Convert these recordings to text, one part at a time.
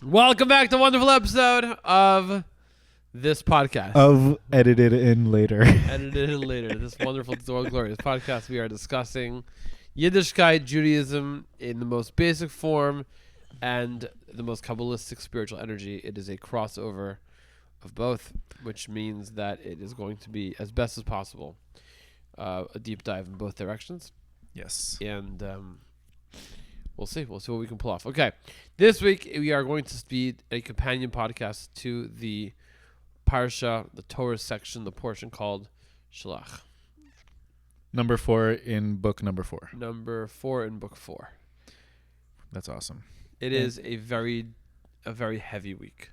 Welcome back to a wonderful episode of this podcast. Of edited in later. Edited in later. This wonderful, glorious podcast. We are discussing Yiddishkeit, Judaism in the most basic form and the most Kabbalistic spiritual energy. It is a crossover of both, which means that it is going to be, as best as possible, a deep dive in both directions. Yes. And we'll see. We'll see what we can pull off. Okay. This week, we are going to be a companion podcast to the Parashat, the Torah section, the portion called Sh'lach. Number 4 in book number 4. Number 4 in book 4. That's awesome. It is a very heavy week.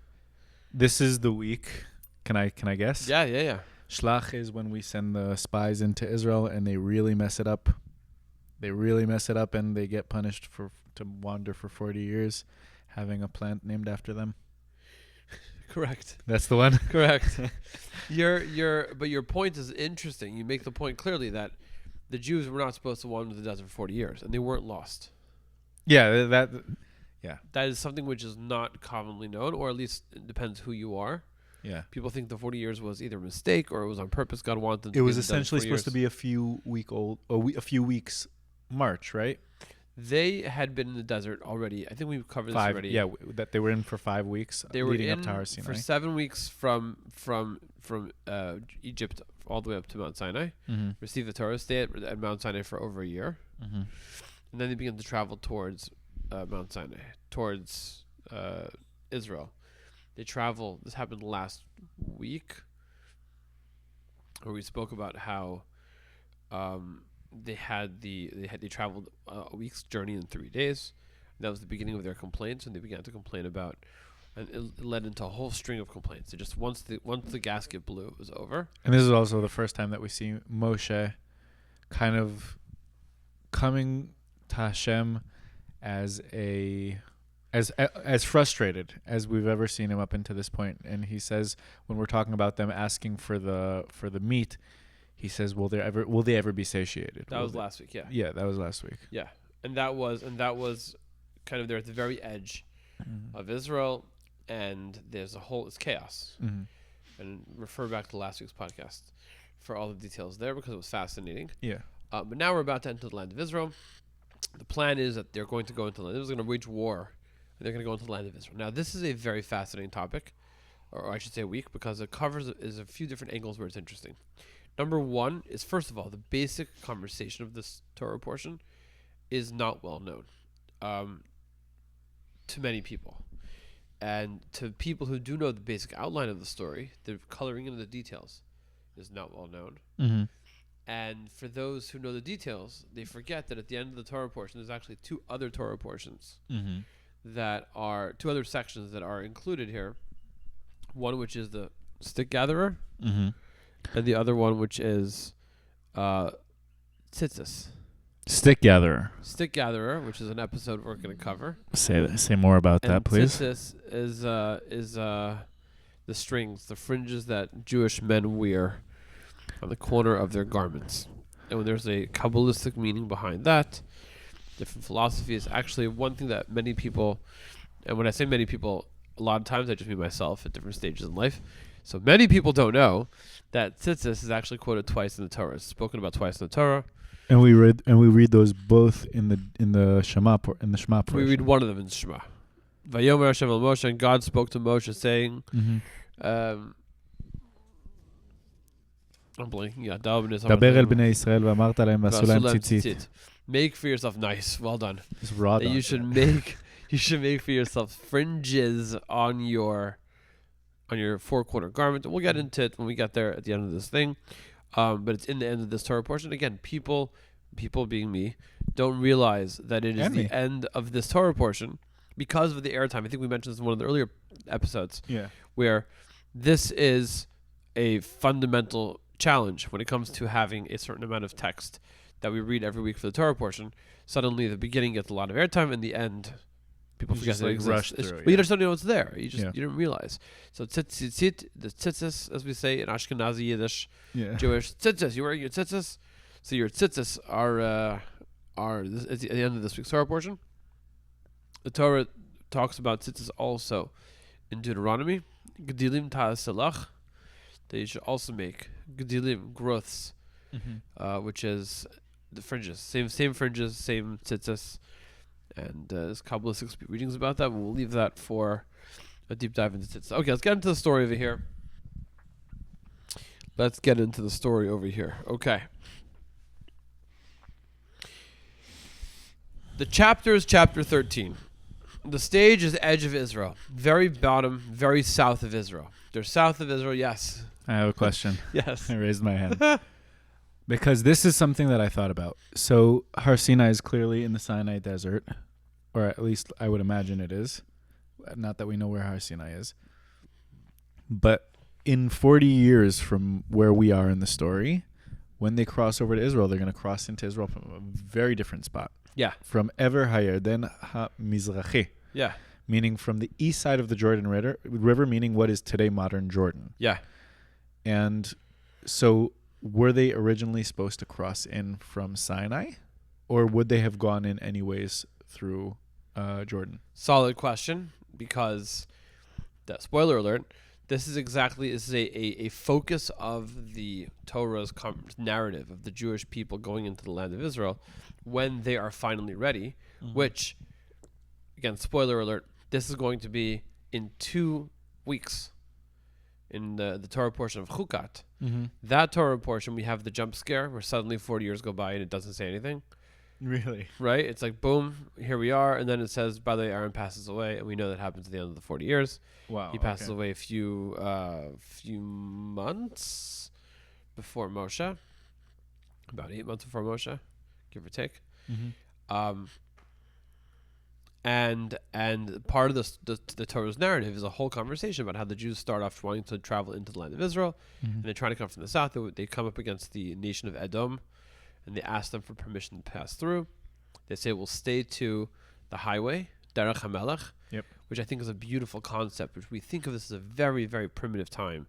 This is the week. Can I guess? Yeah. Sh'lach is when we send the spies into Israel and they really mess it up. And they get punished to wander for 40 years, having a plant named after them. Correct. That's the one. Correct. But your point is interesting. You make the point clearly that the Jews were not supposed to wander the desert for 40 years, and they weren't lost. Yeah, That is something which is not commonly known, or at least it depends who you are. Yeah. People think the 40 years was either a mistake or it was on purpose. God wanted them to It be was in the desert essentially 40 supposed to years. be a few weeks march, right? They had been in the desert already. I think we've covered this already. Yeah, that they were in for 5 weeks. They were leading in up to Har Sinai. for 7 weeks from Egypt all the way up to Mount Sinai. Mm-hmm. Received the Torah, stay at Mount Sinai for over a year, Mm-hmm. and then they began to travel towards Mount Sinai, towards Israel. They travel. This happened last week, where we spoke about how they traveled a week's journey in 3 days. That was the beginning of their complaints, and they began to complain about, and it led into a whole string of complaints. It just once the gasket blew, it was over. And this is also the first time that we see Moshe kind of coming to Hashem as frustrated as we've ever seen him up until this point. And he says, when we're talking about them asking for the meat, he says, will they ever be satiated? That was last week, yeah. Yeah, that was last week. Yeah. And that was kind of, they're at the very edge of Israel, and it's chaos. Mm-hmm. And refer back to last week's podcast for all the details there, because it was fascinating. Yeah. But now we're about to enter the land of Israel. The plan is that they're going to go into the land. They're going to wage war, and they're going to go into the land of Israel. Now, this is a very fascinating topic, or I should say week, because it covers a few different angles where it's interesting. Number one is, first of all, the basic conversation of this Torah portion is not well known to many people. And to people who do know the basic outline of the story, the coloring in the details is not well known. Mm-hmm. And for those who know the details, they forget that at the end of the Torah portion, there's actually 2 other Torah portions Mm-hmm. that are 2 other sections that are included here. One which is the stick gatherer, Mm-hmm. and the other one which is tzitzis. Stick gatherer. Stick gatherer, which is an episode we're going to cover. Say more about that, please. Tzitzis is the strings, the fringes that Jewish men wear on the corner of their garments. And when there's a Kabbalistic meaning behind that, different philosophies. Actually, one thing that many people, and when I say many people, a lot of times I just mean myself at different stages in life. So many people don't know that tzitzis is actually quoted twice in the Torah. It's spoken about twice in the Torah. And we read those both in the Shema Shema portion. We read one of them in Shema. Vayomer Hashem el Moshe, and God spoke to Moshe saying, Mm-hmm. I'm blanking. Yeah, דבר אל בני ישראל ואמרת להם ועשו להם ציצית. Make for yourself, nice, well done. It's raw. You should make for yourself fringes on your 4-quarter garment. And we'll get into it when we get there at the end of this thing. But it's in the end of this Torah portion. Again, people being me, don't realize that it is the end of this Torah portion because of the airtime. I think we mentioned this in one of the earlier episodes. Yeah. Where this is a fundamental challenge when it comes to having a certain amount of text that we read every week for the Torah portion. Suddenly, the beginning gets a lot of airtime, and the end, people forget that it exists. But you just don't know it's there. You didn't realize. So tzitzit, the tzitzis, as we say in Ashkenazi Yiddish, Jewish tzitzis. You're wearing your tzitzis. So your tzitzis are at the end of this week's Torah portion. The Torah talks about tzitzis also in Deuteronomy. Gedilim ta'aselach. That you should also make gedilim, growths, which is the fringes. Same fringes, same tzitzis. And there's Kabbalistic readings about that, but we'll leave that for a deep dive into tzitzis. Okay, let's get into the story over here. Okay. The chapter is chapter 13. The stage is edge of Israel. Very bottom, very south of Israel. They're south of Israel, yes. I have a question. Yes. I raised my hand. Because this is something that I thought about. So Har Sinai is clearly in the Sinai desert, or at least I would imagine it is. Not that we know where Har Sinai is. But in 40 years from where we are in the story, when they cross over to Israel, they're going to cross into Israel from a very different spot. Yeah. From Ever Hayarden HaMizrachi. Yeah. Meaning from the east side of the Jordan River, meaning what is today modern Jordan. Yeah. And so were they originally supposed to cross in from Sinai, or would they have gone in anyways through Jordan? Solid question, because, spoiler alert, this is a focus of the Torah's narrative of the Jewish people going into the land of Israel when they are finally ready, which, again, spoiler alert, this is going to be in 2 weeks. In the Torah portion of Chukat, that Torah portion, we have the jump scare where suddenly 40 years go by and it doesn't say anything. Really? Right? It's like, boom, here we are. And then it says, by the way, Aaron passes away. And we know that happens at the end of the 40 years. Wow. He passes away a few months before Moshe. About 8 months before Moshe, give or take. And part of the Torah's narrative is a whole conversation about how the Jews start off wanting to travel into the land of Israel, and they're trying to come from the south. They come up against the nation of Edom, and they ask them for permission to pass through. They say, we'll stay to the highway, Derech HaMelech, which I think is a beautiful concept, which we think of this as a very, very primitive time.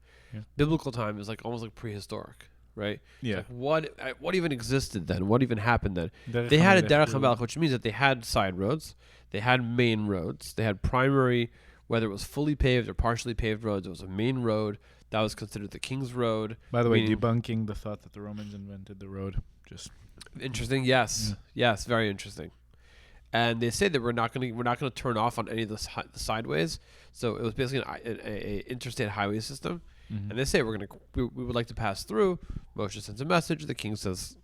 Biblical time is almost like prehistoric, right? Yeah. Like what even existed then? What even happened then? They had a Derech HaMelech, which means that they had side roads. They had main roads. They had primary, whether it was fully paved or partially paved roads. It was a main road. That was considered the King's Road. By the way, debunking the thought that the Romans invented the road. Just interesting. Yes. Yes, very interesting. And they say that we're not going to turn off on any of the sideways. So it was basically an interstate highway system. And they say we would like to pass through. Moshe sends a message. The king says,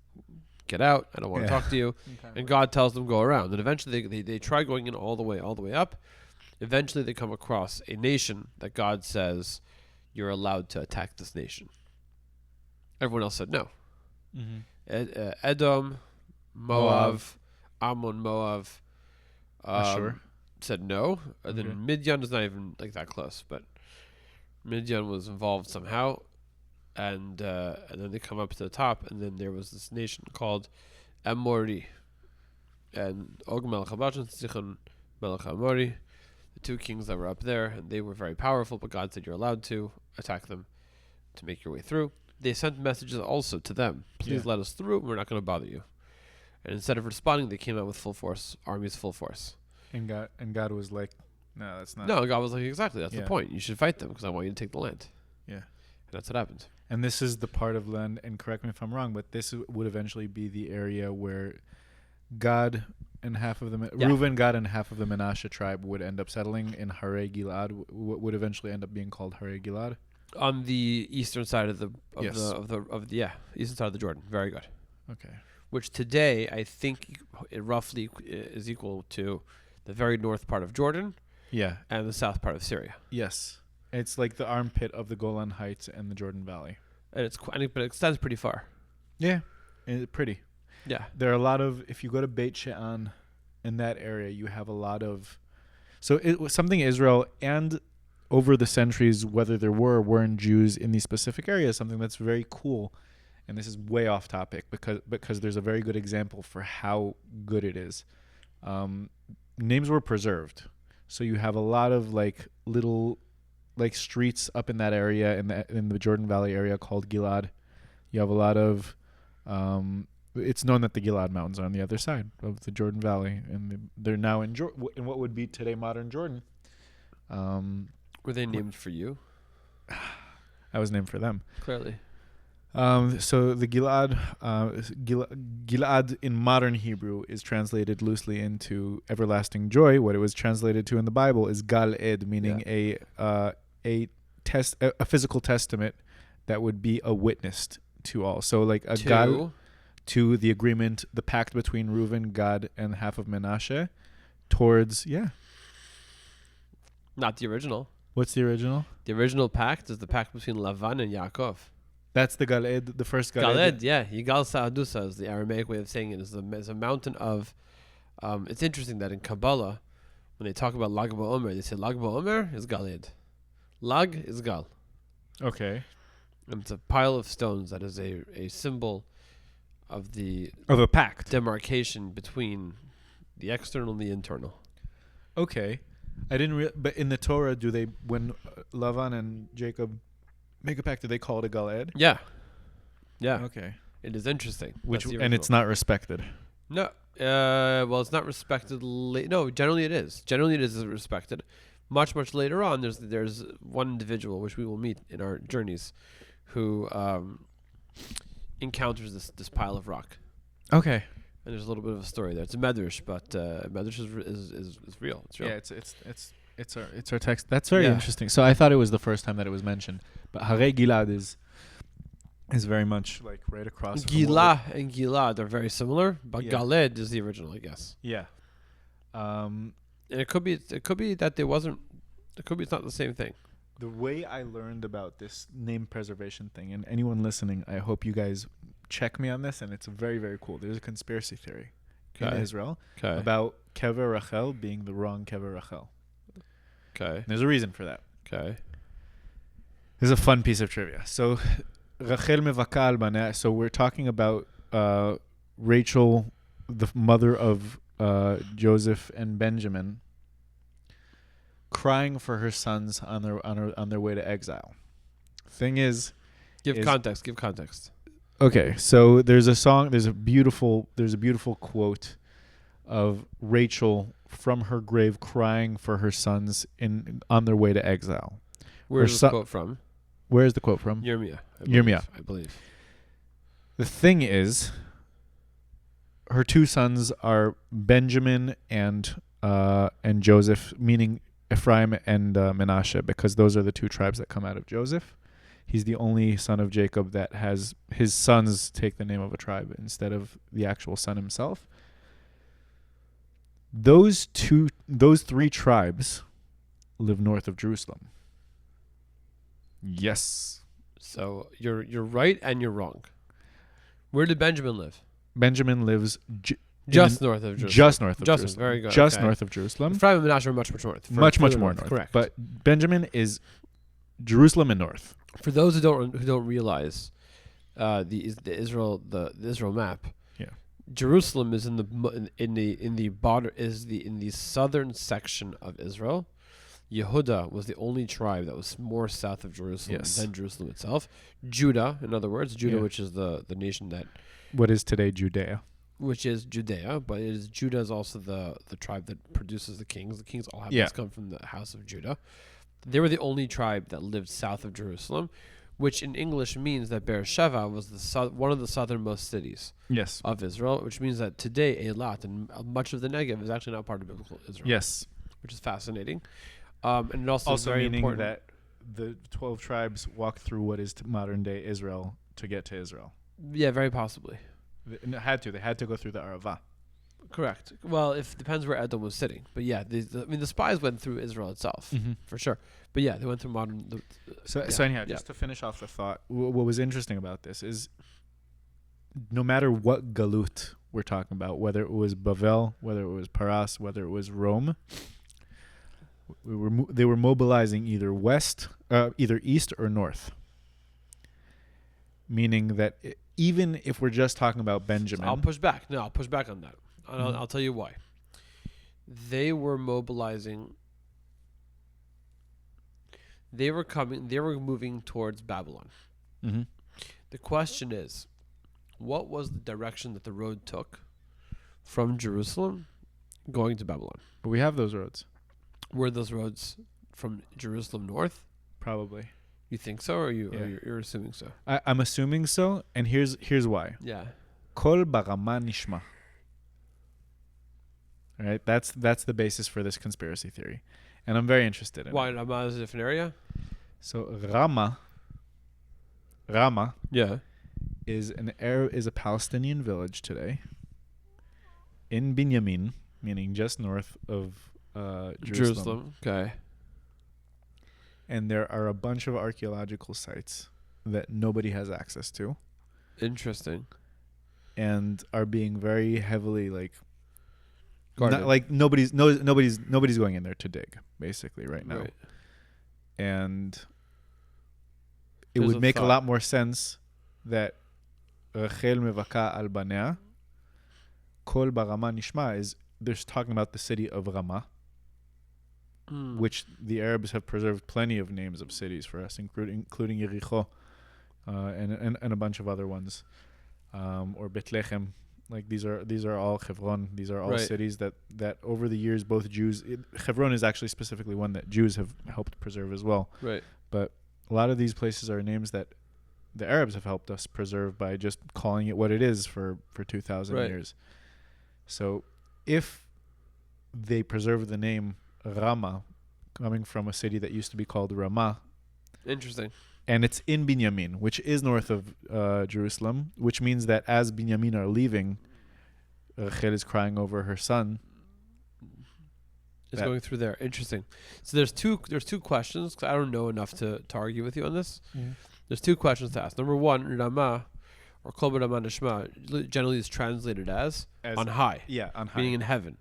get out. I don't want to talk to you. And God tells them go around. And eventually they try going in all the way up. Eventually they come across a nation that God says, you're allowed to attack this nation. Everyone else said no. Edom, Moab, Ammon, Moab said no. And then Midian is not even like that close, but Midian was involved somehow. And then they come up to the top, and then there was this nation called Amori, and Og Melech HaBashan, Sichon Melech Amori, the 2 kings that were up there, and they were very powerful, but God said you're allowed to attack them to make your way through. They sent messages also to them. Please let us through. We're not going to bother you. And instead of responding, they came out with full force, armies full force. And God was like, no, that's not. No, God was like, exactly, that's the point. You should fight them because I want you to take the land. Yeah. And that's what happened. And this is the part of land, and correct me if I'm wrong, but this would eventually be the area where God and half of the Reuven, Gad, and half of the Menashe tribe would end up settling in Harei Gilad. Would eventually end up being called Harei Gilad. On the eastern side of the eastern side of the Jordan. Very good. Okay. Which today I think it roughly is equal to the very north part of Jordan. Yeah. And the south part of Syria. Yes. It's like the armpit of the Golan Heights and the Jordan Valley. And but it extends pretty far. Yeah. It's pretty. Yeah. There are a lot of, if you go to Beit She'an in that area, you have a lot of, so it was something Israel and over the centuries, whether there were or weren't Jews in these specific areas, something that's very cool. And this is way off topic because there's a very good example for how good it is. Names were preserved. So you have a lot of like little like streets up in that area in the Jordan Valley area called Gilad. You have a lot of it's known that the Gilad Mountains are on the other side of the Jordan Valley, and they're now in in what would be today modern Jordan. Were they named for you? I was named for them. Clearly. So the Gilad in modern Hebrew is translated loosely into everlasting joy. What it was translated to in the Bible is Gal Ed, meaning a physical testament that would be a witness to all. So like a Gal to the agreement, the pact between Reuven, Gad, and half of Menashe towards Not the original. What's the original? The original pact is the pact between Lavan and Yaakov. That's the Galed, the first Galed. Galed, yeah. Yigal Sa'adusa is the Aramaic way of saying it. Is a mountain of... it's interesting that in Kabbalah, when they talk about Lag BaOmer, they say Lag BaOmer is Galed. Lag is Gal. Okay. And it's a pile of stones that is a symbol of a pact. Demarcation between the external and the internal. Okay. I didn't but in the Torah, do they, when Lavan and Jacob make a pact, do they call it a Galed? Yeah. Yeah. Okay. It is interesting. And it's not respected. No. Well, it's not respected. No, generally it is. Generally it is respected. Much later on, there's one individual, which we will meet in our journeys, who encounters this pile of rock. Okay. And there's a little bit of a story there. It's a medrash, but medrash is real. It's real. Yeah, it's our text. That's very interesting. So I thought it was the first time that it was mentioned, but Hare Gilad is very much like right across. Gila and Gilad are very similar, but Galed is the original, I guess. Yeah. And it could be that there wasn't. It could be it's not the same thing. The way I learned about this name preservation thing, and anyone listening, I hope you guys check me on this, and it's very, very cool. There's a conspiracy theory in Israel about Kever Rachel being the wrong Kever Rachel. Okay. And there's a reason for that. Okay. There's a fun piece of trivia. So Rachel mevaka al banea. So we're talking about Rachel, the mother of Joseph and Benjamin, crying for her sons on their way to exile. Thing is, give context. Okay, so there's a beautiful quote of Rachel from her grave crying for her sons on their way to exile. Where's the quote from? Where is the quote from? Yirmiyah, I believe. The thing is, her two sons are Benjamin and Joseph, meaning Ephraim and Menashe, because those are the two tribes that come out of Joseph. He's the only son of Jacob that has his sons take the name of a tribe instead of the actual son himself. Those three tribes live north of Jerusalem. Yes. So you're right and you're wrong. Where did Benjamin live? Benjamin lives just north of Jerusalem. Just north of Jerusalem. Very good. Just north of Jerusalem. Ephraim and Menashe are much north. Much more north. Correct. But Benjamin is Jerusalem and north. For those who don't realize, the Israel map. Yeah. Jerusalem is in the southern section of Israel. Yehuda was the only tribe that was more south of Jerusalem than Jerusalem itself. Judah, in other words, which is the nation that... What is today Judea. Which is Judea, but Judah is also the tribe that produces the kings. The kings all have to come from the house of Judah. They were the only tribe that lived south of Jerusalem, which in English means that Beersheba was one of the southernmost cities of Israel, which means that today Eilat and much of the Negev is actually not part of biblical Israel. Yes. Which is fascinating. And it also is very meaning important that the 12 tribes walked through what is modern day Israel to get to Israel. Yeah, very possibly. They had to go through the Arava. Correct. Well, it depends where Edom was sitting. But yeah, the spies went through Israel itself, for sure. But yeah, they went through modern... So anyhow, just to finish off the thought, what was interesting about this is no matter what galut we're talking about, whether it was Bavel, whether it was Paras, whether it was Rome, they were mobilizing either east or north. Meaning that even if we're just talking about Benjamin... I'll push back. No, I'll push back on that. I'll tell you why. They were mobilizing. They were moving towards Babylon. Mm-hmm. The question is, what was the direction that the road took from Jerusalem going to Babylon? But we have those roads. Were those roads from Jerusalem north? Probably. You think so, or Yeah. you're assuming so? I'm assuming so, and here's why. Yeah. Kol barama nishma. All right, that's the basis for this conspiracy theory, and I'm very interested in Why it. Ramah is a different area? So Rama Yeah. is a Palestinian village today in Binyamin, meaning just north of Jerusalem. Okay. And there are a bunch of archaeological sites that nobody has access to Interesting. and are being very heavily Guarded. not, like nobody's going in there to dig basically right now. Right. And it There's would a make a thought. lot more sense that Rachel mevaka al banea kol barama nishma is they're talking about the city of Ramah, which the Arabs have preserved plenty of names of cities for us, including Yericho, and a bunch of other ones, or Bethlehem. Like these are all Hebron. These are all Right. cities that over the years both Jews. Hebron is actually specifically one that Jews have helped preserve as well. Right. But a lot of these places are names that the Arabs have helped us preserve by just calling it what it is for 2,000 Right. years. So if they preserve the name Ramah, coming from a city that used to be called Ramah, Interesting. and it's in Binyamin, which is north of Jerusalem, which means that as Binyamin are leaving, Rachel is crying over her son. It's That- going through there. Interesting. So there's two questions, 'cause I don't know enough to argue with you on this. There's two questions to ask. Number one, Ramah or Kol Ramah Nishma generally is translated as on high, Yeah, on high. meaning in heaven.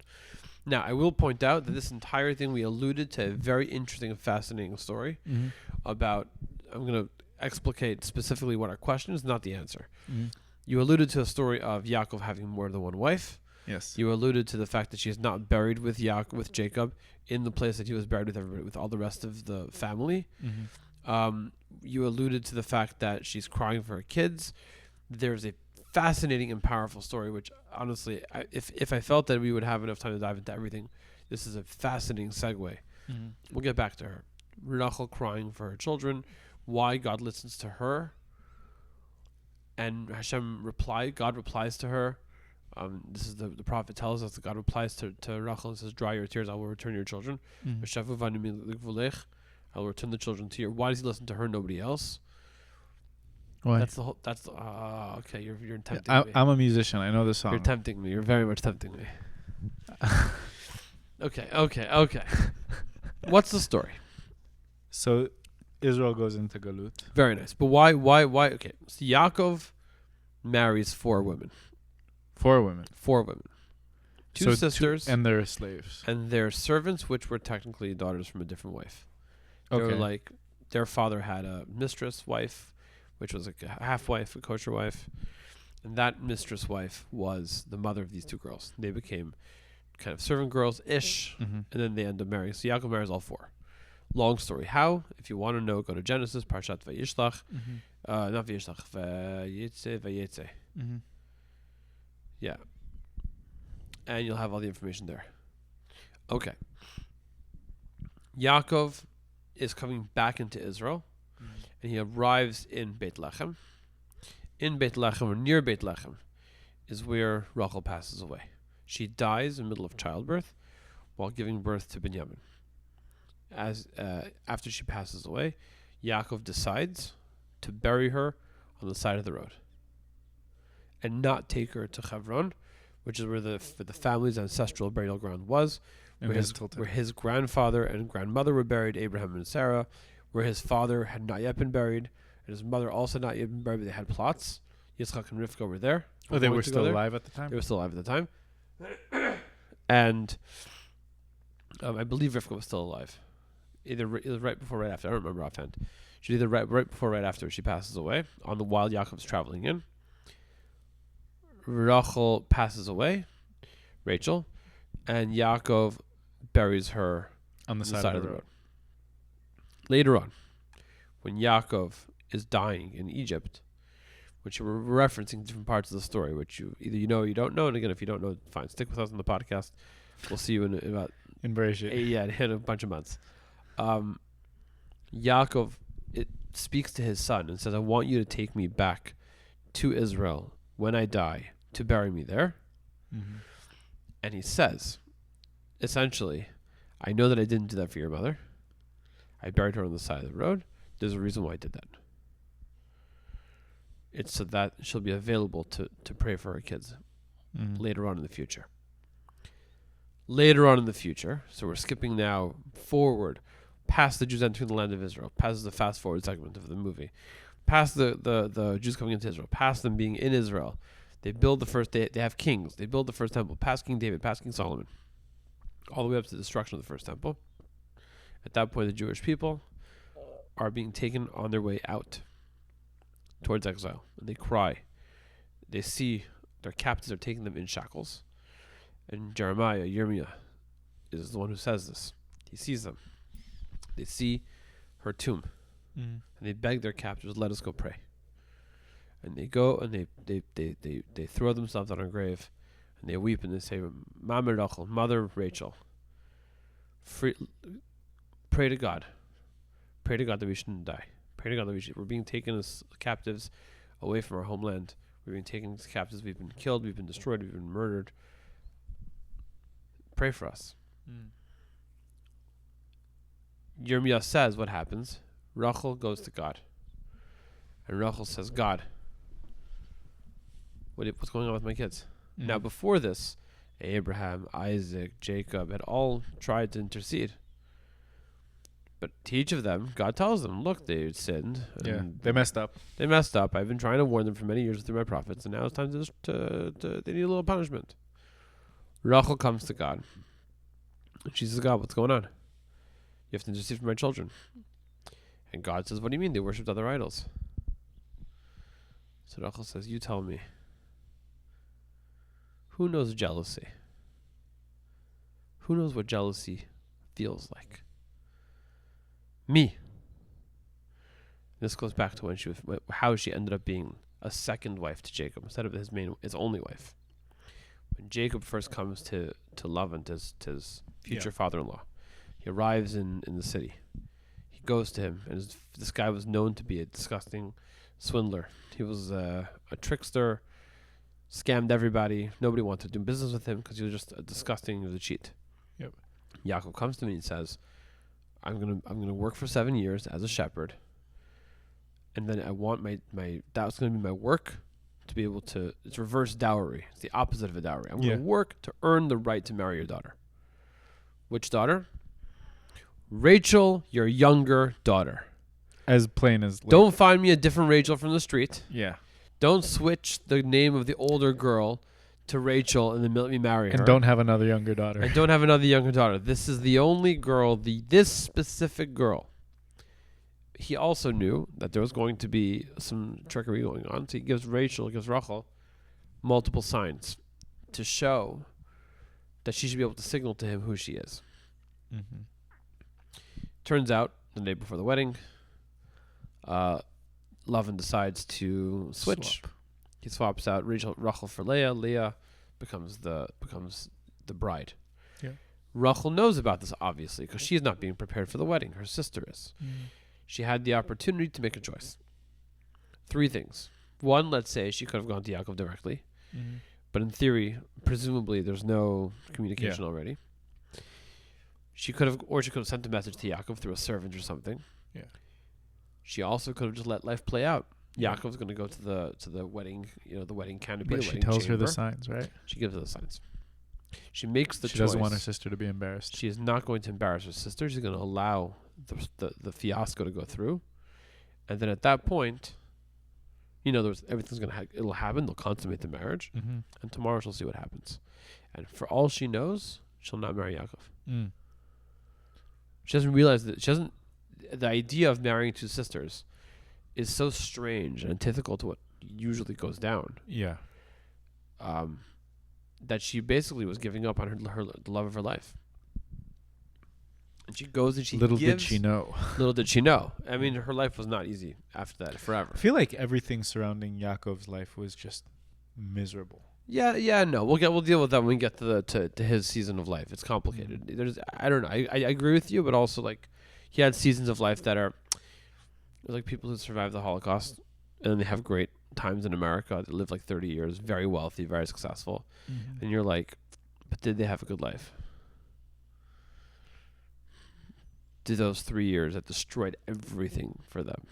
Now, I will point out that this entire thing, we alluded to a very interesting and fascinating story Mhm. about, I'm going to explicate specifically what our question is, not the answer. Mhm. You alluded to a story of Yaakov having more than one wife. Yes. You alluded to the fact that she is not buried with Jacob in the place that he was buried with everybody, with all the rest of the family. Mhm. You alluded to the fact that she's crying for her kids. There's a fascinating and powerful story, which honestly, if I felt that we would have enough time to dive into everything, this is a fascinating segue. Mhm. We'll get back to her. Rachel crying for her children, why God listens to her, and God replies to her. This is the prophet tells us that God replies to Rachel and says, "Dry your tears, I will return your children. Mhm. I will return the children to you." Why does he listen to her, nobody else? Why? Okay. You're tempting me. I'm a musician. I know the song. You're tempting me. You're very much tempting me. Okay. What's the story? So Israel goes into Galut. Very nice. But why? Okay. So Yaakov marries four women. 4 women. Two So sisters and they're slaves. and their servants, which were technically daughters from a different wife. They were Okay. like, their father had a mistress wife, which was like a half wife, a kosher wife. And that mistress wife was the mother of these two girls. They became kind of servant girls-ish, Mhm. and then they end up marrying. So Yaakov marries all four. Long story. How? If you want to know, go to Genesis, Parashat Sh'lach. Mhm. Not Sh'lach, Vayetze. Mhm. Yeah. And you'll have all the information there. Okay. Yaakov is coming back into Israel, and he arrives in Beit Lechem. In Beit Lechem, or near Beit Lechem, is where Rachel passes away. She dies in the middle of childbirth while giving birth to Binyamin. After she passes away, Yaakov decides to bury her on the side of the road and not take her to Hebron, which is where the family's ancestral burial ground was, And where his grandfather and grandmother were buried, Abraham and Sarah, where his father had not yet been buried, and his mother also not yet been buried, but they had plots. Yitzchak and Rivka were there. Oh, they going were to go still there. alive at the time? They were still alive at the time. And I believe Rivka was still alive. Either right before or right after. I don't remember offhand. She's either right before or right after she passes away, while Yaakov's traveling in. Rachel passes away, Rachel, and Yaakov buries her On the side of the road. Later on, when Yaakov is dying in Egypt, which we're referencing different parts of the story, which you either you know or you don't know. And again, if you don't know, fine, stick with us on the podcast. We'll see you in about In Bereshit. in a bunch of months. Yaakov, it speaks to his son and says, I want you to take me back to Israel when I die to bury me there. Mm-hmm. And he says, essentially, I know that I didn't do that for your mother. I buried her on the side of the road. There's a reason why I did that. It's so that she'll be available to pray for her kids later on in the future. Later on in the future, so we're skipping now forward, past the Jews entering the land of Israel, past the fast forward segment of the movie, past the Jews coming into Israel, past them being in Israel. They build the first, they have kings. They build the first temple, past King David, past King Solomon, all the way up to the destruction of the first temple. At that point, the Jewish people are being taken on their way out towards exile. And they cry. They see their captives are taking them in shackles. And Yirmiyah, is the one who says this. He sees them. They see her tomb. And they beg their captors, let us go pray. And they go and they throw themselves on her grave. And they weep and they say, Mama Rachel, Mother Rachel, pray to God. Pray to God that we shouldn't die. Pray to God that we're being taken as captives away from our homeland. We're being taken as captives. We've been killed. We've been destroyed. We've been murdered. Pray for us. Yirmiyah says what happens. Rachel goes to God. And Rachel says, God, what's going on with my kids? Now, before this, Abraham, Isaac, Jacob had all tried to intercede. But to each of them, God tells them, look, they sinned. Yeah, they messed up. They messed up. I've been trying to warn them for many years through my prophets, and now it's time to they need a little punishment. Rachel comes to God. And she says, God, what's going on? You have to intercede for my children. And God says, what do you mean? They worshipped other idols. So Rachel says, you tell me. Who knows jealousy? Who knows what jealousy feels like? Me. This goes back to how she ended up being a second wife to Jacob instead of his only wife. When Jacob first comes to Lavan, to his future father-in-law, he arrives in the city. He goes to him, and this guy was known to be a disgusting swindler. He was a trickster, scammed everybody. Nobody wanted to do business with him because he was just he was a cheat. Yep. Yaakov comes to me and says, I'm gonna work for 7 years as a shepherd, and then I want that's gonna be my work to be able to. It's reverse dowry. It's the opposite of a dowry. I'm gonna work to earn the right to marry your daughter. Which daughter? Rachel, your younger daughter. As plain as. Don't find me a different Rachel from the street. Yeah. Don't switch the name of the older girl to Rachel and then let me marry her. And don't have another younger daughter. And don't have another younger daughter. This is the only girl, this specific girl. He also knew that there was going to be some trickery going on. So he gives Rachel multiple signs to show that she should be able to signal to him who she is. Mm-hmm. Turns out, the day before the wedding, Lavan decides to switch. He swaps out Rachel for Leah. Leah becomes the bride. Yeah. Rachel knows about this, obviously, because she is not being prepared for the wedding. Her sister is. She had the opportunity to make a choice. 3 things. 1, let's say she could have gone to Yaakov directly. But in theory, presumably, there's no communication already. She could have sent a message to Yaakov through a servant or something. Yeah. She also could have just let life play out. Yaakov's going to go to the wedding, the wedding canopy. But the she wedding tells chamber. her the signs, right? She gives her the signs. She makes the choice. She doesn't want her sister to be embarrassed. She is not going to embarrass her sister. She's going to allow the fiasco to go through, and then at that point, everything's it'll happen. They'll consummate the marriage, and tomorrow she'll see what happens. And for all she knows, she'll not marry Yaakov. She doesn't realize that the idea of marrying 2 sisters is so strange and antithetical to what usually goes down. Yeah. That she basically was giving up on the love of her life. And she goes and she Little gives. did she know. Little did she know. I mean, her life was not easy after that, forever. I feel like everything surrounding Yaakov's life was just miserable. Yeah, no. We'll deal with that when we get to his season of life. It's complicated. I don't know. I agree with you, but also like he had seasons of life that are like people who survived the Holocaust and then they have great times in America. They live like 30 years, very wealthy, very successful. Mm-hmm. And you're like, but did they have a good life? Did those 3 years that destroyed everything for them,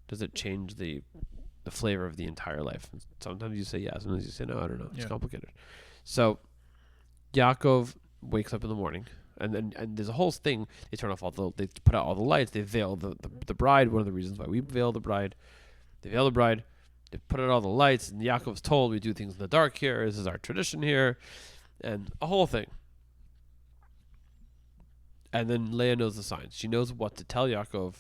does it change the flavor of the entire life? And sometimes you say yes, sometimes you say no. I don't know. It's complicated. So Yaakov wakes up in the morning, and there's a whole thing. They turn off they put out all the lights. They veil the bride. One of the reasons why we veil the bride. They veil the bride. They put out all the lights, and Yaakov's told we do things in the dark here. This is our tradition here, and a whole thing. And then Leah knows the signs. She knows what to tell Yaakov.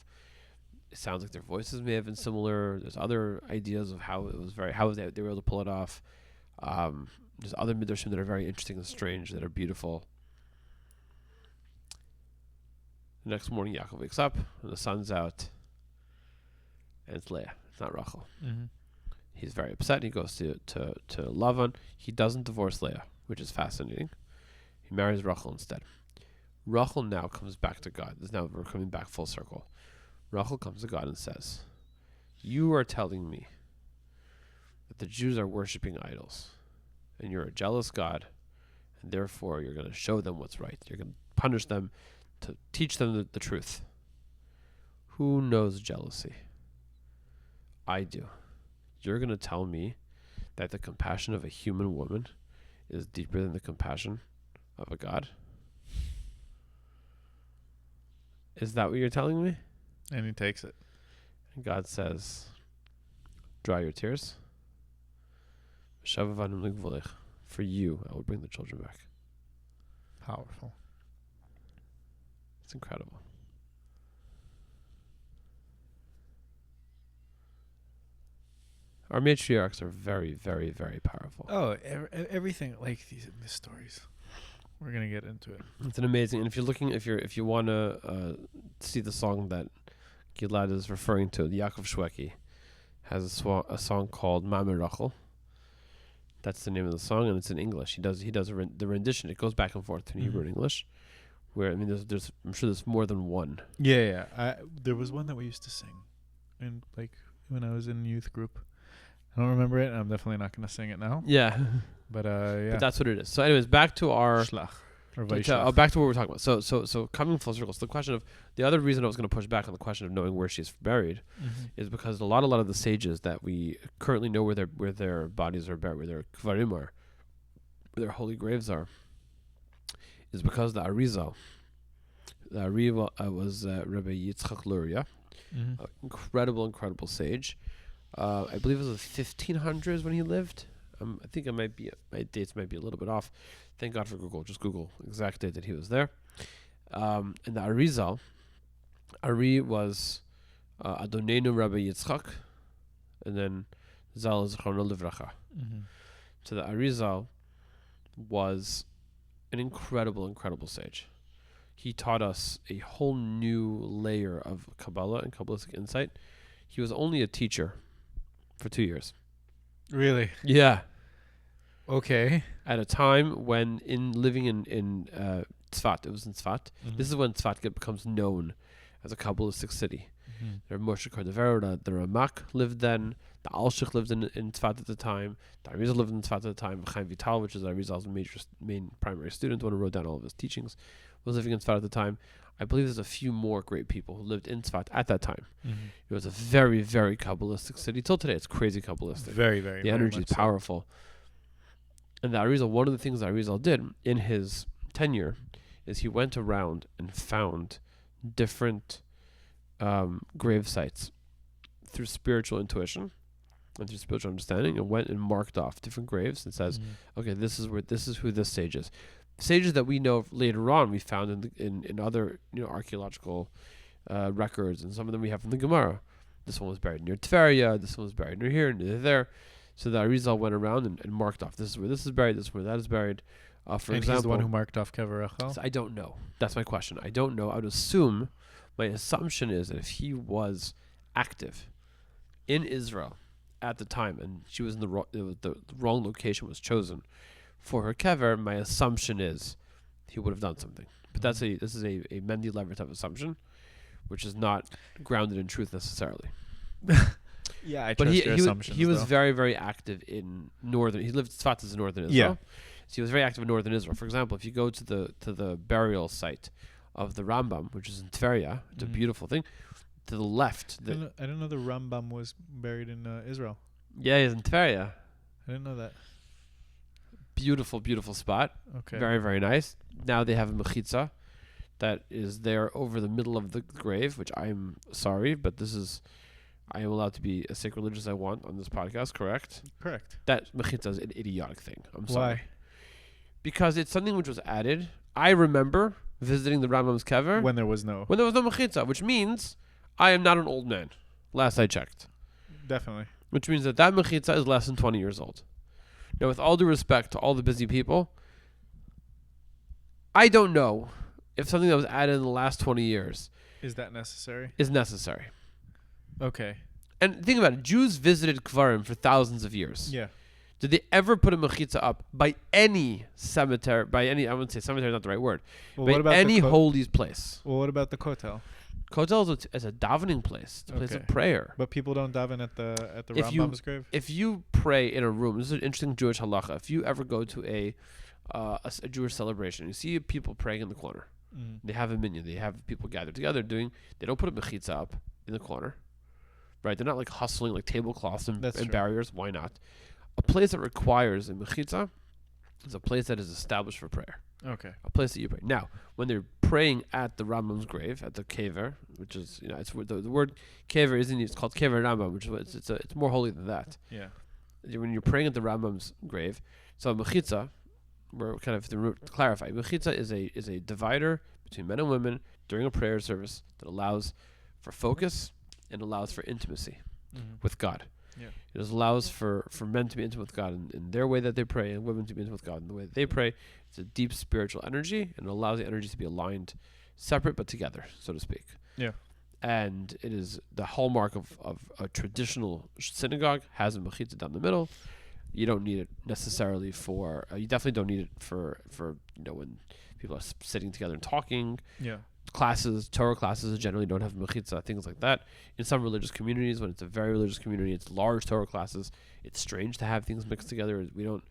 It sounds like their voices may have been similar. There's other ideas of how they were able to pull it off. There's other midrashim that are very interesting and strange, that are beautiful. The next morning, Yaakov wakes up, and the sun's out, and it's Leah. It's not Rachel. Mm-hmm. He's very upset. He goes to Lavan. He doesn't divorce Leah, which is fascinating. He marries Rachel instead. Rachel now comes back to God. Now we're coming back full circle. Rachel comes to God and says, you are telling me that the Jews are worshiping idols, and you're a jealous God, and therefore you're going to show them what's right. You're going to punish them to teach them the truth. Who knows jealousy? I do. You're going to tell me that the compassion of a human woman is deeper than the compassion of a God? Is that what you're telling me? And he takes it. And God says, dry your tears. For you, I will bring the children back. Powerful. It's incredible. Our matriarchs are very, very, very powerful. Oh, everything like these stories. We're gonna get into it. It's an amazing. And if you want to see the song that Gilad is referring to, Yaakov Shweki has a song called Mame Rachel. That's the name of the song, and it's in English. He does the rendition. It goes back and forth between Hebrew and English. Where there's I'm sure there's more than one. Yeah. There was one that we used to sing, and like when I was in youth group. I don't remember it. I'm definitely not going to sing it now. Yeah. But yeah. But that's what it is. So anyways, back to our Sh'lach. Back to what we're talking about. So coming full circle. So the question of the other reason I was going to push back on the question of knowing where she's buried is because a lot of the sages that we currently know where their bodies are buried, where their kvarim are, where their holy graves are, is because the Arizal. The Arizal was Rabbi Yitzchak Luria, incredible sage. I believe it was the 1500s when he lived. I think my dates might be a little bit off. Thank God for Google. Just Google exact date that he was there. And the Arizal, Ari was Adonenu Rabbi Yitzchak, and then Zal Zichrono Livracha. So the Arizal was an incredible sage. He taught us a whole new layer of Kabbalah and Kabbalistic insight. He was only a teacher for 2 years. Really? Yeah. Okay. At a time when living in Tzfat, it was in Tzfat. This is when Tzfat becomes known as a Kabbalistic city. There were Moshe Cordovero, the Ramak lived then. The Alshich lived in Tzfat at the time. The Arizal lived in Tzfat at the time. Chaim Vital, which is Arizal's main primary student, the one who wrote down all of his teachings, was living in Tzfat at the time. I believe there's a few more great people who lived in Tzfat at that time. It was a very, very Kabbalistic city. Till today, it's crazy Kabbalistic. Very, very. The energy is powerful. And the Arizal, one of the things that Arizal did in his tenure is he went around and found different grave sites through spiritual intuition and through spiritual understanding, and went and marked off different graves and says, okay, this is who this sage is. Sages that we know later on we found in other archaeological records, and some of them we have from the Gemara. This one was buried near Tveria. This one was buried near here, near there. So the Arizal went around and marked off. This is where this is buried. This is where that is buried. For and example, he's the one who marked off Kever Rachel? I don't know. That's my question. I don't know. I would assume, my assumption is that if he was active in Israel at the time, and she was in the wrong location was chosen for her kever, my assumption is he would have done something. But this is a Mendy Lever type assumption, which is not grounded in truth necessarily. Yeah, I But trust your assumptions. he was though. very, very active in northern. He lived Tzfat is in northern Israel. Yeah. So he was very active in northern Israel. For example, if you go to the burial site of the Rambam, which is in Tveria, it's a beautiful thing. To the left, I didn't know the Rambam was buried in Israel. yeah, he's in Tveria. I didn't know that. Beautiful, beautiful spot. Okay. Very, very nice. Now they have a mechitza that is there over the middle of the grave, which I'm sorry, but I am allowed to be as sacrilegious as I want on this podcast, correct? Correct. That mechitza is an idiotic thing. I'm sorry. Why? Because it's something which was added. I remember visiting the Rambam's kever When there was no. when there was no mechitza, which means I am not an old man, last I checked. Definitely. Which means that mechitza is less than 20 years old. Now, with all due respect to all the busy people, I don't know if something that was added in the last 20 years Is that necessary? is necessary. Okay. And think about it. Jews visited Kvarim for thousands of years. Yeah. Did they ever put a mechitza up by any cemetery, I wouldn't say cemetery is not the right word, Well, by what about any the holy place? Well, what about the kotel? Kotel is a davening place. It's a place of Okay. prayer. But people don't daven at the If you- Rambam's grave. If you pray in a room, this is an interesting Jewish halacha. If you ever go to a Jewish celebration, you see people praying in the corner. They have a minyan. They have people gathered together doing. They don't put a mechitza up in the corner, right? They're not like hustling like tablecloths and That's true. barriers. Why not? A place that requires a mechitza is a place that is established for prayer. Okay. A place that you pray. Now, when they're praying at the Rambam's grave, at the kever, which is it's the word kever isn't. It's called kever Rambam, which is it's more holy than that. Yeah. When you're praying at the Rambam's grave, so mechitza, we're kind of to clarify, mechitza is a divider between men and women during a prayer service that allows for focus and allows for intimacy with God. Yeah. It allows for men to be intimate with God in their way that they pray, and women to be intimate with God in the way that they pray. It's a deep spiritual energy, and it allows the energies to be aligned, separate but together, so to speak. Yeah. And it is the hallmark of a traditional synagogue, has a mechitza down the middle. You don't need it necessarily for, you definitely don't need it for when people are sitting together and talking. Yeah. Torah classes generally don't have mechitza, things like that. In some religious communities, when it's a very religious community, it's large Torah classes. It's strange to have things mixed together. We don't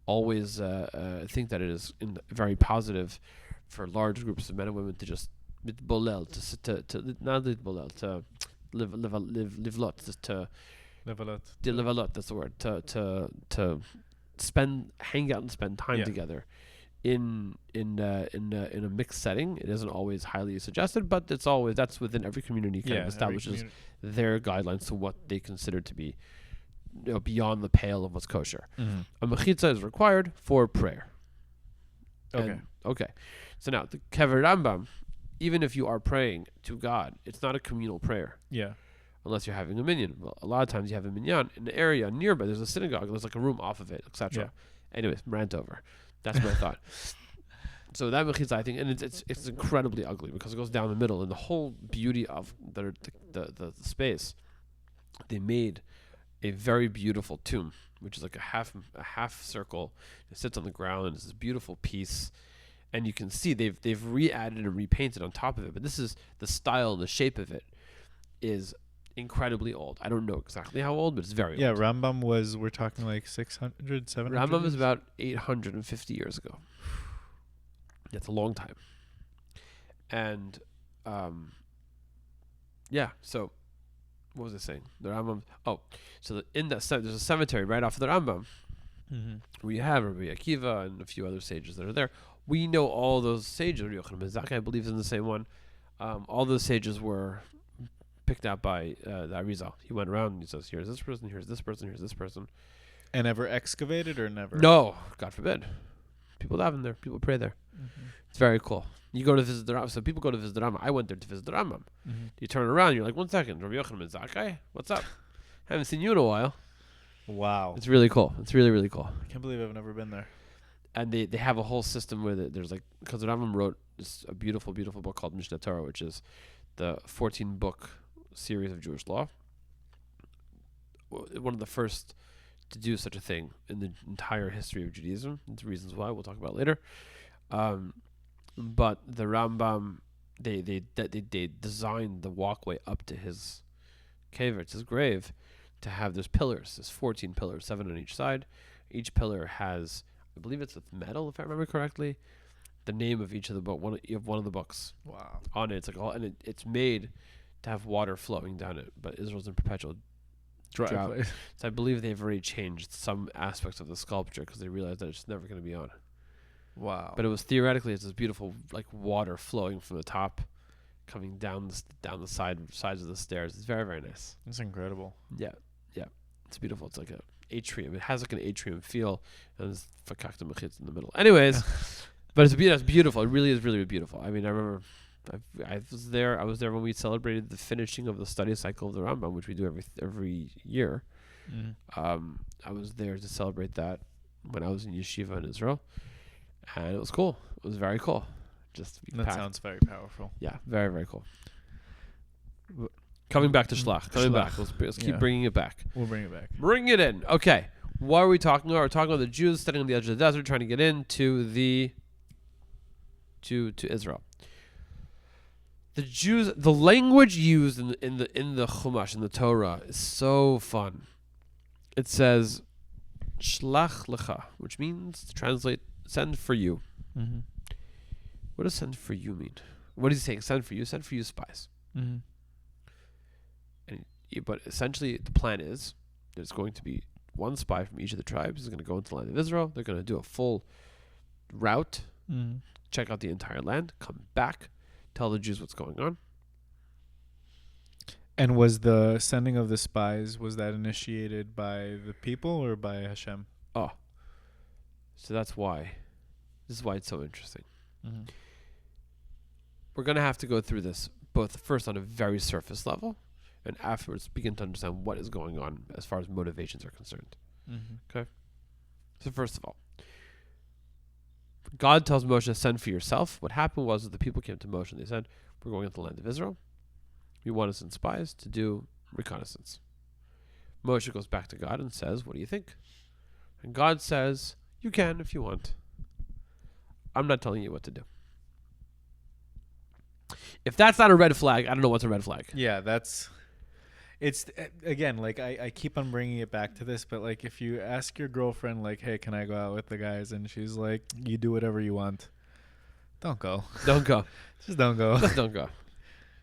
always think that it is very positive for large groups of men and women to just bolel, to live that's the word, to hang out and spend time together. In a mixed setting, it isn't always highly suggested, but that's within every community kind of establishes their guidelines to what they consider to be beyond the pale of what's kosher. A mechitza is required for prayer. Okay. So now the kever Rambam, even if you are praying to God, it's not a communal prayer. Yeah. Unless you're having a minyan. Well, a lot of times you have a minyan in the area nearby. There's a synagogue. There's like a room off of it, etc. Yeah. Anyways, rant over. That's my thought. So that mechitza, I think, and it's incredibly ugly because it goes down the middle, and the whole beauty of the space, they made a very beautiful tomb, which is like a half circle. It sits on the ground. It's this beautiful piece, and you can see they've re-added and repainted on top of it. But this is the style and the shape of it is incredibly old. I don't know exactly how old, but it's very old. Yeah, Rambam we're talking like 600, 700 Rambam years? is about 850 years ago. That's a long time. And, so what was I saying? The Rambam, so there's a cemetery right off of the Rambam. We have Rabbi Akiva and a few other sages that are there. We know all those sages. Rabbi Yochanan ben Zakkai, I believe, is in the same one. All those sages were picked out by the Arizal. He went around and he says, here's this person, here's this person, here's this person. And ever excavated or never? No, God forbid. People daven there. People pray there. It's very cool. You go to visit the Rambam. So people go to visit the Rambam. I went there to visit the Rambam. You turn around, you're like, 1 second, Rabbi Yochanan ben Zakkai? What's up? Haven't seen you in a while. Wow. It's really cool. It's really, really cool. I can't believe I've never been there. and they have a whole system where there's like, because the Rambam wrote a beautiful book called Mishnah Torah, which is the 14-book series of Jewish law. One of the first to do such a thing in the entire history of Judaism. There's reasons why we'll talk about later. But the Rambam, they designed the walkway up to his kever, his grave, to have those pillars. There's 14 pillars, 7 on each side. Each pillar has, I believe it's with metal, if I remember correctly, the name of each of the book. You have one of the books. Wow. On it. It's like it's made to have water flowing down it, but Israel's in perpetual drought. So I believe they've already changed some aspects of the sculpture because they realized that it's never going to be on. Wow. But it was theoretically, it's this beautiful like water flowing from the top, coming down the sides of the stairs. It's very, very nice. It's incredible. Yeah, it's beautiful. It's like a atrium. It has like an atrium feel, and there's fakakta mechitz in the middle. Anyways, but it's beautiful. It really is really beautiful. I mean, I remember I was there when we celebrated the finishing of the study cycle of the Rambam, which we do every year. I was there to celebrate that when I was in yeshiva in Israel, and it was cool. It was very cool. Just that packed. Sounds very powerful. Yeah, very, very cool. Coming back to Sh'lach. Let's keep bringing it back. We'll bring it back. Bring it in. Okay. What are we talking about? We're talking about the Jews standing on the edge of the desert trying to get into to Israel. The Jews, the language used in the Chumash, in the Torah, is so fun. It says Shlach lecha, which means to translate send for you. Mm-hmm. What does send for you mean? What is he saying? Send for you spies. Mm-hmm. But essentially, the plan is there's going to be one spy from each of the tribes is going to go into the land of Israel. They're going to do a full route, check out the entire land, come back, tell the Jews what's going on. And was the sending of the spies, was that initiated by the people or by Hashem? Oh, so that's why. This is why it's so interesting. Mm-hmm. We're going to have to go through this both first on a very surface level, and afterwards begin to understand what is going on as far as motivations are concerned. Mm-hmm. Okay? So first of all, God tells Moshe, send for yourself. What happened was that the people came to Moshe and they said, we're going into the land of Israel. We want to send spies to do reconnaissance. Moshe goes back to God and says, what do you think? And God says, you can if you want. I'm not telling you what to do. If that's not a red flag, I don't know what's a red flag. Yeah, it's again, like I keep on bringing it back to this, but like if you ask your girlfriend, like, hey, can I go out with the guys? And she's like, you do whatever you want. Don't go. Don't go. Just don't go. Just don't go.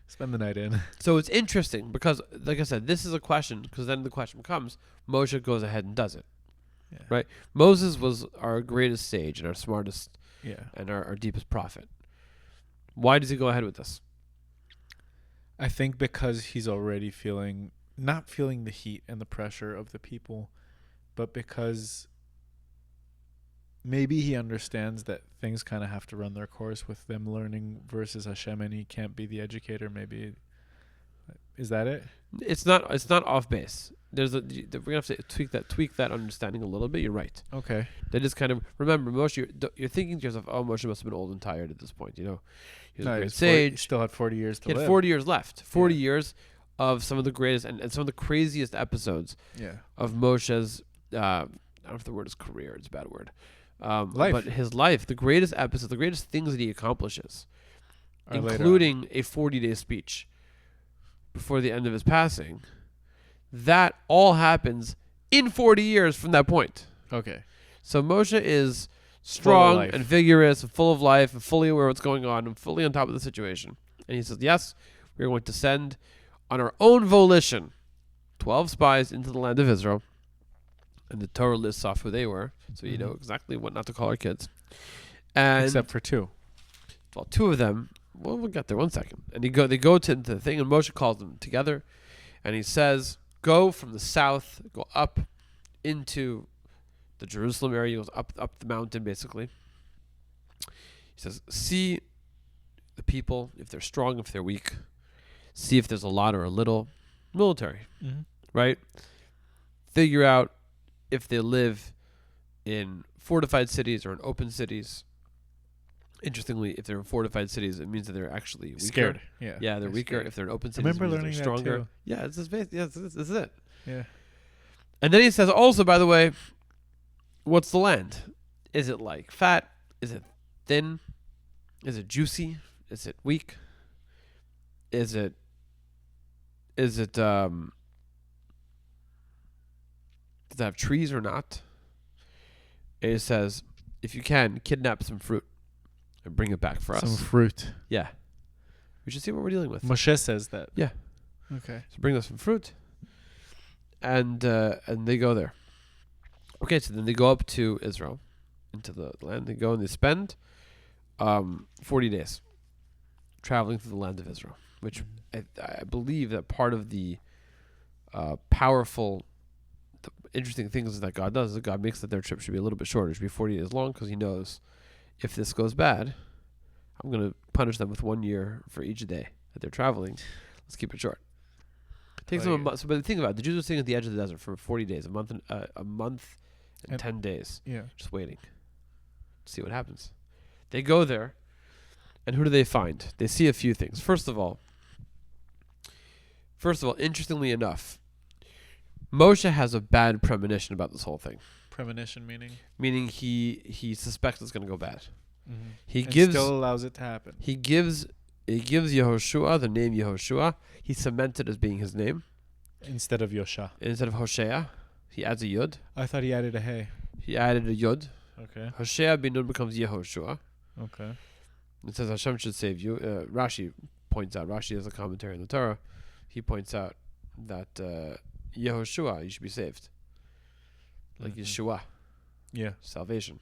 Spend the night in. So it's interesting because, like I said, this is a question, because then the question becomes, Moshe goes ahead and does it. Yeah. Right? Moses was our greatest sage and our smartest and our deepest prophet. Why does he go ahead with this? I think because he's already not feeling the heat and the pressure of the people, but because maybe he understands that things kind of have to run their course with them learning versus Hashem, and he can't be the educator. Maybe is that it? It's not off base. We're gonna have to tweak that understanding a little bit. You're right. Okay. That is kind of, remember, Moshe. You're thinking to yourself, oh, Moshe must have been old and tired at this point. You know, he was a great sage. He still had 40 years to live. He had 40 years left. 40 years of some of the greatest and some of the craziest episodes of Moshe's. I don't know if the word is career. It's a bad word. Life. But his life, the greatest episodes, the greatest things that he accomplishes, including a 40-day speech before the end of his passing, that all happens in 40 years from that point. Okay. So Moshe is strong and vigorous and full of life and fully aware of what's going on and fully on top of the situation. And he says, yes, we're going to send on our own volition 12 spies into the land of Israel. And the Torah lists off who they were, so you know exactly what not to call our kids. And except for 2. Well, 2 of them, well, we'll get there 1 second. And they go to the thing, and Moshe calls them together, and he says, go from the south, go up into the Jerusalem area, goes up the mountain, basically. He says, see the people, if they're strong, if they're weak. See if there's a lot or a little. Military, right? Figure out if they live in fortified cities or in open cities. Interestingly, if they're in fortified cities, it means that they're actually weaker. Scared. Yeah. Yeah, they're weaker. Scared. If they're in open I cities, remember it means they're learning that stronger. too. Yeah, it's this base. Yeah, this is it. Yeah. And then he says also, by the way, what's the land? Is it like fat? Is it thin? Is it juicy? Is it weak? Is it does it have trees or not? And it says, if you can, kidnap some fruit and bring it back for us. Some fruit. Yeah. We should see what we're dealing with. Moshe says that. Yeah. Okay. So bring us some fruit. And they go there. Okay, so then they go up to Israel, into the land. They go and they spend 40 days traveling through the land of Israel, which I believe that part of the interesting things that God does is that God makes that their trip should be a little bit shorter. It should be 40 days long because he knows if this goes bad, I'm going to punish them with 1 year for each day that they're traveling. Let's keep it short. It takes them a month. So, but think about it. The Jews were sitting at the edge of the desert for 40 days, a month and 10 days. Yeah. Just waiting to see what happens. They go there, and who do they find? They see a few things. First of all, interestingly enough, Moshe has a bad premonition about this whole thing. Premonition meaning? Meaning he suspects it's going to go bad. Mm-hmm. He still allows it to happen. He gives Yehoshua the name Yehoshua. He cemented as being his name. Instead of Yosha. Instead of Hosea, he adds a yud. I thought he added a hey. He added a yud. Okay. Hosea bin Nun becomes Yehoshua. Okay. It says Hashem should save you. Rashi points out. Rashi has a commentary on the Torah. He points out that Yehoshua, you should be saved. Like Yeshua. Yeah. Salvation.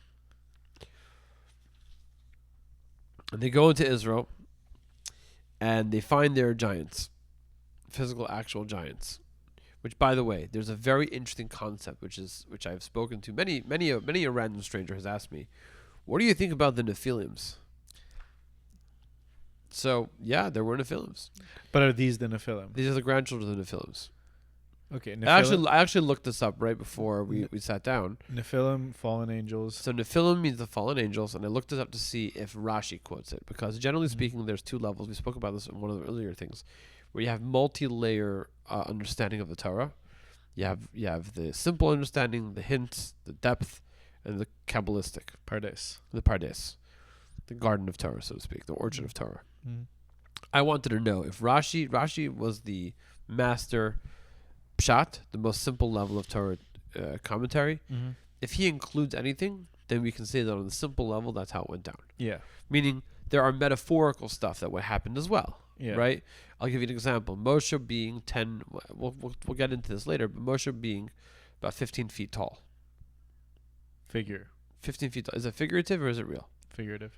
And they go into Israel, and they find their giants, physical, actual giants. Which, by the way, there's a very interesting concept, which I've spoken to many a random stranger has asked me, what do you think about the Nephilims? So yeah, there were Nephilims. But are these the Nephilim? These are the grandchildren of the Nephilims. Okay. I actually looked this up right before we sat down. Nephilim, fallen angels. So Nephilim means the fallen angels, and I looked this up to see if Rashi quotes it, because generally speaking, there's two levels. We spoke about this in one of the earlier things, where you have multi-layer understanding of the Torah. You have the simple understanding, the hints, the depth, and the Kabbalistic. Pardes. The Pardes. The garden of Torah, so to speak, the orchard of Torah. Mm. I wanted to know if Rashi was the master pshat, the most simple level of Torah commentary. Mm-hmm. If he includes anything, then we can say that on the simple level, that's how it went down. Yeah. Meaning there are metaphorical stuff that would happen as well. Yeah. Right? I'll give you an example. Moshe being 10, we'll get into this later, but Moshe being about 15 feet tall. Figure. 15 feet tall. Is it figurative or is it real? Figurative.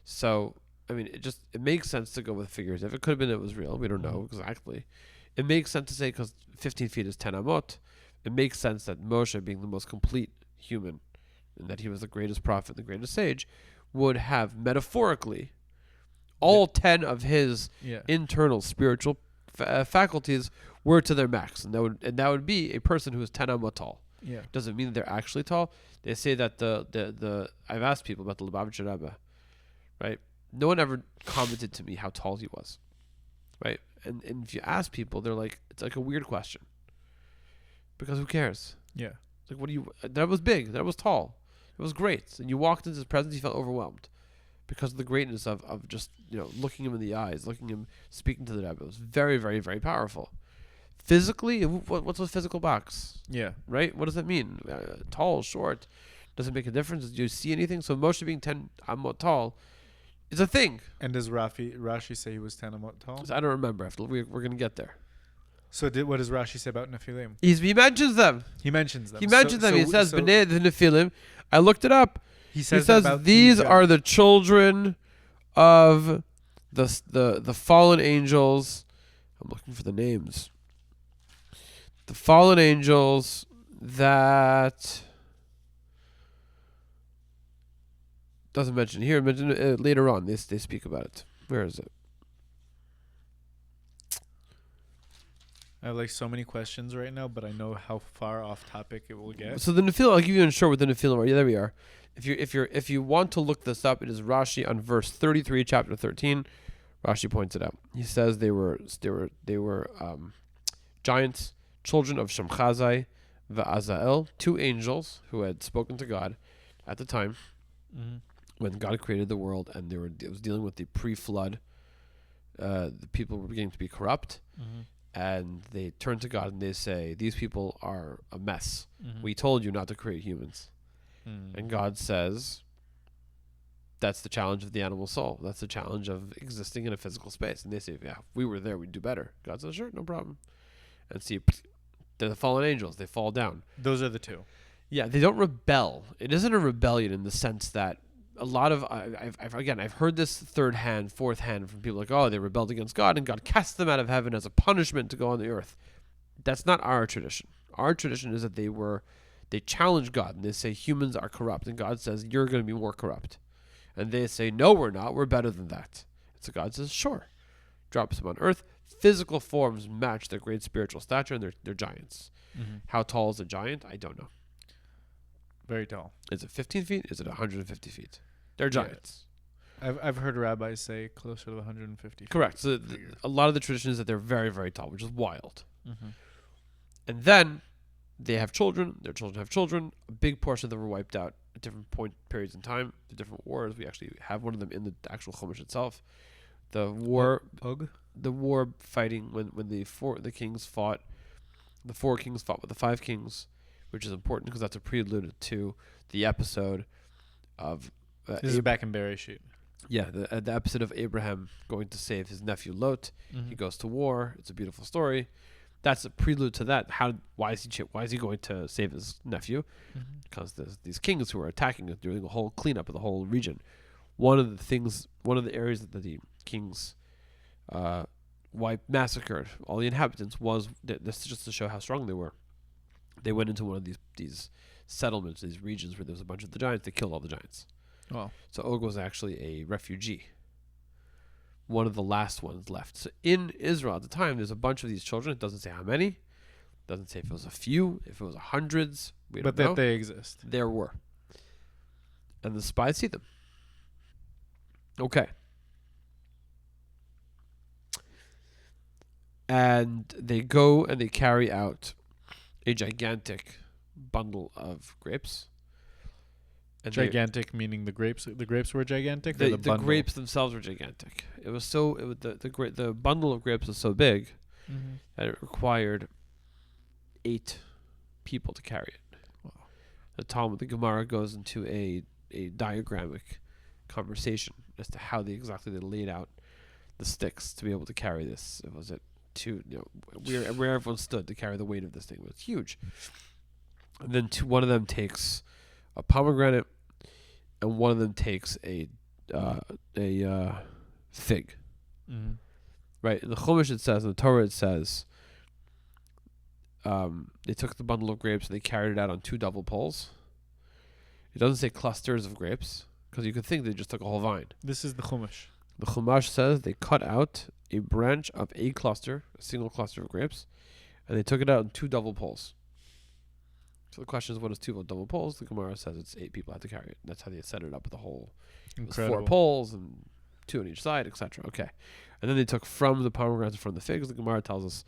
So, I mean, it makes sense to go with figurative. It could have been it was real. We don't know exactly. It makes sense to say because 15 feet is 10 amot. It makes sense that Moshe, being the most complete human, and that he was the greatest prophet, the greatest sage, would have metaphorically all 10 of his internal spiritual faculties were to their max, and that would be a person who is 10 amot tall. Yeah. Doesn't mean they're actually tall. They say that the I've asked people about the Lubavitcher Rebbe, right? No one ever commented to me how tall he was, right? And if you ask people, they're like, it's like a weird question, because who cares? Yeah. It's like, what do you? That was big. That was tall. It was great. And you walked into his presence, you felt overwhelmed because of the greatness of just looking him in the eyes, looking him, speaking to the Rebbe. It was very, very, very powerful. Physically, what's a physical box? Yeah. Right? What does that mean? Tall, short, doesn't make a difference. Do you see anything? So Moshe being 10 amot tall is a thing. And does Rashi say he was 10 amot tall? I don't remember. We're going to get there. So what does Rashi say about Nephilim? He mentions them. He mentions them. He says, B'nai the Nephilim. I looked it up. He says these are the children of the fallen angels. I'm looking for the names. The fallen angels that doesn't mention here. Mention it later on. They speak about it. Where is it? I have like so many questions right now, but I know how far off topic it will get. So the Nephilim, I'll give you in short what the Nephilim are. Yeah, there we are. If you want to look this up, it is Rashi on verse 33, chapter 13. Rashi points it out. He says they were giants, children of Shemchazai, Va'azael, two angels who had spoken to God at the time when God created the world, and it was dealing with the pre-flood. The people were beginning to be corrupt, and they turn to God and they say, "These people are a mess. We told you not to create humans." And God says, "That's the challenge of the animal soul. That's the challenge of existing in a physical space." And they say, "Yeah, if we were there, we'd do better." God says, "Sure, no problem." And see, they're the fallen angels. They fall down. Those are the two. Yeah, they don't rebel. It isn't a rebellion in the sense that a lot of I've heard this third hand, fourth hand from people like, "Oh, they rebelled against God and God cast them out of heaven as a punishment to go on the earth." That's not our tradition. Our tradition is that they challenge God and they say humans are corrupt, and God says you're going to be more corrupt, and they say no, we're not. We're better than that. And so God says sure, drops them on earth. Physical forms match their great spiritual stature, and they're giants. How tall is a giant? I don't know. Very tall. Is it 15 feet? Is it 150 feet? They're giants. Yeah. I've heard rabbis say closer to 150 feet. Correct. So a lot of the tradition is that they're very, very tall, which is wild. And then they have children. Their children have children. A big portion of them were wiped out at different periods in time, the different wars. We actually have one of them in the actual Chumash itself. The war fighting when the four kings fought with the five kings, which is important because that's a prelude to the episode of this is back in Bereshit. Yeah, the episode of Abraham going to save his nephew Lot. He goes to war. It's a beautiful story. That's a prelude to that. Why is he going to save his nephew? Because there's these kings who are attacking it, doing a whole cleanup of the whole region. One of the areas that the kings massacred all the inhabitants was this, just to show how strong they were. They went into one of these settlements, these regions where there was a bunch of the giants. They killed all the giants. Oh. So Og was actually a refugee. One of the last ones left. So in Israel at the time, there's a bunch of these children. It doesn't say how many. It doesn't say if it was a few, if it was hundreds. We don't know. But that they exist. There were. And the spies see them. Okay. And they go and they carry out a gigantic bundle of grapes. And gigantic meaning the grapes were gigantic. The grapes themselves were gigantic. The bundle of grapes was so big that it required 8 people to carry it. Wow. The Gemara goes into a diagrammic conversation as to how they laid out the sticks to be able to carry this. Was it where everyone stood to carry the weight of this thing? It was huge. And then one of them takes a pomegranate, and one of them takes a fig. Right? In the Chumash it says, in the Torah it says, they took the bundle of grapes and they carried it out on 2 double poles. It doesn't say clusters of grapes, because you could think they just took a whole vine. This is the Chumash. The Chumash says they cut out a branch of a single cluster of grapes, and they took it out on 2 double poles. So the question is, what is 2 double poles? The Gemara says it's 8 people had to carry it. That's how they set it up with the whole. Incredible. 4 poles and 2 on each side, etc. Okay. And then they took from the pomegranates and from the figs. The Gemara tells us,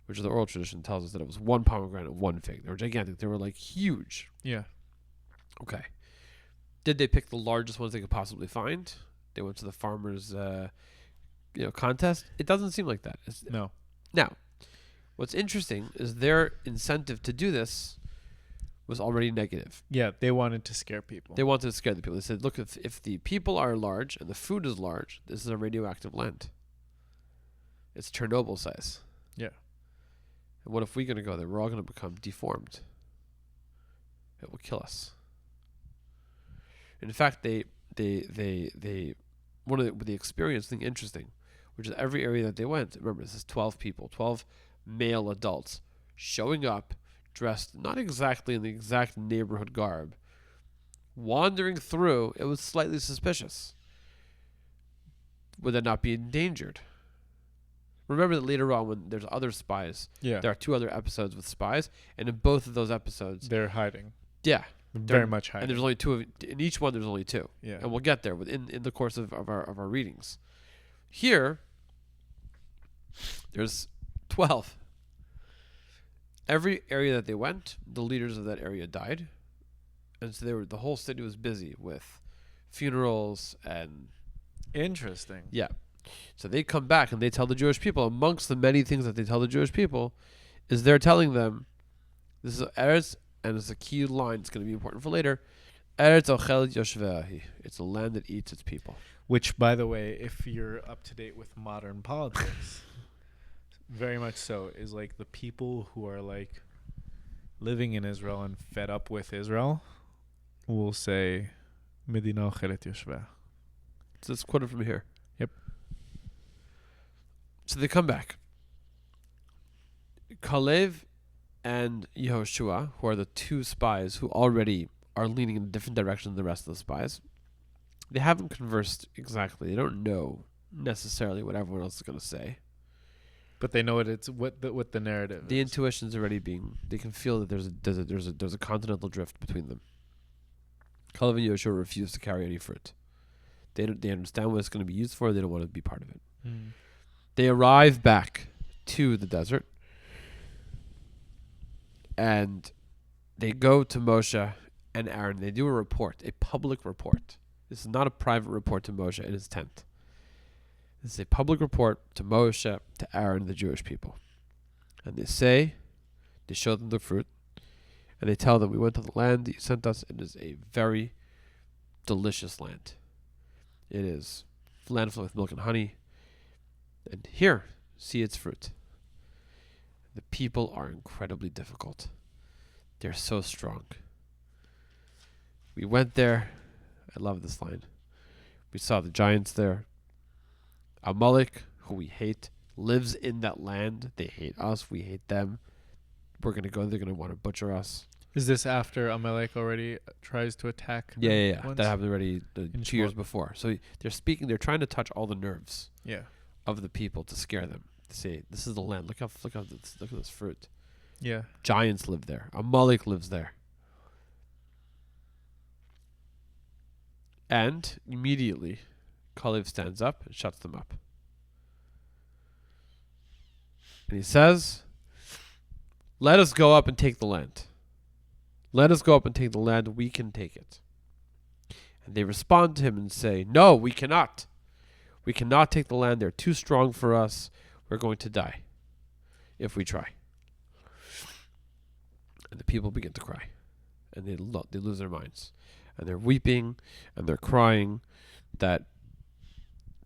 which is the oral tradition, tells us that it was 1 pomegranate and 1 fig. They were gigantic. They were like huge. Yeah. Okay. Did they pick the largest ones they could possibly find? They went to the farmers' contest. It doesn't seem like that. No. Now, what's interesting is their incentive to do this was already negative. Yeah, they wanted to scare people. They wanted to scare the people. They said, look, if the people are large and the food is large, this is a radioactive land. It's Chernobyl size. Yeah. And what if we're going to go there? We're all going to become deformed. It will kill us. In fact, they one of the experience thing interesting, which is every area that they went, remember this is 12 people, 12 male adults showing up dressed not exactly in the exact neighborhood garb, wandering through. It was slightly suspicious. Would they not be endangered? Remember that later on when there's other spies, Yeah. there are 2 other episodes with spies, and in both of those episodes, They're hiding. yeah, Very much hiding. and there's only 2 in each one. There's only 2, Yeah. and we'll get there in the course of our readings. Here, there's 12. Every area that they went, the leaders of that area died, and so the whole city was busy with funerals and Interesting. yeah. So they come back and they tell the Jewish people, amongst the many things that they tell the Jewish people, is they're telling them, this is Eretz, and it's a key line, it's going to be important for later, Eretz ochelet yoshveahi. It's a land that eats its people. Which, by the way, if you're up to date with modern politics, very much so, is like the people who are like living in Israel and fed up with Israel will say, Medina ochelet yoshvea. So it's quoted from here. Yep. So they come back. Kalev and Yehoshua, who are the 2 spies who already are leaning in a different direction than the rest of the spies, they haven't conversed exactly. They don't know necessarily what everyone else is going to say. But they know what the narrative The is. intuition's already being. They can feel that there's a continental drift between them. Kalev and Yehoshua refuse to carry any fruit. They understand what it's going to be used for. They don't want to be part of it. They arrive back to the desert, and they go to Moshe and Aaron. They do a report, a public report. This is not a private report to Moshe in his tent. This is a public report to Moshe, to Aaron, the Jewish people. And they show them the fruit, and they tell them, we went to the land that you sent us. It is a very delicious land. It is land filled with milk and honey. And here, see its fruit. The people are incredibly difficult. They're so strong. We went there. I love this line. We saw the giants there. Amalek, who we hate, lives in that land. They hate us. We hate them. We're going to go. They're going to want to butcher us. Is this after Amalek already tries to attack? Yeah. once? That happened already 2 years Shmuel. before. So they're trying to touch all the nerves Yeah. of the people to scare them. To say, this is the land. Look at this fruit. Yeah. Giants live there. Amalek lives there. And immediately, Kalev stands up and shuts them up. And he says, let us go up and take the land. Let us go up and take the land. We can take it. And they respond to him and say, no, we cannot. We cannot take the land. They're too strong for us. We're going to die if we try. And the people begin to cry. And they lose their minds. And they're weeping and they're crying that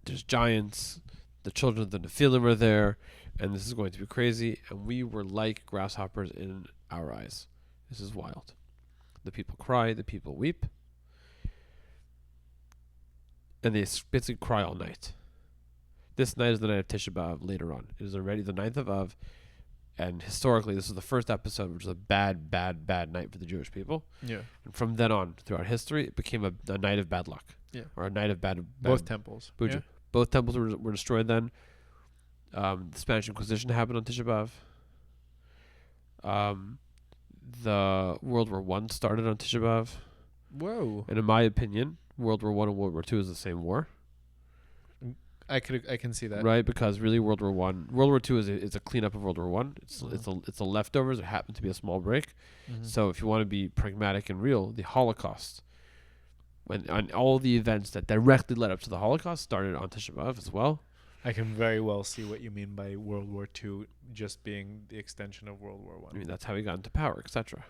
there's giants, the children of the Nephilim are there, and this is going to be crazy. And we were like grasshoppers in our eyes. This is wild. The people cry, the people weep. And they basically cry all night. This night is the night of Tisha B'Av later on. It is already the 9th of Av. And historically, this is the first episode, which is a bad, bad, bad night for the Jewish people. Yeah. And from then on, throughout history, it became a night of bad luck. Yeah. Or a night of bad Both temples. Buja. Yeah. Both temples were destroyed then. The Spanish Inquisition happened on Tisha B'Av. The World War I started on Tisha B'Av. Whoa. And in my opinion, World War I and World War II is the same war. I can see that. Right, because really World War II is a cleanup of World War I. It's a leftovers. It happened to be a small break. Mm-hmm. So if you want to be pragmatic and real, the Holocaust, and all the events that directly led up to the Holocaust started on Tisha B'Av as well. I can very well see what you mean by World War II just being the extension of World War I. I mean, that's how he got into power, etc.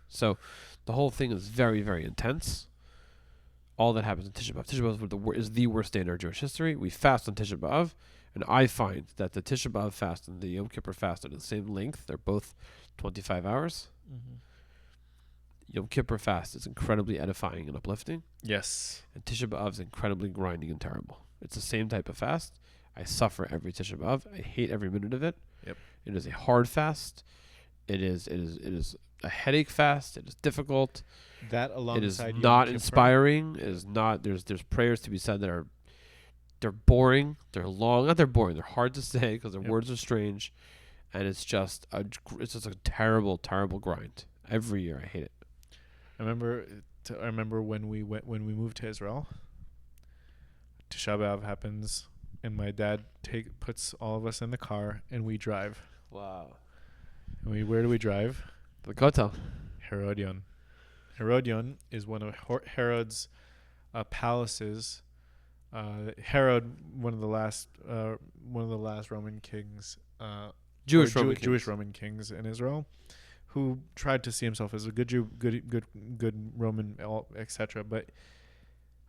So the whole thing is very, very intense. All that happens in Tisha B'Av. Tisha B'Av is the worst day in our Jewish history. We fast on Tisha B'Av, and I find that the Tisha B'Av fast and the Yom Kippur fast are the same length. They're both 25 hours. Mm-hmm. Yom Kippur fast is incredibly edifying and uplifting. Yes. And Tisha B'Av is incredibly grinding and terrible. It's the same type of fast. I suffer every Tisha B'Av. I hate every minute of it. Yep. It is a hard fast. It is a headache fast. It is difficult. That alongside it is Yom not Kippur. inspiring. It is not. There's prayers to be said that are They're boring. They're long. Not they're boring. They're hard to say because their Yep. words are strange, and it's just a terrible, terrible grind every year. I hate it. I remember when we moved to Israel. Tisha B'Av happens, and my dad puts all of us in the car, and we drive. Wow. And where do we drive? The Kotel. Herodion. Herodion is one of Herod's palaces. Herod, one of the last Roman kings, Jewish Roman kings in Israel, who tried to see himself as a good Jew, good Roman, etc. But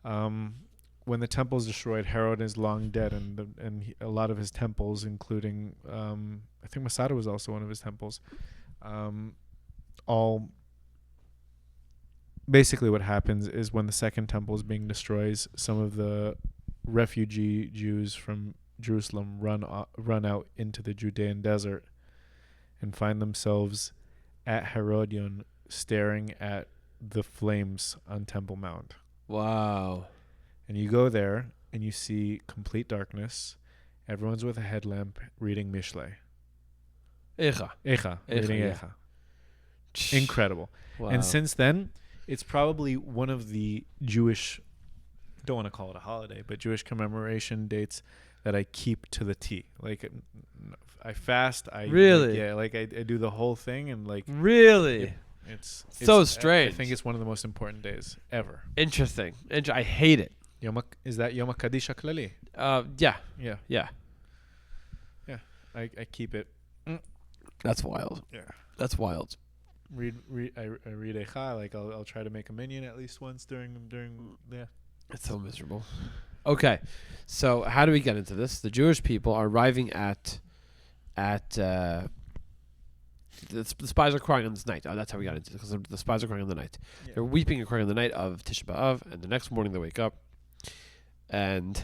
when the temple is destroyed, Herod is long dead, and a lot of his temples, including I think Masada was also one of his temples, all. Basically, what happens is when the second temple is being destroyed, some of the refugee Jews from Jerusalem run out into the Judean desert and find themselves at Herodion, staring at the flames on Temple Mount. Wow. And you go there and you see complete darkness. Everyone's with a headlamp reading Mishlei. Echa. Reading yeah. Echa. Incredible. Wow. And since then, it's probably one of the Jewish, don't want to call it a holiday, but Jewish commemoration dates that I keep to the T. Like, I fast. Really? I do the whole thing, and really? It's so strange. I think it's one of the most important days ever. Interesting. I hate it. Is that Yom HaKaddish HaKlali? Yeah. Yeah. I keep it. That's wild. Yeah. That's wild. I read Echa. I'll try to make a minyan at least once during. Yeah. It's so miserable. Okay, so how do we get into this? The Jewish people are arriving at the spies are crying on this night. Oh, that's how we got into it, because the spies are crying on the night. Yeah. They're weeping and crying on the night of Tisha B'Av, and the next morning they wake up, and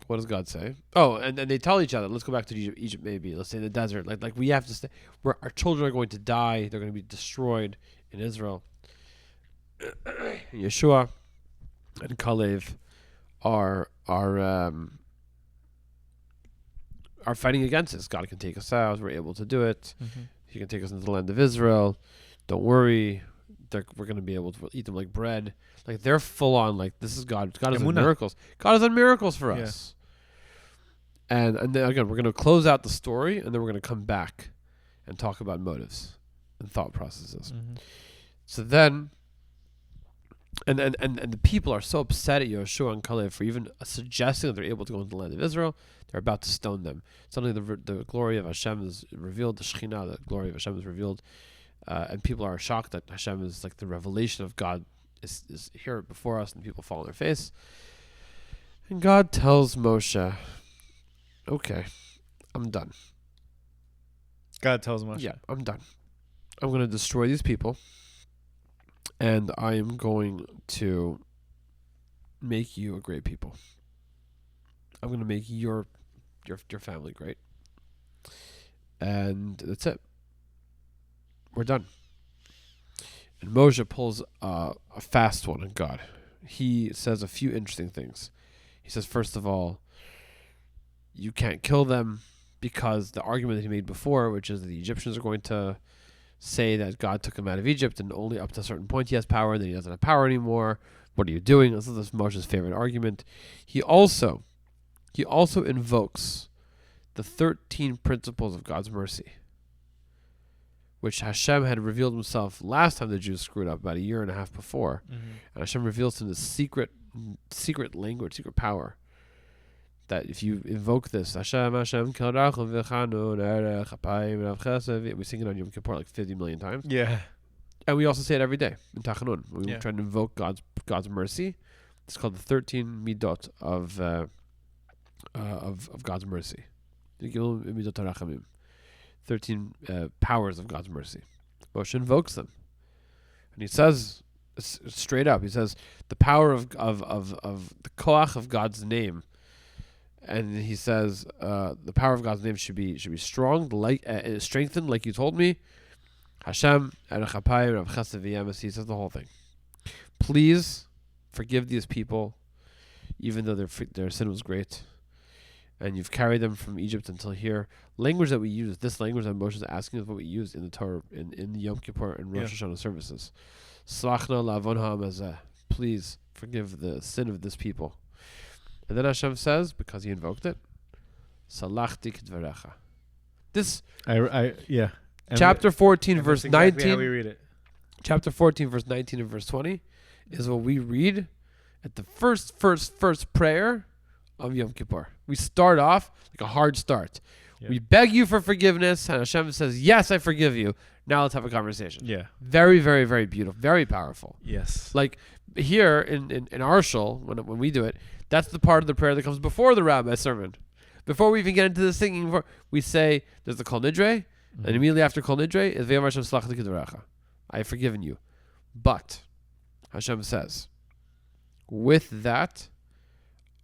what does God say? Oh, and they tell each other, let's go back to Egypt maybe. Let's stay in the desert. Like we have to stay. Our children are going to die. They're going to be destroyed in Israel. Yeshua and Kalev are fighting against us. God can take us out. We're able to do it. Mm-hmm. He can take us into the land of Israel. Don't worry. We're going to be able to eat them like bread. Like, they're full on, like, this is God. God has done miracles. God has done miracles for us. And then, again, we're going to close out the story, and then we're going to come back and talk about motives and thought processes. Mm-hmm. So then, and the people are so upset at Yeshua and Kalev for even suggesting that they're able to go into the land of Israel. They're about to stone them. Suddenly the glory of Hashem is revealed. The Shekhinah, the glory of Hashem is revealed. And people are shocked that Hashem is like the revelation of God is here before us, and people fall on their face. And God tells Moshe, okay, I'm done. God tells Moshe. Yeah, I'm done. I'm going to destroy these people, and I am going to make you a great people. I'm going to make your family great. And that's it. We're done. And Moshe pulls a fast one on God. He says a few interesting things. He says, first of all, you can't kill them, because the argument that he made before, which is that the Egyptians are going to say that God took him out of Egypt and only up to a certain point he has power, and then he doesn't have power anymore. What are you doing? This is Moshe's favorite argument. He also invokes the 13 principles of God's mercy, which Hashem had revealed himself last time the Jews screwed up, about a year and a half before. Mm-hmm. And Hashem reveals to him this secret language, secret power, that if you invoke this, Hashem, Kol Rachum V'Chanun, Erech, Apayim, Rav Chesed, we sing it on Yom Kippur like 50 million times. Yeah. And we also say it every day in Tachanun. We Yeah. try to invoke God's mercy. It's called the 13 midot of God's mercy. 13 powers of God's mercy. Moshe invokes them, and he says straight up. He says the power of the koach of God's name, and he says the power of God's name should be strong, like strengthened, like you told me. Hashem, Erech Apayim, Rav Chesed V'Yemes. He says the whole thing. Please forgive these people. even though their sin was great. And you've carried them from Egypt until here. Language that we use, this language that Moshe is asking is what we use in the Torah, in the Yom Kippur and Rosh Hashanah services. Slachna la'avon ha'amazeh. Please forgive the sin of this people. And then Hashem says, because he invoked it, Salachti k'dvarecha. This chapter 14, verse exactly 19. How we read it. Chapter 14, verse 19 and verse 20 is what we read at the first prayer of Yom Kippur. We start off like a hard start. Yeah. We beg you for forgiveness, and Hashem says, yes, I forgive you. Now let's have a conversation. Yeah. Very, very, very beautiful. Very powerful. Yes. Like here in our shul, when we do it, that's the part of the prayer that comes before the rabbi's sermon. Before we even get into the singing, we say, there's the Kol Nidre, and immediately after Kol Nidre is V'yom Hashem Slachti K'dvarecha. I have forgiven you. But Hashem says, with that,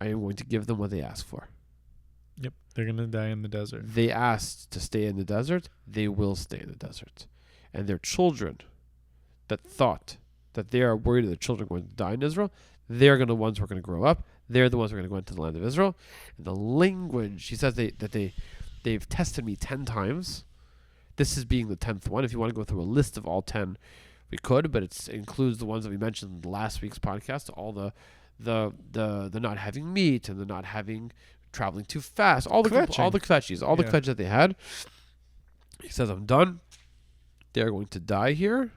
I am going to give them what they ask for. Yep. They're going to die in the desert. They asked to stay in the desert. They will stay in the desert. And their children that thought that they are worried that their children are going to die in Israel, they're the ones who are going to grow up. They're the ones who are going to go into the land of Israel. And the language, he says they've tested me 10 times. This is being the 10th one. If you want to go through a list of all 10, we could, but it includes the ones that we mentioned in last week's podcast, all the not having meat and the not having traveling too fast, all the kvetches that they had. He says, I'm done. They're going to die here.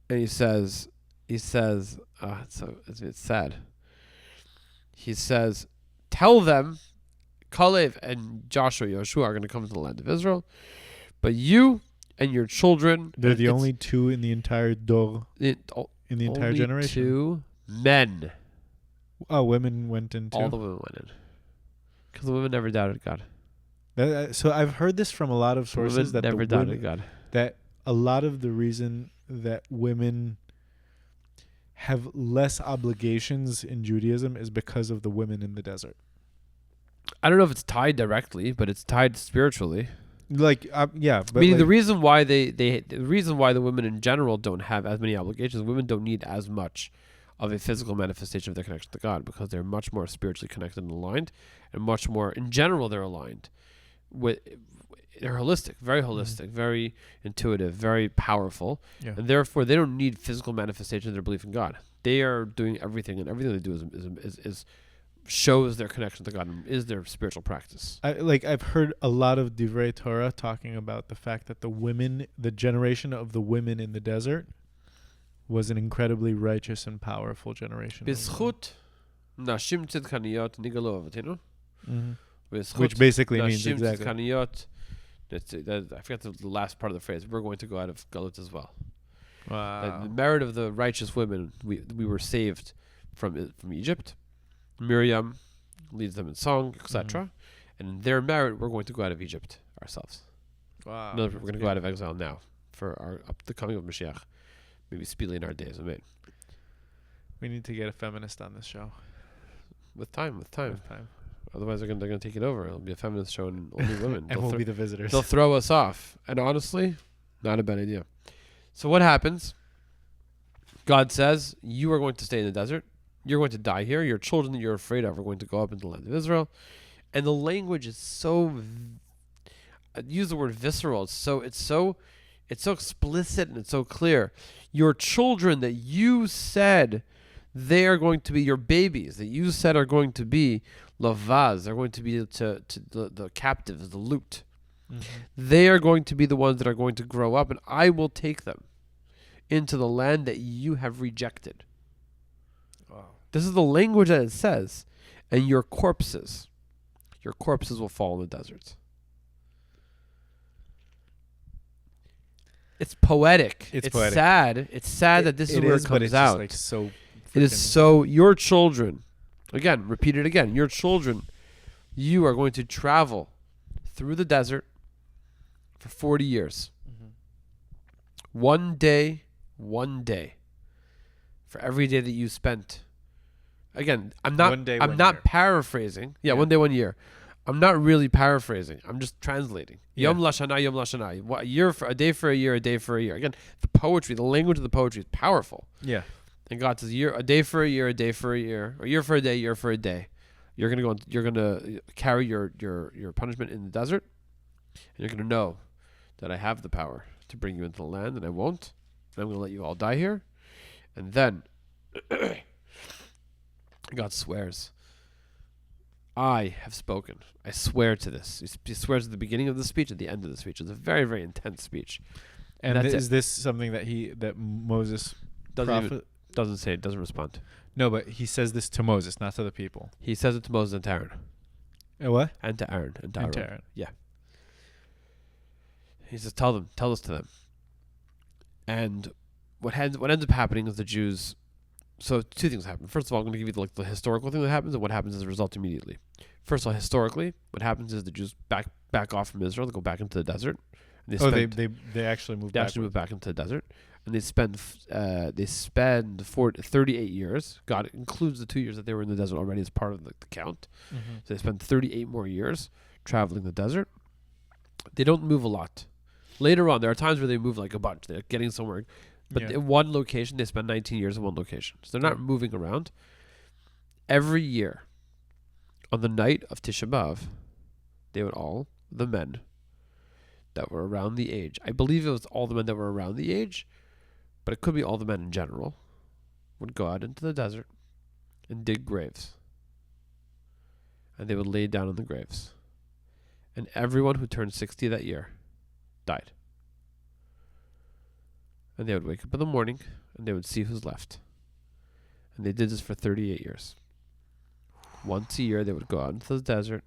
And he says, it's sad. He says, tell them, Kalev and Joshua, Yoshua are going to come to the land of Israel, but you and your children. They're the only two in the entire dor, in the entire generation. 2 men. Oh, women went in too. All the women went in. Because the women never doubted God. So I've heard this from a lot of sources that never doubted God. That a lot of the reason that women have less obligations in Judaism is because of the women in the desert. I don't know if it's tied directly, but it's tied spiritually. But meaning the reason why the reason why the women in general don't have as many obligations, women don't need as much of a physical manifestation of their connection to God, because they're much more spiritually connected and aligned, and much more in general they're aligned with. They're holistic, very intuitive, very powerful, and therefore they don't need physical manifestation of their belief in God. They are doing everything, and everything they do is shows their connection to God and is their spiritual practice. I've heard a lot of Divrei Torah talking about the fact that the generation of the women in the desert was an incredibly righteous and powerful generation. B'zchut nashim tzidkaniyot nigalo avotinu. Which basically means exactly. I forgot the last part of the phrase. We're going to go out of Galut as well. Wow. The merit of the righteous women, we were saved from Egypt. Miriam leads them in song, etc. And in their merit, we're going to go out of Egypt ourselves. Wow. In other words, we're going to go out of exile now for the coming of Mashiach. Maybe speedily in our days. Amen. We need to get a feminist on this show. With time. Otherwise, they're gonna take it over. It'll be a feminist show and only women. And we'll be the visitors. They'll throw us off. And honestly, not a bad idea. So what happens? God says, you are going to stay in the desert. You're going to die here. Your children that you're afraid of are going to go up into the land of Israel. And the language is so, I use the word visceral. It's so explicit and it's so clear. Your children that you said they are going to be your babies, that you said are going to be lavaz, they're going to be to the captives, the loot. They are going to be the ones that are going to grow up, and I will take them into the land that you have rejected. Wow. This is the language that it says. And your corpses will fall in the deserts. It's poetic. It's poetic. Sad. It's sad that this is where it comes out. Like so it is so. Your children, again, repeat it again. Your children, you are going to travel through the desert for 40 years. One day, for every day that you spent. Again, I'm not paraphrasing. Yeah, 1 day, 1 year. I'm not really paraphrasing. I'm just translating. Yom lashana, yom lashana. A day for a year, a day for a year. Again, the poetry, the language of the poetry is powerful. Yeah. And God says, a day for a year, a day for a year, or year for a day, year for a day. You're gonna carry your punishment in the desert, and you're gonna know that I have the power to bring you into the land, and I won't. And I'm gonna let you all die here. And then God swears, I have spoken. I swear to this. He swears at the beginning of the speech, at the end of the speech. It's a very, very intense speech. And is this something that Moses doesn't say it, doesn't respond. No, but he says this to Moses, not to the people. He says it to Moses and to Aaron. What? And to Aaron. And to Aaron. Yeah. He says, tell this to them. And what ends up happening is the Jews. So two things happen. First of all, I'm going to give you the historical thing that happens and what happens as a result immediately. First of all, historically, what happens is the Jews back off from Israel. They go back into the desert. And they actually move. They actually move back into the desert, and they spend 38 years. God includes the 2 years that they were in the desert already as part of the count. Mm-hmm. So they spend 38 more years traveling the desert. They don't move a lot. Later on, there are times where they move like a bunch. They're getting somewhere. But in one location, they spend 19 years in one location. So they're not moving around. Every year, on the night of Tisha B'Av, the men that were around the age, I believe it was all the men that were around the age, but it could be all the men in general, would go out into the desert and dig graves. And they would lay down in the graves. And everyone who turned 60 that year died. And they would wake up in the morning and they would see who's left. And they did this for 38 years. Once a year, they would go out into the desert,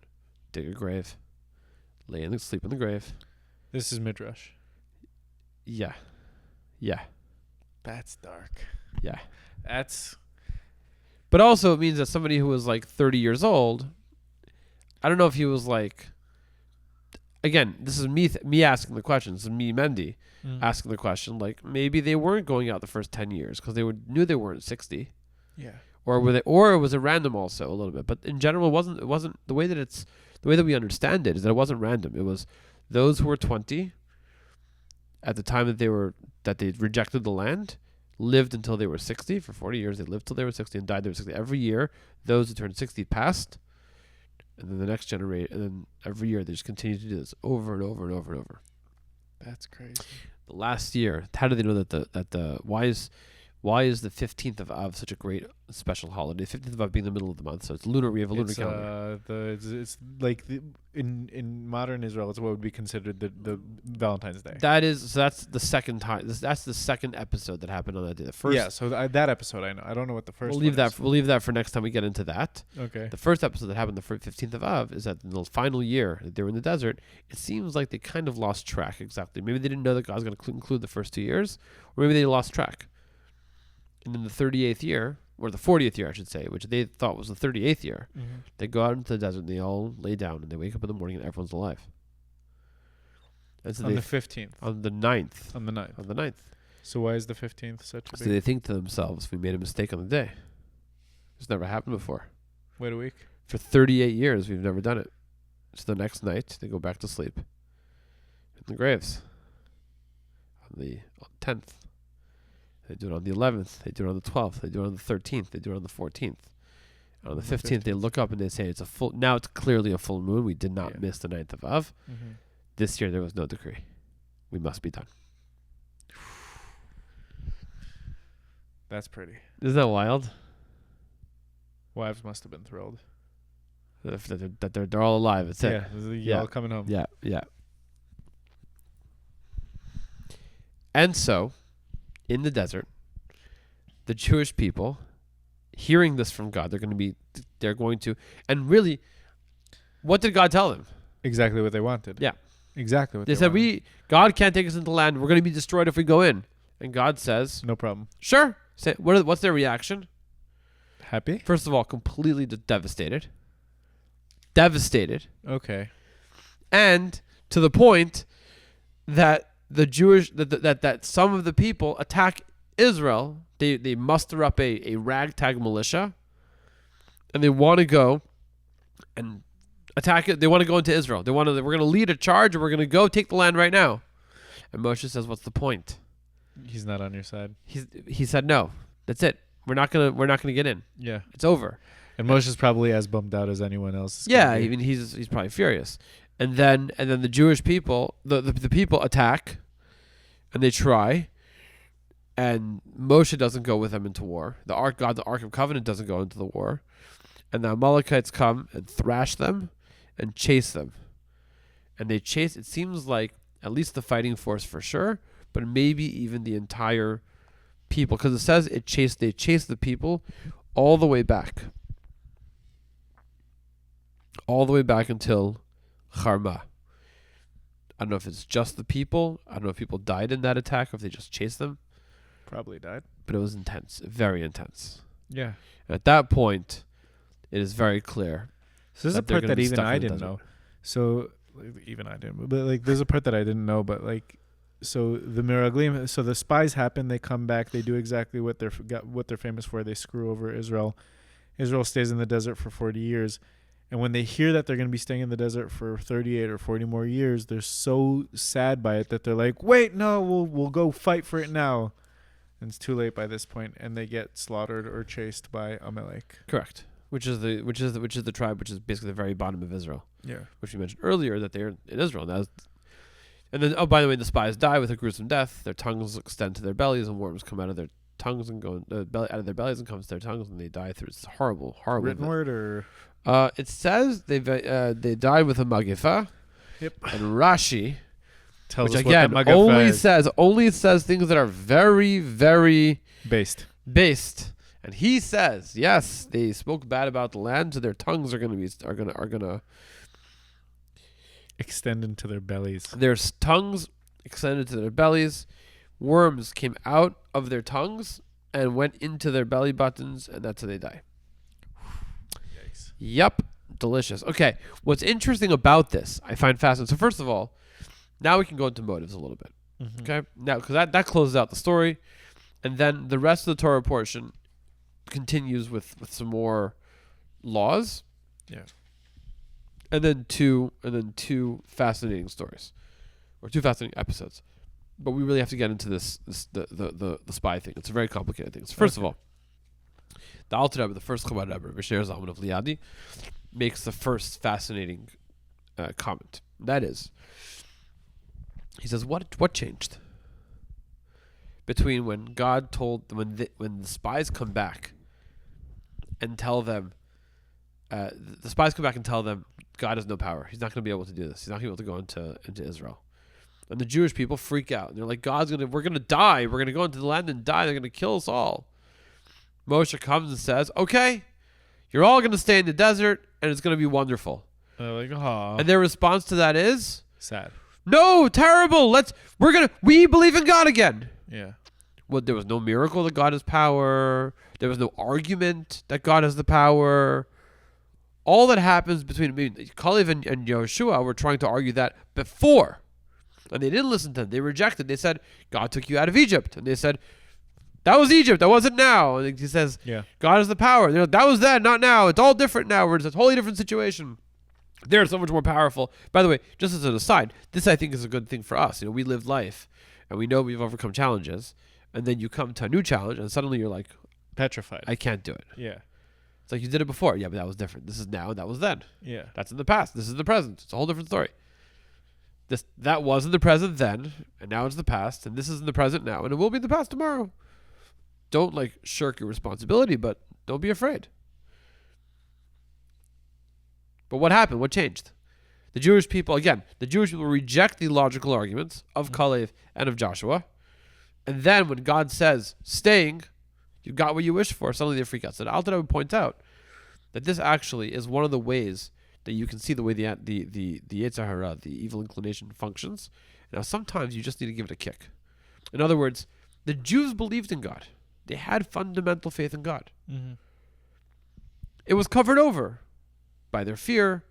dig a grave, sleep in the grave. This is Midrash. Yeah. That's dark. Yeah. But also it means that somebody who was like 30 years old, I don't know if he was like, again, this is me asking the question. This is me, Mendy, asking the question. Like, maybe they weren't going out the first 10 years because knew they weren't 60. Yeah. Or it was a random also a little bit. But in general, it wasn't the way that we understand it is that it wasn't random. It was those who were 20 at the time that they rejected the land, lived until they were 60. For 40 years, they lived till they were 60 and died they were 60. Every year, those who turned 60 passed. And then the next generation, and then every year they just continue to do this over and over and over and over. That's crazy. The last year, how do they know that why is the 15th of Av such a great special holiday? 15th of Av being the middle of the month, so it's lunar. We have a lunar calendar. It's like in modern Israel, it's what would be considered the Valentine's Day. That's the second time. That's the second episode that happened on that day. The first. That episode I know. I don't know what the first. We'll leave that for next time we get into that. Okay. The first episode that happened the 15th of Av is that in the final year that they were in the desert. It seems like they kind of lost track. Exactly. Maybe they didn't know that God was going to include the first 2 years, or maybe they lost track. And in the 38th year, or the 40th year, I should say, which they thought was the 38th year, they go out into the desert and they all lay down and they wake up in the morning and everyone's alive. And so on the 15th? On the 9th. On the 9th. On the 9th. So why is the 15th such a big... So they think to themselves, we made a mistake on the day. It's never happened before. Wait a week. For 38 years, we've never done it. So the next night, they go back to sleep in the graves. On the 10th. They do it on the 11th. They do it on the 12th. They do it on the 13th. They do it on the 14th. And on the 15th, they look up and they say, it's clearly a full moon. We did not miss the 9th of Av. Mm-hmm. This year, there was no decree. We must be done. That's pretty. Isn't that wild? Wives must have been thrilled. That they're all alive. It's it. Yeah, all coming home. Yeah. And so... in the desert, the Jewish people, hearing this from God, they're going to, and really, what did God tell them? Exactly what they wanted. Yeah. Exactly what they said. God can't take us into the land. We're going to be destroyed if we go in. And God says, no problem. Sure. What's their reaction? Happy? First of all, completely devastated. Devastated. Okay. And to the point that the Jewish that some of the people attack Israel. They muster up a ragtag militia, and they want to go and attack it. They want to go into Israel. We're going to lead a charge, and we're going to go take the land right now. And Moshe says, "What's the point?" He's not on your side. He said, "No, that's it. We're not gonna get in. Yeah. It's over. And Moshe's probably as bummed out as anyone else. Yeah, I mean he's probably furious. And then the Jewish people, the people attack, and they try, and Moshe doesn't go with them into war. The Ark of Covenant doesn't go into the war, and the Amalekites come and thrash them, and chase them, and they chase. It seems like at least the fighting force for sure, but maybe even the entire people, because it says they chased the people all the way back. All the way back until Charma. I don't know if it's just the people. I don't know if people died in that attack or if they just chased them. Probably died. But it was intense. Very intense. Yeah. And at that point, it is very clear. So there's a part that even I didn't know. So even I didn't. But like there's a part that I didn't know. But like, so the Miraglim. So the spies happen. They come back. They do exactly what they're famous for. They screw over Israel. Israel stays in the desert for 40 years. And when they hear that they're going to be staying in the desert for 38 or 40 more years, they're so sad by it that they're like, "Wait, no, we'll go fight for it now." And it's too late by this point, and they get slaughtered or chased by Amalek. Correct. Which is the tribe which is basically the very bottom of Israel. Yeah. Which we mentioned earlier that they're in Israel. And then by the way, the spies die with a gruesome death. Their tongues extend to their bellies, and worms come out of their tongues and go out of their bellies and comes to their tongues, and they die through. It's horrible. Written word or. It says they died with a magifa. Yep. And Rashi tells which us again what that magifa only says things that are very, very based. And he says, yes, they spoke bad about the land, so their tongues are gonna extend into their bellies. Their tongues extended to their bellies. Worms came out of their tongues and went into their belly buttons, and that's how they die. Yep. Delicious. Okay. What's interesting about this, I find fascinating. So first of all, now we can go into motives a little bit. Mm-hmm. Okay. Now, because that closes out the story. And then the rest of the Torah portion continues with some more laws. Yeah. And then two fascinating stories. Or two fascinating episodes. But we really have to get into the spy thing. It's a very complicated thing. So first of all, the Alter Rebbe, the first Chabad Rebbe, Risher Zalman of Liadi, makes the first fascinating comment. That is, he says, what changed between when God told when the spies come back and tell them, the spies come back and tell them God has no power. He's not going to be able to do this. He's not going to be able to go into Israel. And the Jewish people freak out. And they're like, we're going to die. We're going to go into the land and die. They're going to kill us all. Moshe comes and says, okay, you're all going to stay in the desert, and it's going to be wonderful. Like, oh. And their response to that is? Sad. No, terrible. We believe in God again. Yeah. Well, there was no miracle that God has power. There was no argument that God has the power. All that happens between Kalev and Yoshua were trying to argue that before. And they didn't listen to them. They rejected. They said, God took you out of Egypt. And they said, that was Egypt. That wasn't now. And he says, yeah. God has the power. They're like, that was then, not now. It's all different now. We're in a totally different situation. They're so much more powerful. By the way, just as an aside, this I think is a good thing for us. We live life, and we know we've overcome challenges. And then you come to a new challenge, and suddenly you're like, petrified. I can't do it. Yeah. It's like you did it before. Yeah, but that was different. This is now, and that was then. Yeah. That's in the past. This is the present. It's a whole different story. That was in the present then, and now it's the past, and this is in the present now, and it will be in the past tomorrow. Don't shirk your responsibility, but don't be afraid. But what happened? What changed? The Jewish people reject the logical arguments of Kalev and of Joshua. And then when God says, staying, you got what you wished for, suddenly they freak out. So the Alter Rebbe points out that this actually is one of the ways that you can see the way the Yetzer Hara, the evil inclination, functions. Now, sometimes you just need to give it a kick. In other words, the Jews believed in God. They had fundamental faith in God. Mm-hmm. It was covered over by their fear,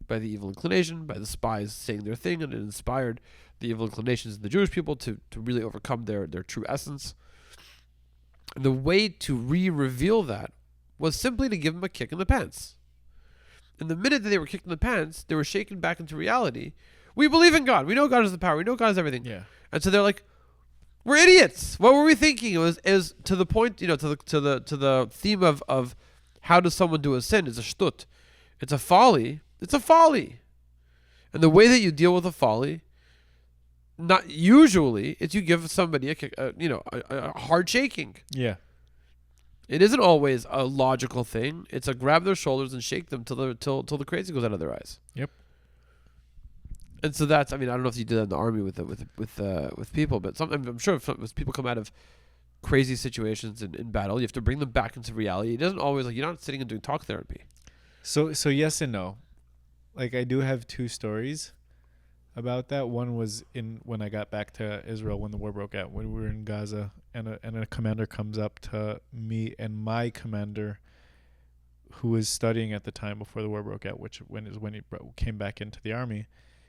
by the evil inclination, by the spies saying their thing, and it inspired the evil inclinations of the Jewish people to really overcome their true essence. And the way to reveal that was simply to give them a kick in the pants. And the minute that they were kicked in the pants, they were shaken back into reality. We believe in God. We know God has the power. We know God has everything. Yeah. And so they're like, We're idiots. What were we thinking? It was to the point, to the theme of how does someone do a sin? It's a shtut. It's a folly. It's a folly. And the way that you deal with a folly, not usually, it's you give somebody a hard shaking. Yeah. It isn't always a logical thing. It's a grab their shoulders and shake them till the crazy goes out of their eyes. Yep. And so that's, I don't know if you did that in the army with people, but sometimes I'm sure if people come out of crazy situations in battle, you have to bring them back into reality. It doesn't always, you're not sitting and doing talk therapy. So yes and no. I do have two stories about that. One was when I got back to Israel when the war broke out, when we were in Gaza, and a commander comes up to me and my commander, who was studying at the time before the war broke out, which when he came back into the army.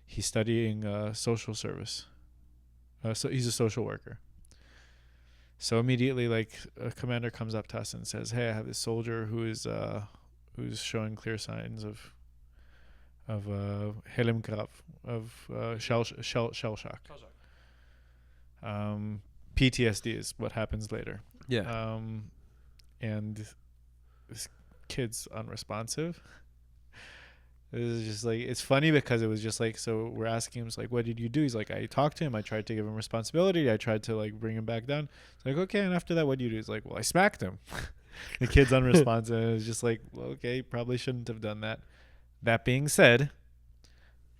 He's studying social service. So he's a social worker. So immediately, a commander comes up to us and says, "Hey, I have this soldier who's showing clear signs of Helem Krav, of shell shock. PTSD is what happens later. Yeah. And this kid's unresponsive." It was just it's funny because it was just so we're asking him, what did you do? He's like, I talked to him. I tried to give him responsibility. I tried to bring him back down. It's okay. And after that, what do you do? He's like, well, I smacked him. The kid's unresponsive. And it was just well, okay, probably shouldn't have done that. That being said,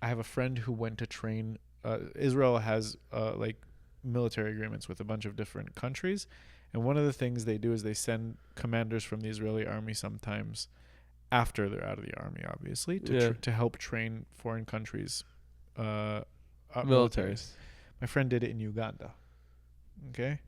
I have a friend who went to train. Israel has military agreements with a bunch of different countries. And one of the things they do is they send commanders from the Israeli army sometimes after they're out of the army, obviously, to help train foreign countries' militaries. My friend did it in Uganda. Okay.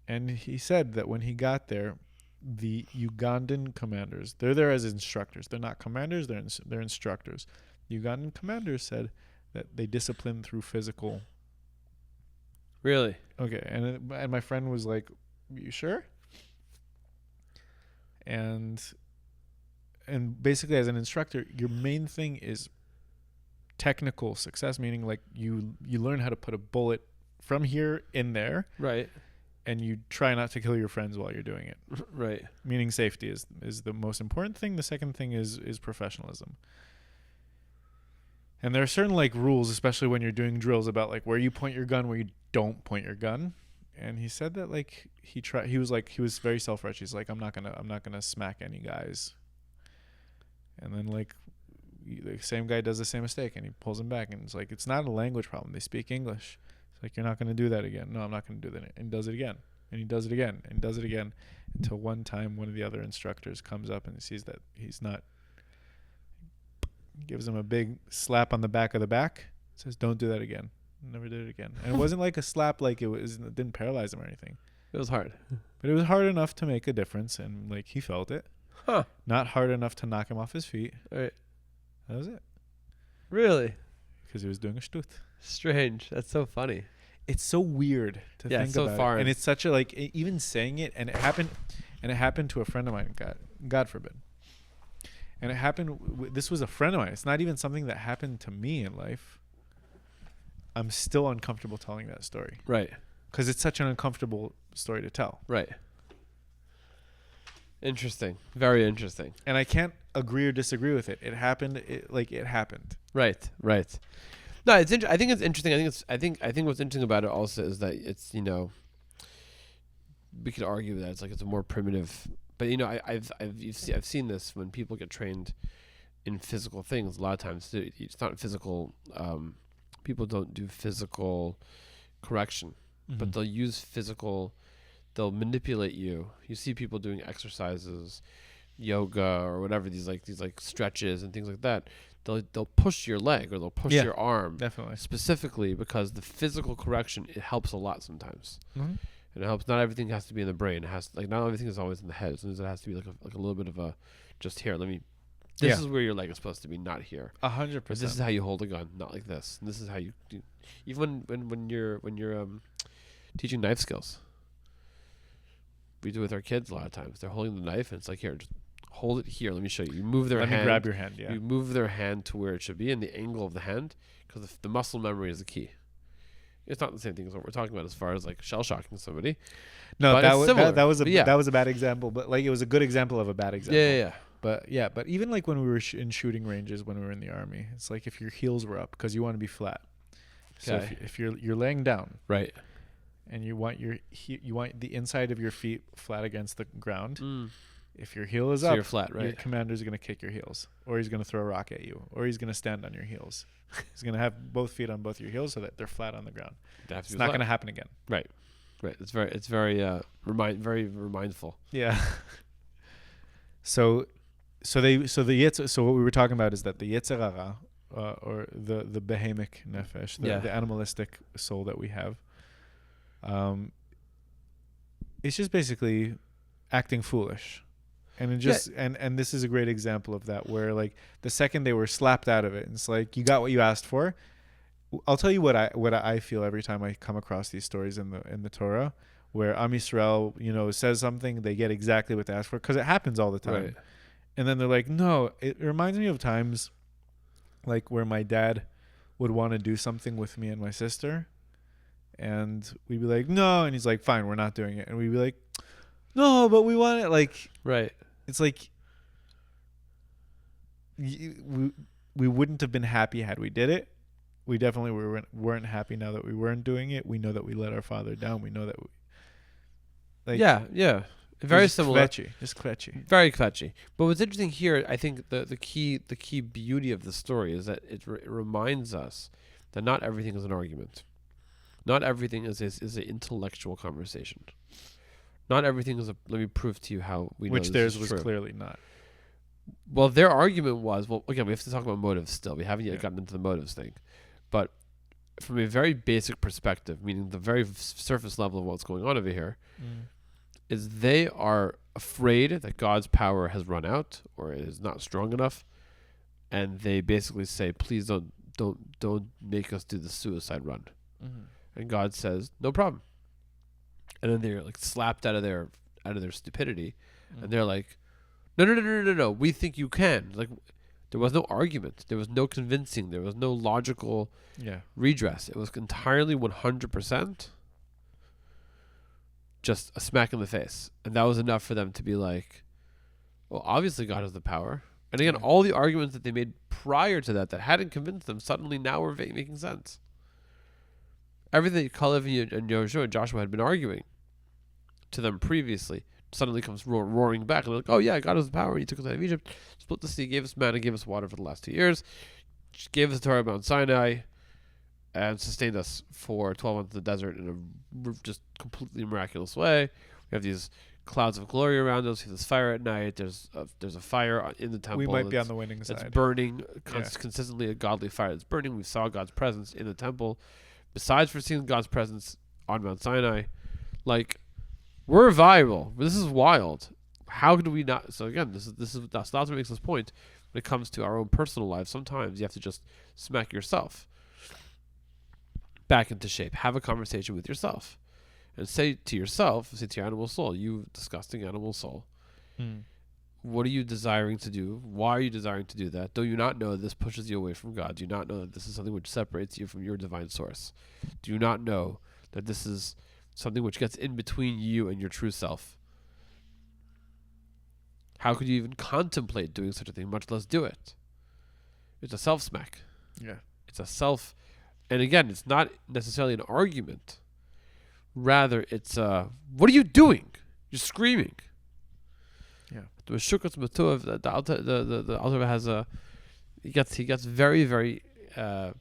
And he said that when he got there, the Ugandan commanders, they're there as instructors. They're not commanders. They're instructors. The Ugandan commanders said that they discipline through physical. Really? Okay. And my friend was like, "You sure?" And basically, as an instructor, your main thing is technical success, meaning you learn how to put a bullet from here in there, right? And you try not to kill your friends while you're doing it, right? Meaning safety is the most important thing. The second thing is professionalism. And there are certain rules, especially when you're doing drills, about where you point your gun, where you don't point your gun. And he said that he was very self-righteous. He's like, I'm not gonna smack any guys. And then the same guy does the same mistake and he pulls him back, and it's not a language problem. They speak English. It's you're not going to do that again. No, I'm not going to do that. And he does it again. And he does it again. And he does it again. Until one time one of the other instructors comes up and sees that he's not, gives him a big slap on the back of the back, says, "Don't do that again." Never did it again. And it wasn't a slap it didn't paralyze him or anything. It was hard. But it was hard enough to make a difference, and he felt it. Huh. Not hard enough to knock him off his feet. Right. That was it. Really? Because he was doing a shtut. Strange. That's so funny. It's so weird to think so about foreign. it. And it's such a even saying it, and it happened to a friend of mine, God forbid. And it happened, this was a friend of mine. It's not even something that happened to me in life. I'm still uncomfortable telling that story. Right. Because it's such an uncomfortable story to tell. Right. Interesting. Very interesting. And I can't agree or disagree with it. It happened. It happened. Right. No, it's I think it's interesting. I think what's interesting about it also is that it's we could argue that it's a more primitive, but I've seen this when people get trained in physical things. A lot of times it's not physical. People don't do physical correction, but they'll use physical. They'll manipulate you. You see people doing exercises, yoga or whatever, these stretches and things like that. They'll push your leg or they'll push your arm, definitely, specifically because the physical correction, it helps a lot sometimes. Mm-hmm. And it helps. Not everything has to be in the brain. It has not everything is always in the head. Sometimes it has to be a little bit of a just here. This is where your leg is supposed to be, not here. 100%. This is how you hold a gun, not like this. And this is how you do. Even when you're teaching knife skills. We do with our kids a lot of times. They're holding the knife, and it's here, just hold it here. Let me show you. You move their hand. Let me grab your hand, yeah. You move their hand to where it should be, and the angle of the hand, because the muscle memory is the key. It's not the same thing as what we're talking about as far as like shell shocking somebody. No, But that it's was similar. that was a But yeah. that was a bad example, but like it was a good example of a bad example. Yeah. But even like when we were in shooting ranges when we were in the army, it's like if your heels were up because you want to be flat. So Okay. if you're laying down Right. and you want you want the inside of your feet flat against the ground. If your heel is So up, you're flat, your right? commander's going to kick your heels, or he's going to throw a rock at you, or he's going to stand on your heels. He's going to have both feet on both your heels so that they're flat on the ground. It's not going to happen again. Right. It's very very remindful. Yeah. So what we were talking about is that the Yetzer Hara, or the behemic nefesh, the animalistic soul that we have, it's just basically acting foolish. And it just and this is a great example of that, where like the second they were slapped out of it, it's like you got what you asked for. I'll tell you what I feel every time I come across these stories in the Torah, where Am Yisrael, says something, they get exactly what they asked for, because it happens all the time. Right. And then they're like, no, it reminds me of times like where my dad would want to do something with me and my sister, and we'd be like, no, and he's like, fine, we're not doing it, and we'd be like, no, but we want it. Like, Right. it's like we wouldn't have been happy had we did it. We definitely weren't happy now that we weren't doing it. We know that we let our father down. We know that yeah. Very similar. Just kvetchy. Very kvetchy. But what's interesting here, I think the key beauty of the story is that it reminds us that not everything is an argument. Not everything is an intellectual conversation. Not everything is let me prove to you how we know Which this theirs is was true. clearly not. Well, their argument was, again, we have to talk about motives still. We haven't yet gotten into the motives thing. But from a very basic perspective, meaning the very surface level of what's going on over here, is they are afraid that God's power has run out or is not strong enough, and they basically say, please don't make us do the suicide run. And God says, no problem. And then they're like slapped out of their stupidity, and they're like, no, we think you can. Like, there was no argument, there was no convincing, there was no logical redress. It was entirely 100% just a smack in the face, and that was enough for them to be like, well, obviously God has the power. And again, all the arguments that they made prior to that hadn't convinced them suddenly now were making sense. Everything that Kalev and Joshua had been arguing to them previously suddenly comes roaring back. And they're like, oh yeah, God has the power. He took us out of Egypt, split the sea, gave us manna, gave us water for the last 2 years, gave us the Torah at Mount Sinai, and sustained us for 12 months in the desert in a just completely miraculous way. We have these clouds of glory around us. We have this fire at night. There's a fire in the temple. We might be on the winning side. It's burning consistently, a godly fire that's burning. We saw God's presence in the temple. Besides for seeing God's presence on Mount Sinai, like, we're viable. This is wild. How do we not? So again, that's what makes this point. When it comes to our own personal lives, sometimes you have to just smack yourself back into shape. Have a conversation with yourself, and say to your animal soul, you disgusting animal soul, what are you desiring to do? Why are you desiring to do that? Do you not know that this pushes you away from God? Do you not know that this is something which separates you from your divine source? Do you not know that this is something which gets in between you and your true self? How could you even contemplate doing such a thing, much less do it? It's a self-smack. Yeah. It's a self... And again, it's not necessarily an argument. Rather, it's what are you doing? You're screaming. Yeah. The Shukas Matuv, the Alter has a... He gets very, very... I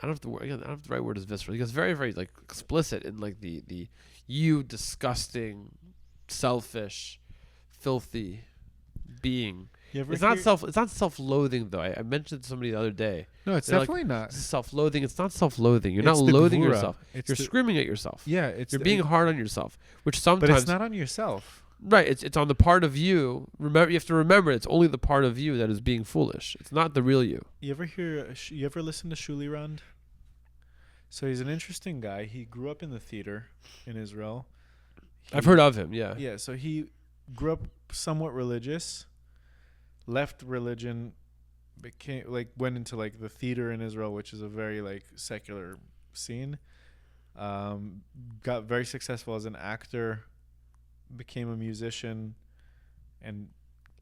don't have the right word is visceral. He gets very, very like explicit in like the you disgusting, selfish, filthy being. It's not self-loathing though. I mentioned to somebody the other day. No, it's definitely not self-loathing. It's not self-loathing. You're not loathing yourself. You're screaming at yourself. Yeah, you're being hard on yourself, which sometimes. But it's not on yourself. Right. It's on the part of you. Remember, you have to remember it's only the part of you that is being foolish. It's not the real you. You ever listen to Shuli Rand? So he's an interesting guy. He grew up in the theater in Israel. I've heard of him. Yeah. Yeah. So he grew up somewhat religious, left religion, went into like the theater in Israel, which is a very like secular seen. Got very successful as an actor, became a musician, and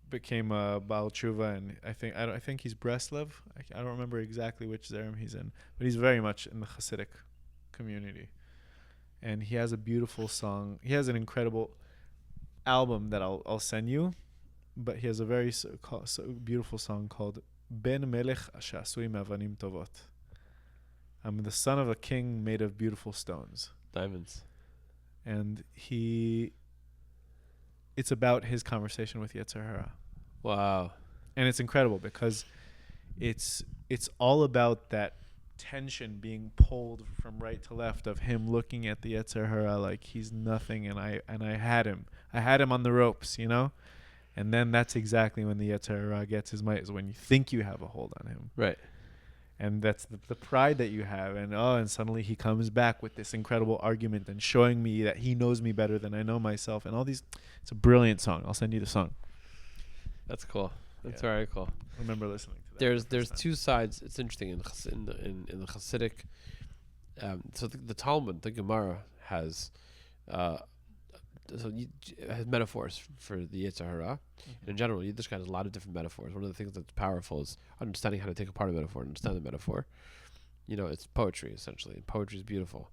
became a Baal Tshuva, and I think he's Breslev. I don't remember exactly which Zerem he's in, but he's very much in the Hasidic community. And he has a beautiful song. He has an incredible album that I'll send you, but he has a very beautiful song called Ben Melech Shasui Me'avanim Tovot. I'm the son of a king made of beautiful stones. Diamonds. And it's about his conversation with Yetzer Hara. Wow. And it's incredible because it's all about that tension being pulled from right to left of him looking at the Yetzer Hara like he's nothing, and I had him. I had him on the ropes, you know? And then that's exactly when the Yetzer Hara gets his might, is when you think you have a hold on him. Right. And that's the pride that you have. And suddenly he comes back with this incredible argument and showing me that he knows me better than I know myself. And all these, it's a brilliant song. I'll send you the song. That's cool. That's very cool. I remember listening to that. There's two sides. It's interesting in the Hasidic. So the Talmud, the Gemara has has metaphors for the Yetzer Hara. Mm-hmm. In general, Yiddishkeit has a lot of different metaphors. One of the things that's powerful is understanding how to take apart a metaphor and understand the metaphor. It's poetry, essentially. Poetry is beautiful.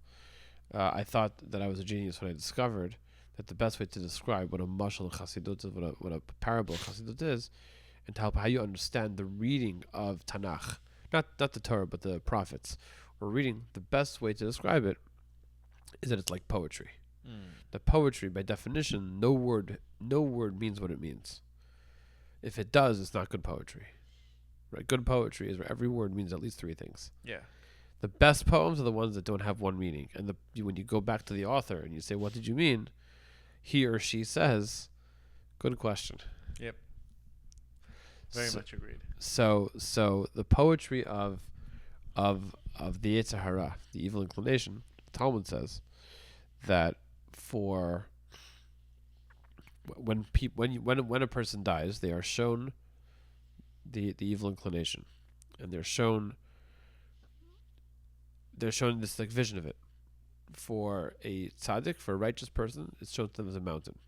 I thought that I was a genius when I discovered that the best way to describe what a mashal in Chassidut is, what a parable in Chassidut is, and to help how you understand the reading of Tanakh, not the Torah, but the prophets, or reading, the best way to describe it is that it's like poetry. The poetry, by definition, no word means what it means. If it does, it's not good poetry. Right? Good poetry is where every word means at least three things. Yeah. The best poems are the ones that don't have one meaning. And when you go back to the author and you say, what did you mean? He or she says, good question. Yep. Very much agreed. So the poetry of the Yetzer Hara, the evil inclination, the Talmud says that for when a person dies, they are shown the evil inclination, and they're shown this like vision of it. For a tzaddik, for a righteous person, it's shown to them as a mountain,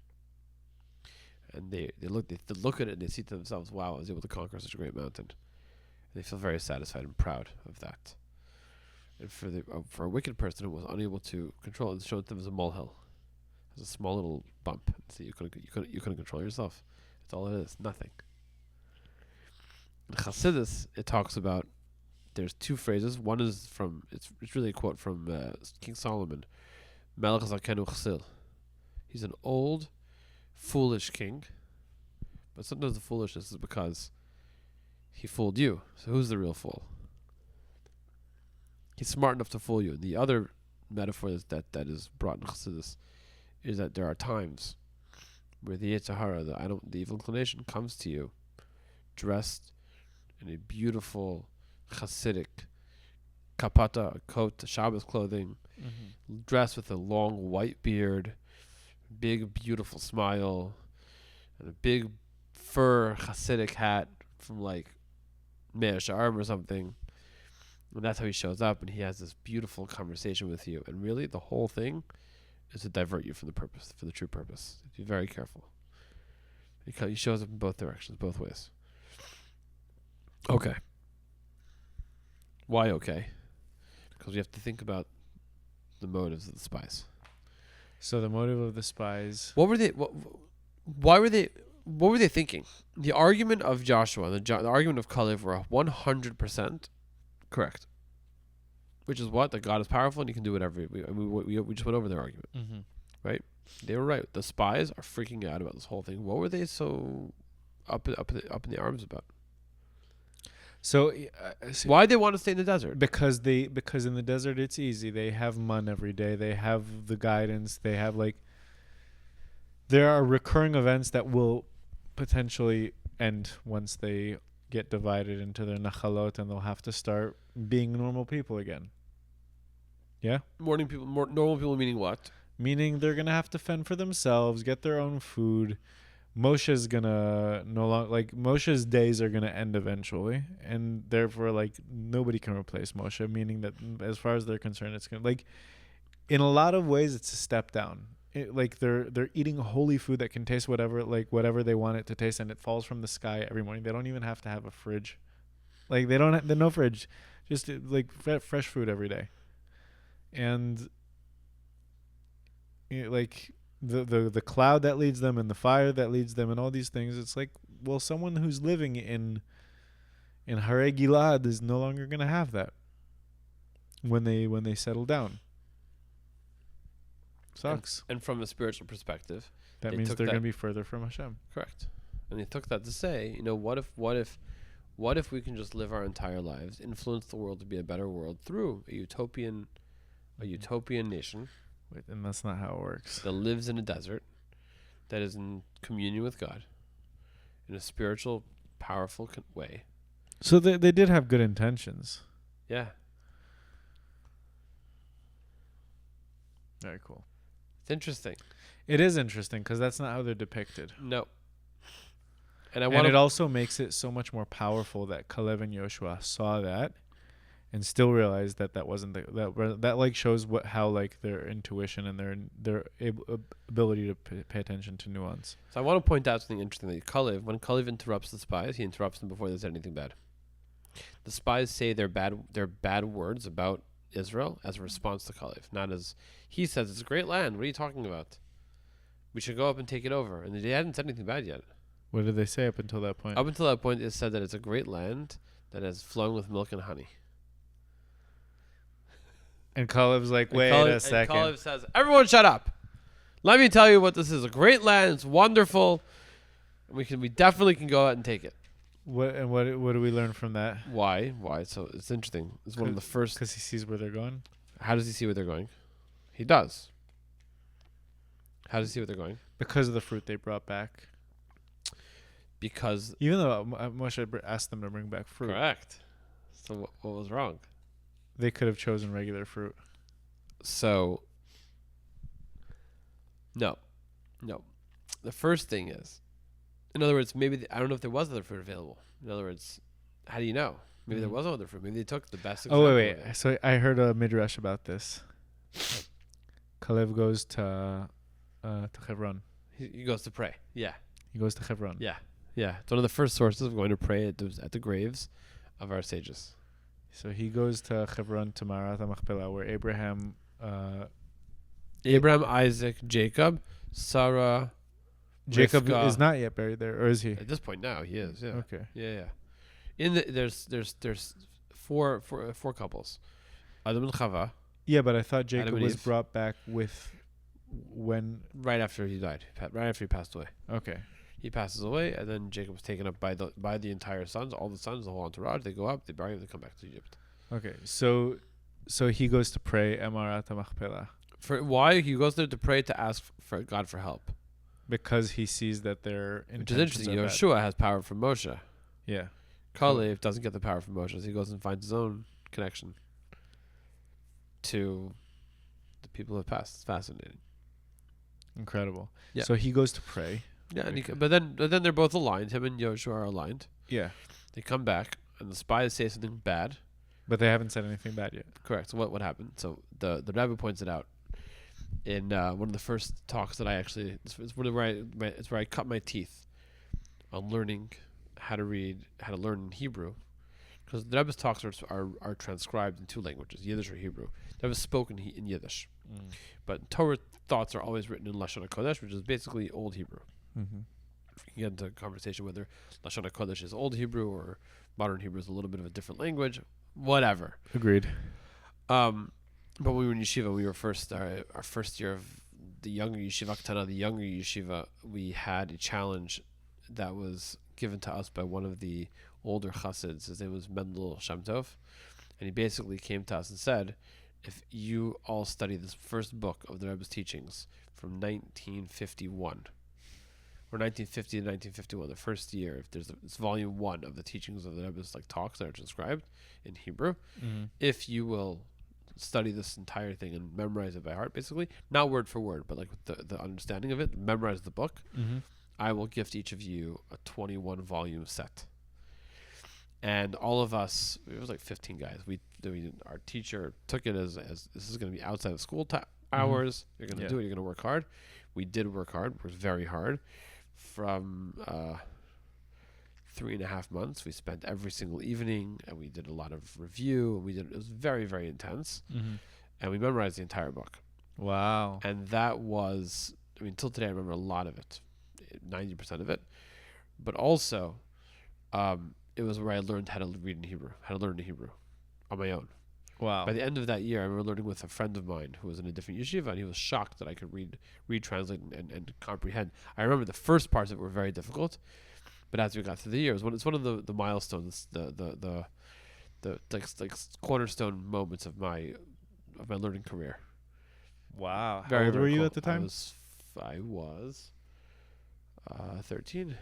and they look at it and they see to themselves, wow, I was able to conquer such a great mountain, and they feel very satisfied and proud of that. And for a wicked person who was unable to control it, it's shown to them as a molehill, as a small little bump. So you couldn't control yourself. That's all it is, nothing. In Chassidus, it talks about, there's two phrases. One is it's really a quote from King Solomon, Melech Zakenu Chassil. He's an old, foolish king, but sometimes the foolishness is because he fooled you. So who's the real fool? He's smart enough to fool you. The other metaphor that is brought in Chassidus is that there are times where the Yetzer Hara, the evil inclination, comes to you dressed in a beautiful Hasidic kapata, a coat, Shabbos clothing, dressed with a long white beard, big beautiful smile, and a big fur Hasidic hat from like Meah She'arim or something. And that's how he shows up, and he has this beautiful conversation with you. And really, the whole thing is to divert you from the purpose, for the true purpose. Be very careful. He shows up in both directions, both ways. Okay. Why okay? Because we have to think about the motives of the spies. So the motive of the spies. What were they? Why were they? What were they thinking? The argument of Joshua, the argument of Kalev, were 100% correct. Which is what? That God is powerful and He can do whatever. We just went over their argument, right? They were right. The spies are freaking out about this whole thing. What were they so up in the arms about? So why they want to stay in the desert? Because in the desert it's easy. They have mun every day. They have the guidance. They have there are recurring events that will potentially end once they get divided into their nachalot, and they'll have to start being normal people again. Yeah? Normal people meaning what? Meaning they're going to have to fend for themselves, get their own food, Moshe's gonna no longer, like, Moshe's days are gonna end eventually, and therefore, like, nobody can replace Moshe. Meaning that, as far as they're concerned, it's gonna, like, in a lot of ways, it's a step down. Like, they're eating holy food that can taste whatever they want it to taste, and it falls from the sky every morning. They don't even have to have a fridge. Like, there's no fridge, just like fresh food every day, and like the cloud that leads them and the fire that leads them and all these things. It's like, well, someone who's living in Hare Gilad is no longer gonna have that when they settle down. Sucks. And from a spiritual perspective, That means they're going to be further from Hashem. Correct. And they took that to say, what if we can just live our entire lives, influence the world to be a better world through a utopian nation. Wait, and that's not how it works. That lives in a desert, that is in communion with God, in a spiritual, powerful way. So they did have good intentions. Yeah. Very cool. It's interesting. It is interesting because that's not how they're depicted. No. And it also makes it so much more powerful that Caleb and Yoshua saw that and still realized that wasn't that like shows how like their intuition and their ability to pay attention to nuance. So I want to point out something interesting. That when Caleb interrupts the spies, he interrupts them before they said anything bad. The spies say their bad words about Israel as a response to Caleb, not as he says it's a great land. What are you talking about? We should go up and take it over. And they hadn't said anything bad yet. What did they say up until that point? Up until that point, it said that it's a great land that has flowing with milk and honey. And Caleb's like, wait a second. And Caleb says, everyone shut up. Let me tell you what this is. A great land. It's wonderful. We definitely can go out and take it. What do we learn from that? Why? So it's interesting. It's one of the first. Because he sees where they're going. How does he see where they're going? He does. How does he see where they're going? Because of the fruit they brought back. Because even though Moshe asked them to bring back fruit. Correct. So what was wrong? They could have chosen regular fruit. So no. The first thing is, in other words, maybe I don't know if there was other fruit available. In other words, how do you know? Maybe there was other fruit. Maybe they took the best. Oh wait. So I heard a midrash about this. Caleb goes to Hebron. He goes to pray. Yeah. He goes to Hebron. Yeah. It's one of the first sources of going to pray at the graves of our sages. So he goes to Hebron, to Ma'arat HaMachpelah, where Abraham, Isaac, Jacob, Sarah. Jacob Rivka. Is not yet buried there, or is he? At this point now, he is. Yeah. Okay. Yeah. There's four couples, Adam and Chava. Yeah, but I thought Jacob was brought back with right after he died, right after he passed away. Okay. He passes away, and then Jacob was taken up by the entire sons, all the sons, the whole entourage. They go up, they bury him, they come back to Egypt. Okay, so he goes to pray Ma'arat HaMachpelah. For why? He goes there to pray, to ask for God for help. Because he sees that their intentions Which is interesting. Yeshua has power from Moshe. Yeah. Caleb doesn't get the power from Moshe, so he goes and finds his own connection to the people who have passed. It's fascinating. Incredible. Yeah. So he goes to pray. Yeah, but then they're both aligned. Him and Yoshua are aligned. Yeah. They come back, and the spies say something bad. But they haven't said anything bad yet. Correct. So what happened? So the Rabbi points it out in one of the first talks that I actually. It's where I cut my teeth on learning how to learn in Hebrew, because the Rebbe's talks are transcribed in two languages, Yiddish or Hebrew. The Rebbe's spoken in Yiddish, but Torah thoughts are always written in Lashon HaKodesh, which is basically Old Hebrew. Mm-hmm. You can get into a conversation whether Lashon HaKodesh is Old Hebrew or modern Hebrew is a little bit of a different language. Whatever. Agreed. But when we were in yeshiva, we were our first year of the younger yeshiva Ktana, the younger yeshiva. We had a challenge that was given to us by one of the older chassids. His name was Mendel Shem Tov, and he basically came to us and said, if you all study this first book of the Rebbe's teachings from 1951, or 1950 to 1951, the first year, if it's volume 1 of the teachings of the Rebbe's talks that are transcribed in Hebrew, if you will study this entire thing and memorize it by heart, basically, not word for word, but with the understanding of it, memorize the book, I will gift each of you a 21 volume set. And all of us, it was like 15 guys. Our teacher took it as this is going to be outside of school hours. You're going to do it. You're going to work hard. We did work hard. Worked very hard. From 3.5 months, we spent every single evening, and we did a lot of review. And it was very, very intense. And we memorized the entire book. Wow. And that was, till today I remember a lot of it, 90% of it. But also, it was where I learned how to read in Hebrew, how to learn in Hebrew on my own. Wow. By the end of that year, I remember learning with a friend of mine who was in a different yeshiva, and he was shocked that I could read, translate, and comprehend. I remember the first parts of it were very difficult, but as we got through the years, it's one of the milestones, the cornerstone moments of my learning career. Wow. How Very, old very were you cool. at the time? I was 13.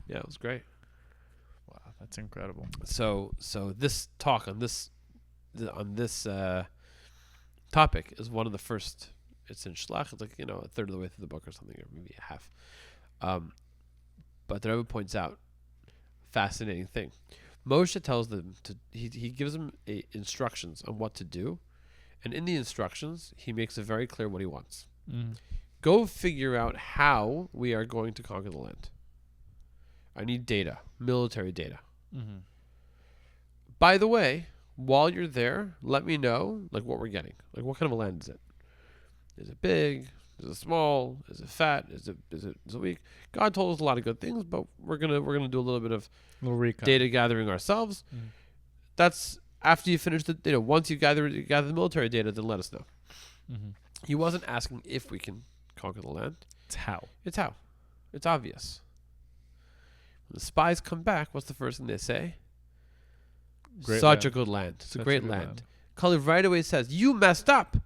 Yeah, it was great. Wow, that's incredible. So this talk on this topic is one of the first. It's in Sh'lach. It's like a third of the way through the book or something, or maybe a half. But the Rebbe points out fascinating thing. Moshe tells them he gives them instructions on what to do, and in the instructions he makes it very clear what he wants. Go figure out how we are going to conquer the land. I need data, military data. By the way, while you're there, let me know what we're getting. Like, what kind of a land is it? Is it big? Is it small? Is it fat? Is it weak? God told us a lot of good things, but we're gonna do a little bit of data gathering ourselves. That's after you finish the once you gather the military data, then let us know. He wasn't asking if we can conquer the land. It's how. It's obvious. When the spies come back, what's the first thing they say? Such a good land. It's a great land. Kalev right away says, you messed up.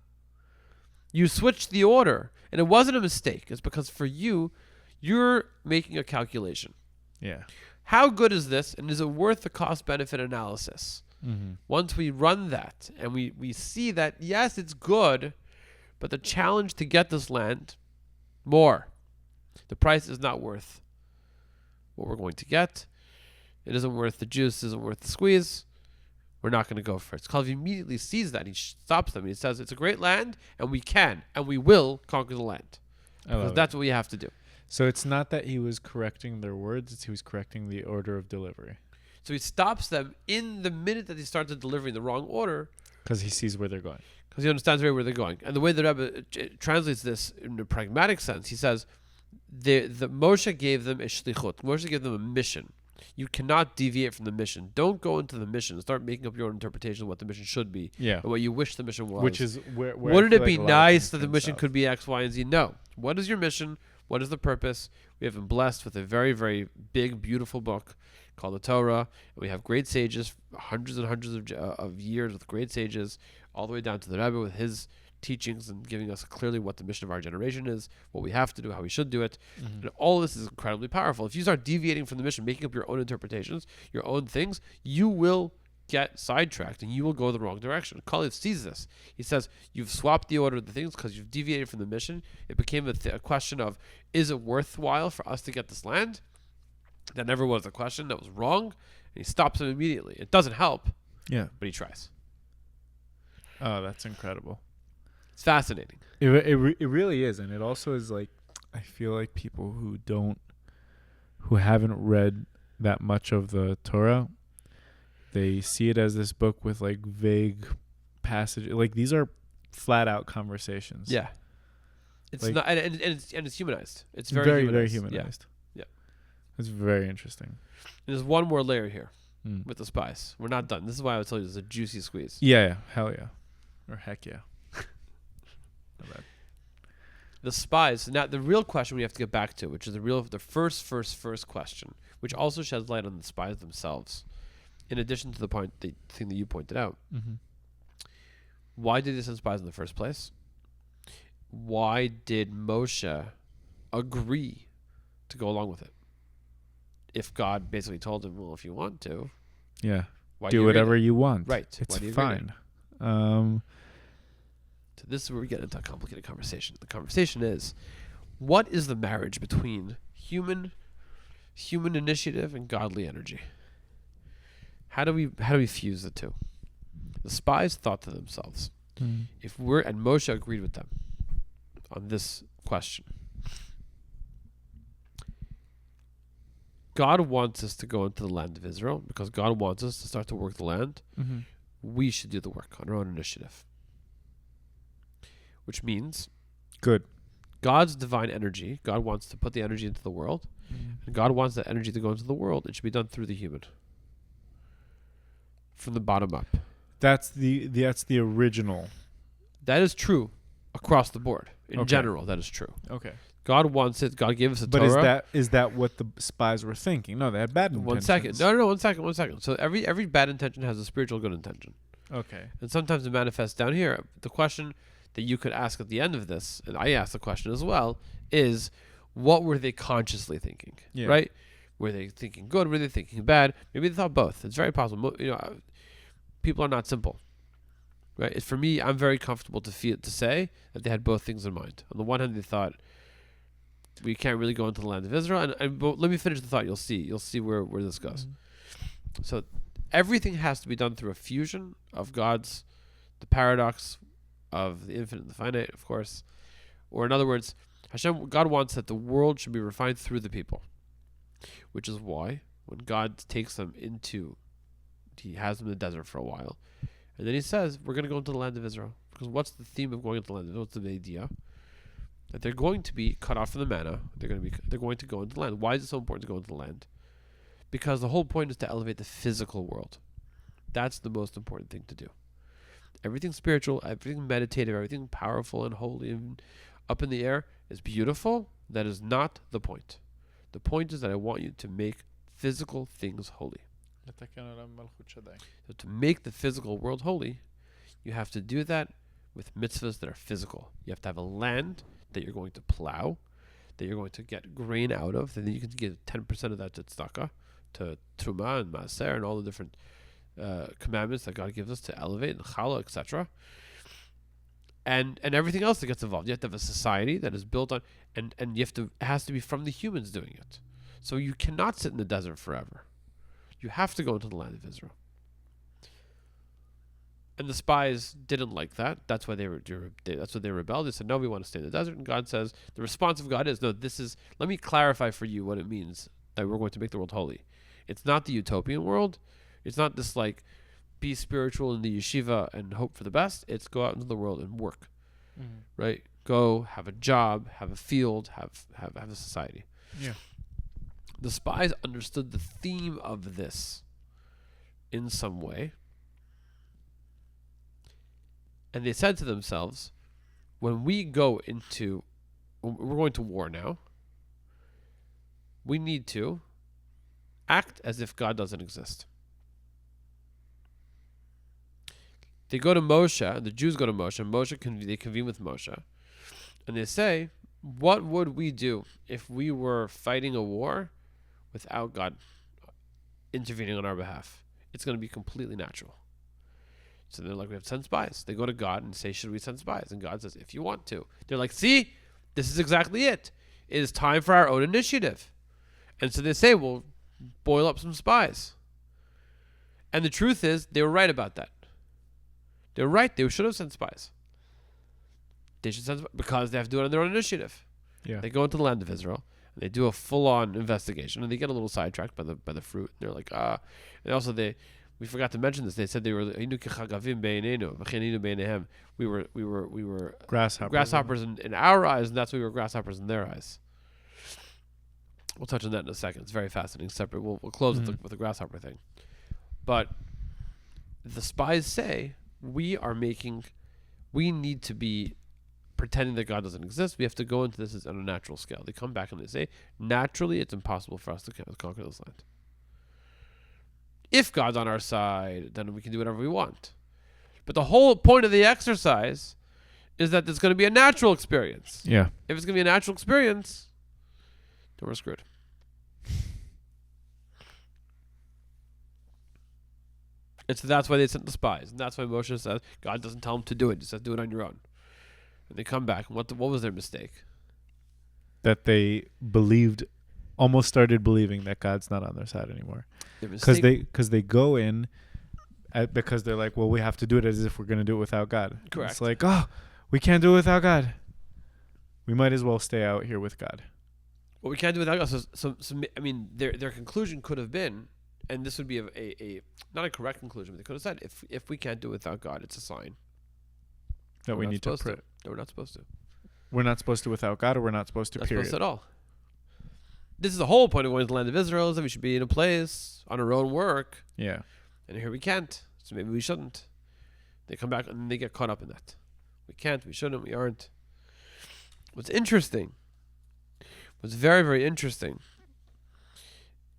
You switched the order. And it wasn't a mistake. It's because for you, you're making a calculation. Yeah. How good is this? And is it worth the cost-benefit analysis? Once we run that and we see that, yes, it's good, but the challenge to get this land, more. The price is not worth what we're going to get. It isn't worth the juice, isn't worth the squeeze. We're not going to go for it. Kalev immediately sees that. And he stops them. He says, it's a great land, and we can, and we will conquer the land. Because that's what we have to do. So it's not that he was correcting their words, it's he was correcting the order of delivery. So he stops them in the minute that they start to deliver in the wrong order. Because he sees where they're going. Because he understands where they're going. And the way the Rebbe translates this in a pragmatic sense, he says, the Moshe gave them a shlichut. Moshe gave them a mission. You cannot deviate from the mission. Don't go into the mission and start making up your own interpretation of what the mission should be. Yeah. And what you wish the mission was. Which is where wouldn't it be nice that the mission could be X, Y, and Z? No. What is your mission? What is the purpose? We have been blessed with a very, very big, beautiful book called the Torah. And we have great sages, hundreds and hundreds of years with great sages, all the way down to the Rebbe with his teachings and giving us clearly what the mission of our generation is, what we have to do, how we should do it. And all this is incredibly powerful. If you start deviating from the mission, making up your own interpretations, your own things, you will get sidetracked and you will go the wrong direction. Kalev sees this. He says, you've swapped the order of the things because you've deviated from the mission. It became a question of, is it worthwhile for us to get this land? That never was a question. That was wrong. And he stops him immediately. It doesn't help. Yeah. But he tries. Oh, that's incredible. It's fascinating. It really is. And it also is like, I feel like people who haven't read that much of the Torah, they see it as this book with like vague passages. Like these are flat out conversations. Yeah. It's like, not, and it's humanized. It's very humanized. Very humanized. Yeah. It's very interesting. There's one more layer here with the spies. We're not done. This is why I would tell you this is a juicy squeeze. Yeah. Hell yeah. Or heck yeah. The spies. Now, the real question we have to get back to, which is the first question, which also sheds light on the spies themselves, in addition to the thing that you pointed out. Why did they send spies in the first place? Why did Moshe agree to go along with it? If God basically told him, well, if you want to, do whatever you want. Right. It's fine. So this is where we get into a complicated conversation. The conversation is, what is the marriage between Human initiative and godly energy. How do we fuse the two? The spies thought to themselves, and Moshe agreed with them on this question. God wants us to go into the land of Israel because God wants us to start to work the land. Mm-hmm. We should do the work on our own initiative. Which means Good. God's divine energy, God wants to put the energy into the world, and God wants that energy to go into the world. It should be done through the human. From the bottom up. That's the original. That is true across the board. In Okay. general, that is true. Okay. God wants it. God gave us a But Torah. is that what the spies were thinking? No, they had bad intentions. 1 second. No, 1 second. 1 second. So every bad intention has a spiritual good intention. Okay. And sometimes it manifests down here. The question that you could ask at the end of this, and I asked the question as well, is what were they consciously thinking? Yeah. Right? Were they thinking good? Were they thinking bad? Maybe they thought both. It's very possible. People are not simple. Right? For me, I'm very comfortable to say that they had both things in mind. On the one hand, they thought we can't really go into the land of Israel, but let me finish the thought. You'll see where this goes. Mm-hmm. So everything has to be done through a fusion of the paradox of the infinite and the finite, of course. Or in other words, God wants that the world should be refined through the people. Which is why when God takes them he has them in the desert for a while. And then he says, we're going to go into the land of Israel. Because what's the theme of going into the land of Israel? What's the idea? That they're going to be cut off from the manna. They're going to go into the land. Why is it so important to go into the land? Because the whole point is to elevate the physical world. That's the most important thing to do. Everything spiritual, everything meditative, everything powerful and holy and up in the air is beautiful. That is not the point. The point is that I want you to make physical things holy. So to make the physical world holy, you have to do that with mitzvahs that are physical. You have to have a land that you're going to plow, that you're going to get grain out of, and then you can give 10% of that to tzedakah, to truma and maaser and all the different commandments that God gives us to elevate, and challah, etc. And everything else that gets involved. You have to have a society that is built on, and it has to be from the humans doing it. So you cannot sit in the desert forever. You have to go into the land of Israel. And the spies didn't like that. That's why that's why they rebelled. They said, no, we want to stay in the desert. And God says, the response of God is, no, let me clarify for you what it means that we're going to make the world holy. It's not the utopian world. It's not this be spiritual in the yeshiva and hope for the best. It's go out into the world and work, right? Go have a job, have a field, have a society. Yeah. The spies understood the theme of this in some way. And they said to themselves, when we're going to war now, we need to act as if God doesn't exist. They go to Moshe, the Jews go to Moshe, they convene with Moshe, and they say, what would we do if we were fighting a war without God intervening on our behalf? It's going to be completely natural. So they're like, we have to send spies. They go to God and say, should we send spies? And God says, if you want to. They're like, see, this is exactly it. It is time for our own initiative. And so they say, well, boil up some spies. And the truth is, they were right about that. They were right. They should have sent spies. They should send spies because they have to do it on their own initiative. Yeah. They go into the land of Israel. And they do a full-on investigation. And they get a little sidetracked by the fruit. And they're like, And also we forgot to mention this. They said they were we were grasshoppers in our eyes, and that's why we were grasshoppers in their eyes. We'll touch on that in a second. It's very fascinating. Separate. We'll close with the grasshopper thing. But the spies say we need to be pretending that God doesn't exist. We have to go into this on a natural scale. They come back and they say, naturally, it's impossible for us to conquer this land. If God's on our side, then we can do whatever we want. But the whole point of the exercise is that there's going to be a natural experience. Yeah. If it's going to be a natural experience, then we're screwed. And so that's why they sent the spies. And that's why Moshe says, God doesn't tell them to do it. He says, do it on your own. And they come back. And what was their mistake? That they believed almost started believing that God's not on their side anymore. Because they go in because they're like, well, we have to do it as if we're going to do it without God. Correct. It's like, oh, we can't do it without God. We might as well stay out here with God. Well, we can't do it without God. So I mean, their conclusion could have been, and this would be a not a correct conclusion, but they could have said, if we can't do it without God, it's a sign that we need to pray. That we're not supposed to. We're not supposed to without God, or we're not supposed to, not period. Supposed to at all. This is the whole point of going to the land of Israel, is that we should be in a place on our own work. Yeah. And here we can't. So maybe we shouldn't. They come back and they get caught up in that. We can't, we shouldn't, we aren't. What's interesting, what's very, very interesting,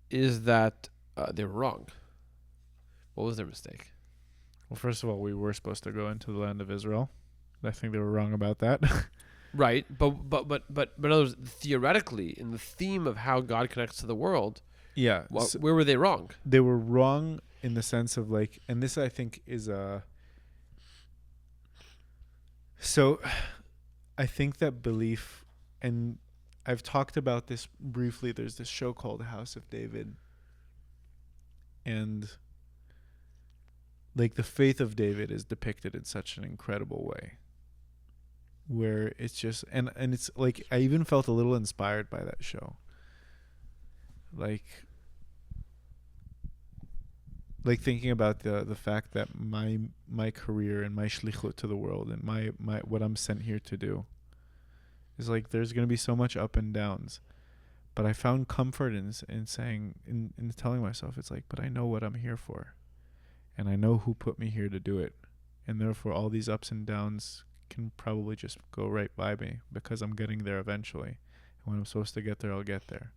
is that they were wrong. What was their mistake? Well, first of all, we were supposed to go into the land of Israel. I think they were wrong about that. Right, but in other words, theoretically, in the theme of how God connects to the world, yeah, where were they wrong? They were wrong in the sense of like, and this I think is so I think that belief, and I've talked about this briefly. There's this show called House of David, and like the faith of David is depicted in such an incredible way, where it's just and it's like I even felt a little inspired by that show. Like thinking about the fact that my career and my shlichut to the world and my what I'm sent here to do is like there's going to be so much up and downs, but I found comfort in saying in telling myself it's like, but I know what I'm here for, and I know who put me here to do it, and therefore all these ups and downs can probably just go right by me because I'm getting there eventually, and when I'm supposed to get there, I'll get there.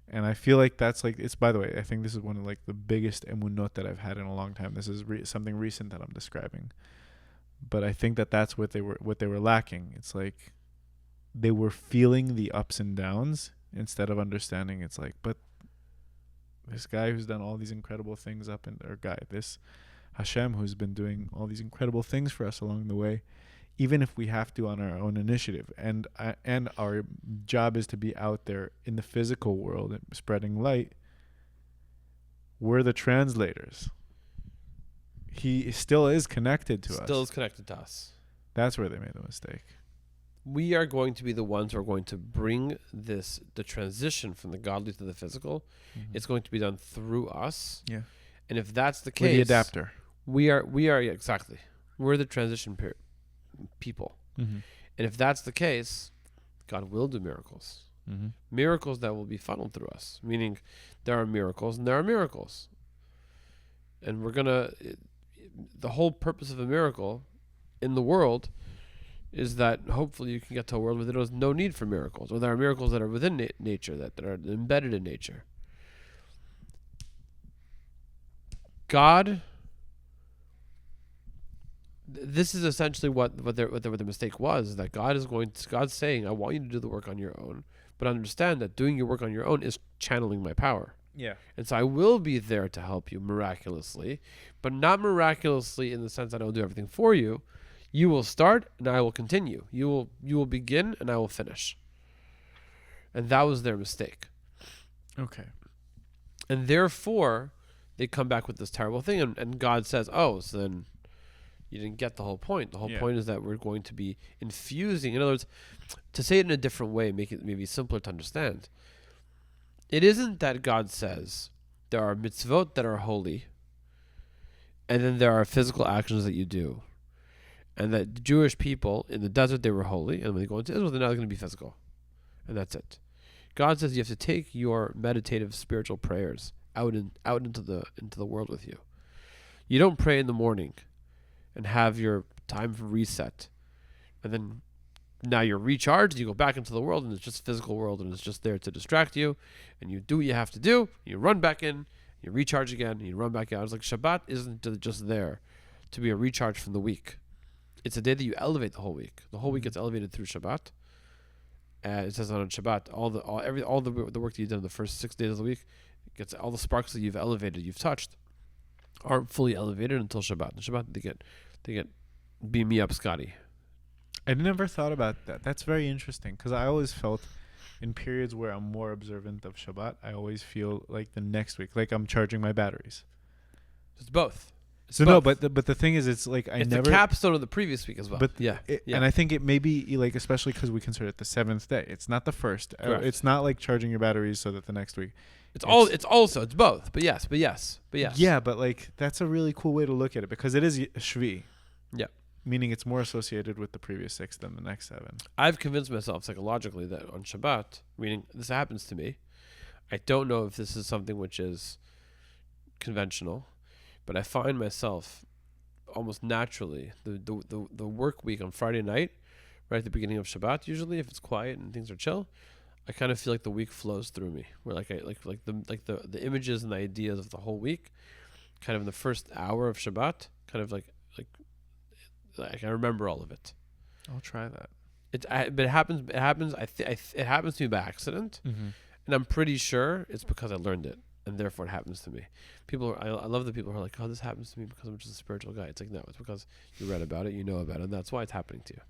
And I feel like that's like, it's, by the way, I think this is one of like the biggest emunot that I've had in a long time. This is something recent that I'm describing, but I think that that's what they were lacking. It's like they were feeling the ups and downs instead of understanding. It's like, but this guy who's done all these incredible things this Hashem who's been doing all these incredible things for us along the way, even if we have to on our own initiative, and our job is to be out there in the physical world and spreading light, we're the translators. He still is connected to us. Still is connected to us. That's where they made the mistake. We are going to be the ones who are going to bring the transition from the godly to the physical. Mm-hmm. It's going to be done through us. Yeah. And if that's the case, we're the adapter. We are exactly. We're the transition people. Mm-hmm. And if that's the case, God will do miracles. Mm-hmm. Miracles that will be funneled through us. Meaning there are miracles and there are miracles. And the whole purpose of a miracle in the world is that hopefully you can get to a world where there is no need for miracles, or there are miracles that are within nature, that are embedded in nature. God, this is essentially what their mistake was, that God's saying, I want you to do the work on your own, but understand that doing your work on your own is channeling my power. Yeah. And so I will be there to help you miraculously, but not miraculously in the sense that I will do everything for you. You will start and I will continue. You will begin and I will finish. And that was their mistake. Okay. And therefore, they come back with this terrible thing, and God says, oh, so then you didn't get the whole point. The whole point is that we're going to be infusing. In other words, to say it in a different way, make it maybe simpler to understand. It isn't that God says there are mitzvot that are holy, and then there are physical actions that you do. And that the Jewish people in the desert, they were holy, and when they go into Israel, they're not going to be physical. And that's it. God says you have to take your meditative spiritual prayers out into the world with you. You don't pray in the morning and have your time for reset, and then now you're recharged, you go back into the world, and it's just physical world, and it's just there to distract you, and you do what you have to do, you run back in, you recharge again, and you run back out. It's like Shabbat isn't just there to be a recharge from the week. It's a day that you elevate the whole week. The whole week gets elevated through Shabbat. It says on Shabbat, all the work that you did in the first 6 days of the week, gets all the sparks that you've elevated, you've touched, aren't fully elevated until Shabbat. In Shabbat, they get beam me up, Scotty. I never thought about that. That's very interesting, because I always felt in periods where I'm more observant of Shabbat, I always feel like the next week, like I'm charging my batteries. It's both. So no, but the thing is, it's like it's the capstone of the previous week as well. But yeah. And I think it may be like, especially because we consider it the seventh day. It's not the first. It's not like charging your batteries so that the next week. It's both. But yes. Yeah, but like that's a really cool way to look at it because it is Shvi. Yeah. Meaning it's more associated with the previous 6 than the next 7. I've convinced myself psychologically that on Shabbat, meaning this happens to me. I don't know if this is something which is conventional, but I find myself almost naturally the work week on Friday night, right at the beginning of Shabbat. Usually, if it's quiet and things are chill, I kind of feel like the week flows through me. Where the images and the ideas of the whole week, kind of in the first hour of Shabbat, kind of like I remember all of it. I'll try that. But it happens. It happens. It happens to me by accident, and I'm pretty sure it's because I learned it, and therefore it happens to me. I love the people who are like, "Oh, this happens to me because I'm just a spiritual guy." It's like, no, it's because you read about it, you know about it, and that's why it's happening to you.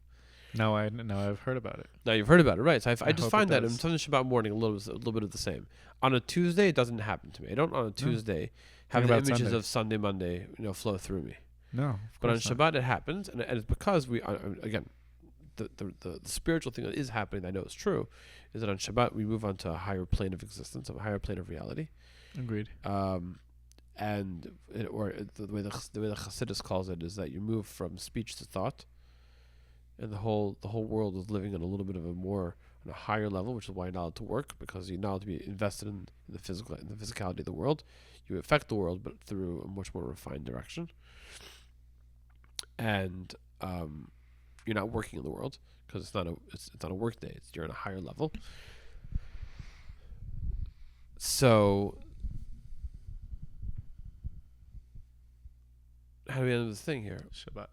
Now I've heard about it. Now you've heard about it, right? So I just find that in Sunday Shabbat morning a little bit of the same. On a Tuesday, it doesn't happen to me. I don't on a Tuesday have the images of Sunday, Monday, flow through me. No, but on Shabbat it happens, and it's because we again, the spiritual thing that is happening that I know is true, is that on Shabbat we move on to a higher plane of existence, a higher plane of reality. Agreed. The way the Chassidus calls it is that you move from speech to thought, and the whole world is living on a little bit of on a higher level, which is why you're not allowed to work, because you're not allowed to be invested in the physicality of the world. You affect the world, but through a much more refined direction. And you're not working in the world because it's not a work day. You're on a higher level. So how do we end this thing here? Shabbat.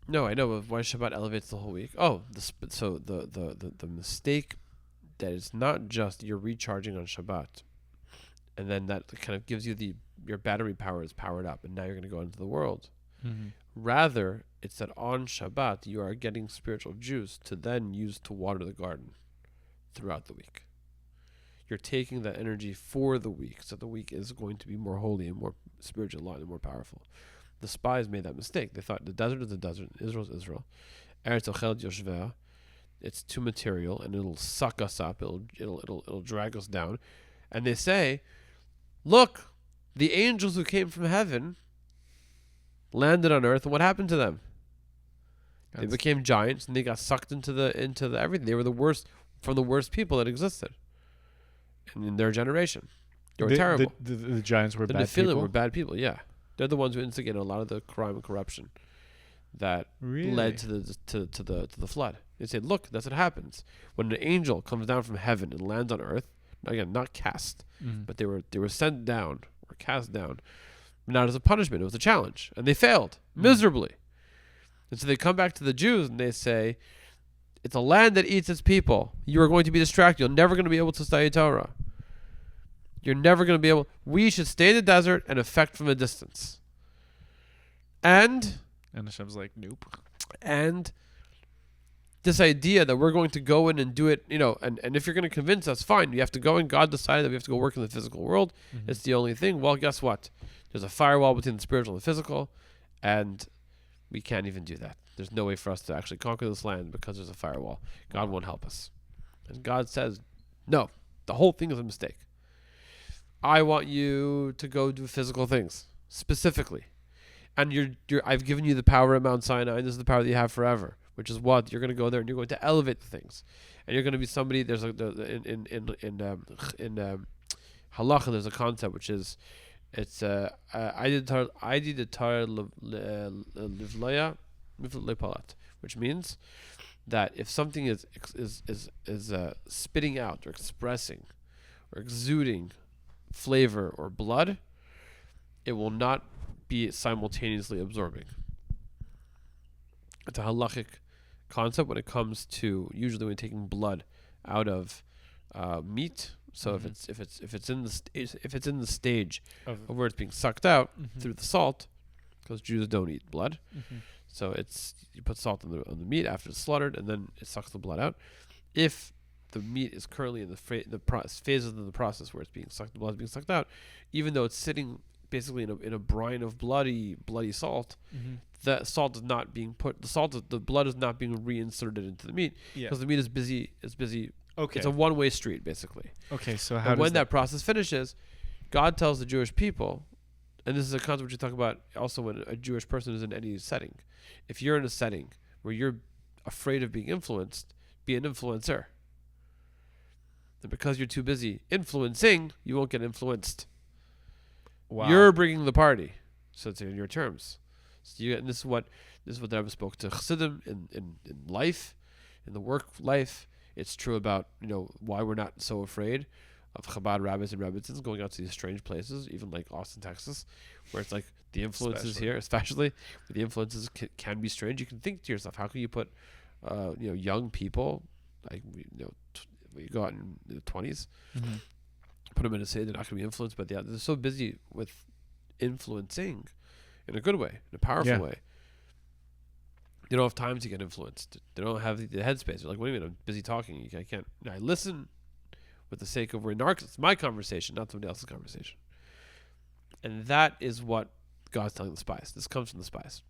No, I know, but why Shabbat elevates the whole week? Oh, the mistake that it's not just you're recharging on Shabbat, and then that kind of gives you your battery power is powered up, and now you're going to go into the world. Mm-hmm. Rather, it's that on Shabbat you are getting spiritual juice to then use to water the garden throughout the week. You're taking that energy for the week, so the week is going to be more holy and more spiritual and more powerful. The spies made that mistake. They thought the desert is the desert, Israel is Israel. Eretz ochel yoshveh, it's too material and it'll suck us up. It'll drag us down. And they say, look, the angels who came from heaven landed on earth, and what happened to them? They became giants, and they got sucked into the everything. They were the worst people that existed in their generation. They were terrible. The giants were bad people. The Nephilim were bad people. Yeah, they're the ones who instigated a lot of the crime and corruption that led to the flood. They said, look, that's what happens when an angel comes down from heaven and lands on earth. Again, not cast, but they were sent down or cast down. Not as a punishment, it was a challenge. And they failed miserably. And so they come back to the Jews and they say, it's a land that eats its people. You are going to be distracted. You're never going to be able to study Torah. You're never going to be able. We should stay in the desert and affect from a distance. And Hashem's like, nope. And this idea that we're going to go in and do it, and if you're going to convince us, fine, you have to go in. God decided that we have to go work in the physical world. It's the only thing. Well, guess what? There's a firewall between the spiritual and the physical, and we can't even do that. There's no way for us to actually conquer this land because there's a firewall. God won't help us. And God says, no, the whole thing is a mistake. I want you to go do physical things, specifically. And I've given you the power at Mount Sinai, and this is the power that you have forever, which is what? You're going to go there and you're going to elevate the things. And you're going to be somebody, in halacha, there's a concept which is, it's which means that if something is spitting out or expressing or exuding flavor or blood, it will not be simultaneously absorbing. It's a halachic concept when it comes to usually when taking blood out of meat. So if it's in the stage of where it's being sucked out through the salt, because Jews don't eat blood, so you put salt on the meat after it's slaughtered, and then it sucks the blood out. If the meat is currently in the phases of the process where it's being sucked, the blood is being sucked out, even though it's sitting basically in a brine of bloody salt. The salt is not being the blood is not being reinserted into the meat because the meat is busy. It's busy. Okay. It's a one-way street basically. Okay, so when that process finishes, God tells the Jewish people, and this is a concept which you talk about also when a Jewish person is in any setting. If you're in a setting where you're afraid of being influenced, be an influencer. And because you're too busy influencing, you won't get influenced. Wow. You're bringing the party, so it's in your terms. So and this is what the Rebbe spoke to Chassidim in life, in the work life. It's true about why we're not so afraid of Chabad rabbis and rebbitzins going out to these strange places, even like Austin, Texas, where it's like the influences here, especially where the influences can be strange. You can think to yourself, how can you put young people like you go out in the 20s, put them in a city, they're not going to be influenced, but they're so busy with influencing in a good way, in a powerful way. They don't have time to get influenced. They don't have the headspace. They're like, wait a minute, I'm busy talking. I can't. I listen with the sake of it's my conversation, not somebody else's conversation. And that is what God's telling the spies. This comes from the spies.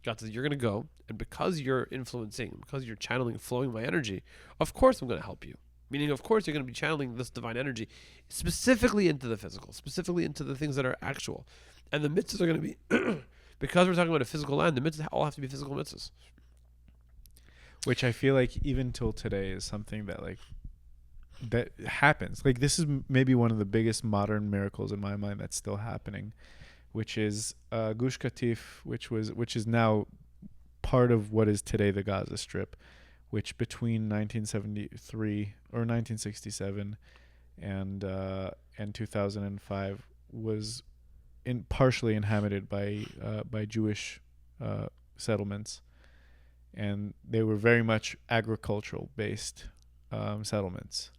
God says, you're going to go, and because you're influencing, because you're channeling, flowing my energy, of course I'm going to help you. Meaning, of course, you're going to be channeling this divine energy specifically into the physical, specifically into the things that are actual. And the mitzvahs are going to be, because we're talking about a physical land, the mitzvahs all have to be physical mitzvahs. Which I feel like even till today is something that that happens. Like this is maybe one of the biggest modern miracles in my mind that's still happening, which is Gush Katif, which is now part of what is today the Gaza Strip, which between 1973 or 1967 and 2005 was partially inhabited by Jewish settlements, and they were very much agricultural based settlements,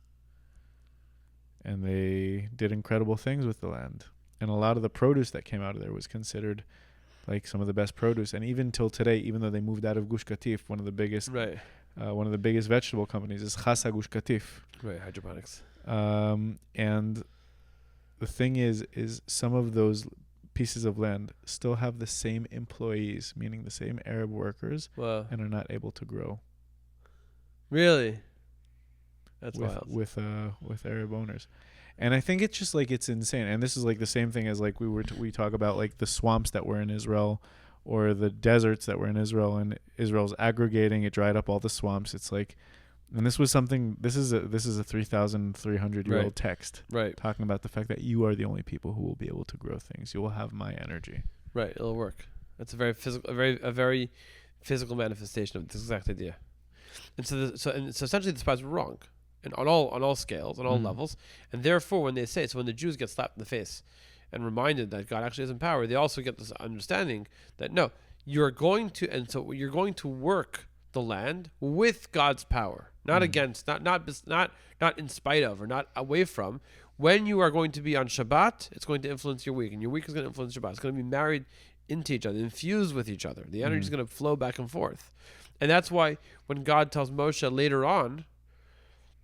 and they did incredible things with the land, and a lot of the produce that came out of there was considered like some of the best produce. And even till today, even though they moved out of Gush Katif, one of the biggest vegetable companies is Chasa Gush Katif, hydroponics. And the thing is some of those pieces of land still have the same employees, meaning the same Arab workers, and are not able to grow. Really? That's wild. With Arab owners. And I think it's just like, it's insane. And this is like the same thing as like we talk about like the swamps that were in Israel or the deserts that were in Israel, and Israel's aggregating, it dried up all the swamps. It's like, and this is a 3,300 year old text, talking about the fact that you are the only people who will be able to grow things. You will have my energy. Right, it'll work. That's a very physical, a very physical manifestation of this exact idea. And so essentially the spies were wrong, and on all scales, on all levels. And therefore, when they say, so when the Jews get slapped in the face and reminded that God actually is in power, they also get this understanding that no, you're going to work the land with God's power, not against, not in spite of, or not away from. When you are going to be on Shabbat, it's going to influence your week, and your week is going to influence Shabbat. It's going to be married into each other, infused with each other. The energy is going to flow back and forth. And that's why when God tells Moshe later on,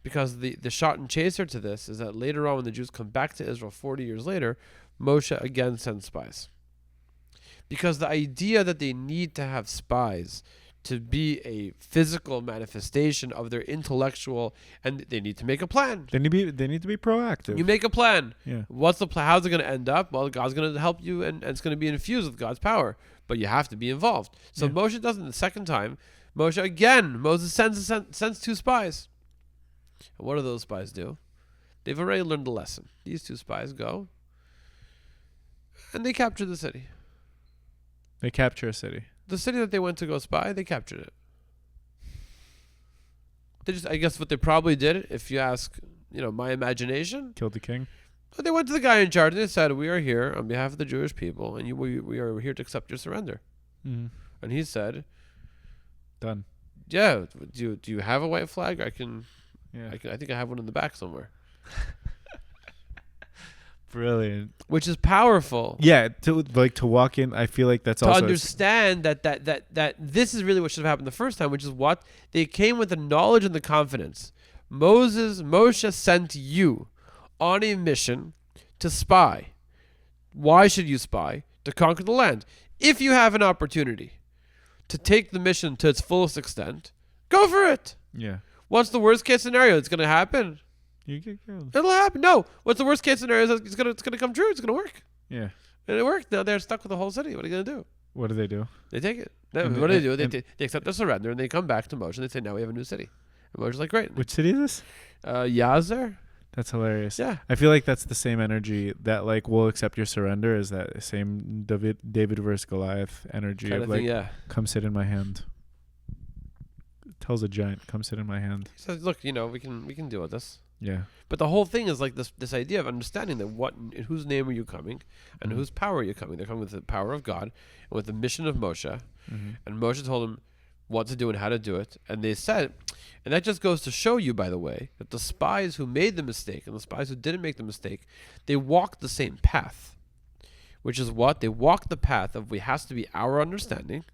because the shot and chaser to this is that later on when the Jews come back to Israel 40 years later, Moshe again sends spies. Because the idea that they need to have spies to be a physical manifestation of their intellectual, and they need to make a plan. They need to be proactive. You make a plan. Yeah. What's the plan? How's it going to end up? Well, God's going to help you, and it's going to be infused with God's power. But you have to be involved. So Moshe does it the second time. Moses sends two spies. And what do those spies do? They've already learned the lesson. These two spies go, and they capture the city. They capture a city. The city that they went to go spy, they captured it. I guess what they probably did, if you ask, my imagination. Killed the king? But they went to the guy in charge and they said, we are here on behalf of the Jewish people, and we are here to accept your surrender. Mm-hmm. And he said, done. Yeah, do you have a white flag? I think I have one in the back somewhere. Brilliant. Which is powerful. Yeah, to walk in, I feel like that's also... To understand that this is really what should have happened the first time, which is what? They came with the knowledge and the confidence. Moshe sent you on a mission to spy. Why should you spy? To conquer the land. If you have an opportunity to take the mission to its fullest extent, go for it. Yeah. What's the worst case scenario? It's going to happen. You get killed. It'll happen. No. What's the worst case scenario? It's going to come true. It's going to work. Yeah. And it worked. Now they're stuck with the whole city. What are you going to do? What do they do? They take it. And What do? and- They accept their surrender and they come back to Moshe and they say, now we have a new city. And Moshe's like, great. Which city is this? Yazer? That's hilarious. Yeah. I feel like that's the same energy that like will accept your surrender is that same David versus Goliath energy Kind of of thing, like, yeah. come sit in my hand. Tells a giant, come sit in my hand. He says, look, we can deal with this. Yeah. But the whole thing is like this idea of understanding that in whose name are you coming and whose power are you coming? They're coming with the power of God and with the mission of Moshe. Mm-hmm. And Moshe told them what to do and how to do it. And they said, and that just goes to show you, by the way, that the spies who made the mistake and the spies who didn't make the mistake, they walked the same path. Which is what? They walked the path of it has to be our understanding.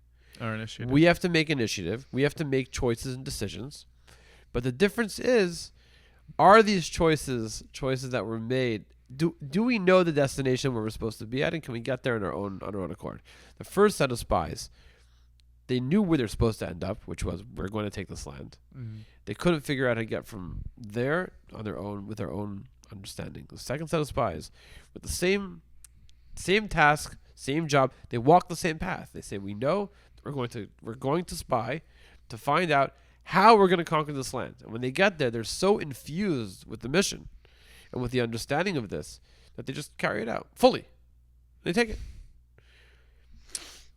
Our initiative. We have to make initiative. We have to make choices and decisions. But the difference is, are these choices that were made? Do we know the destination where we're supposed to be at, and can we get there on our own accord? The first set of spies, they knew where they're supposed to end up, which was we're going to take this land. Mm-hmm. They couldn't figure out how to get from there on their own with their own understanding. The second set of spies, with the same task, same job, they walk the same path. They say, we know we're going to spy to find out how we're going to conquer this land. And when they get there, they're so infused with the mission and with the understanding of this that they just carry it out fully. They take it.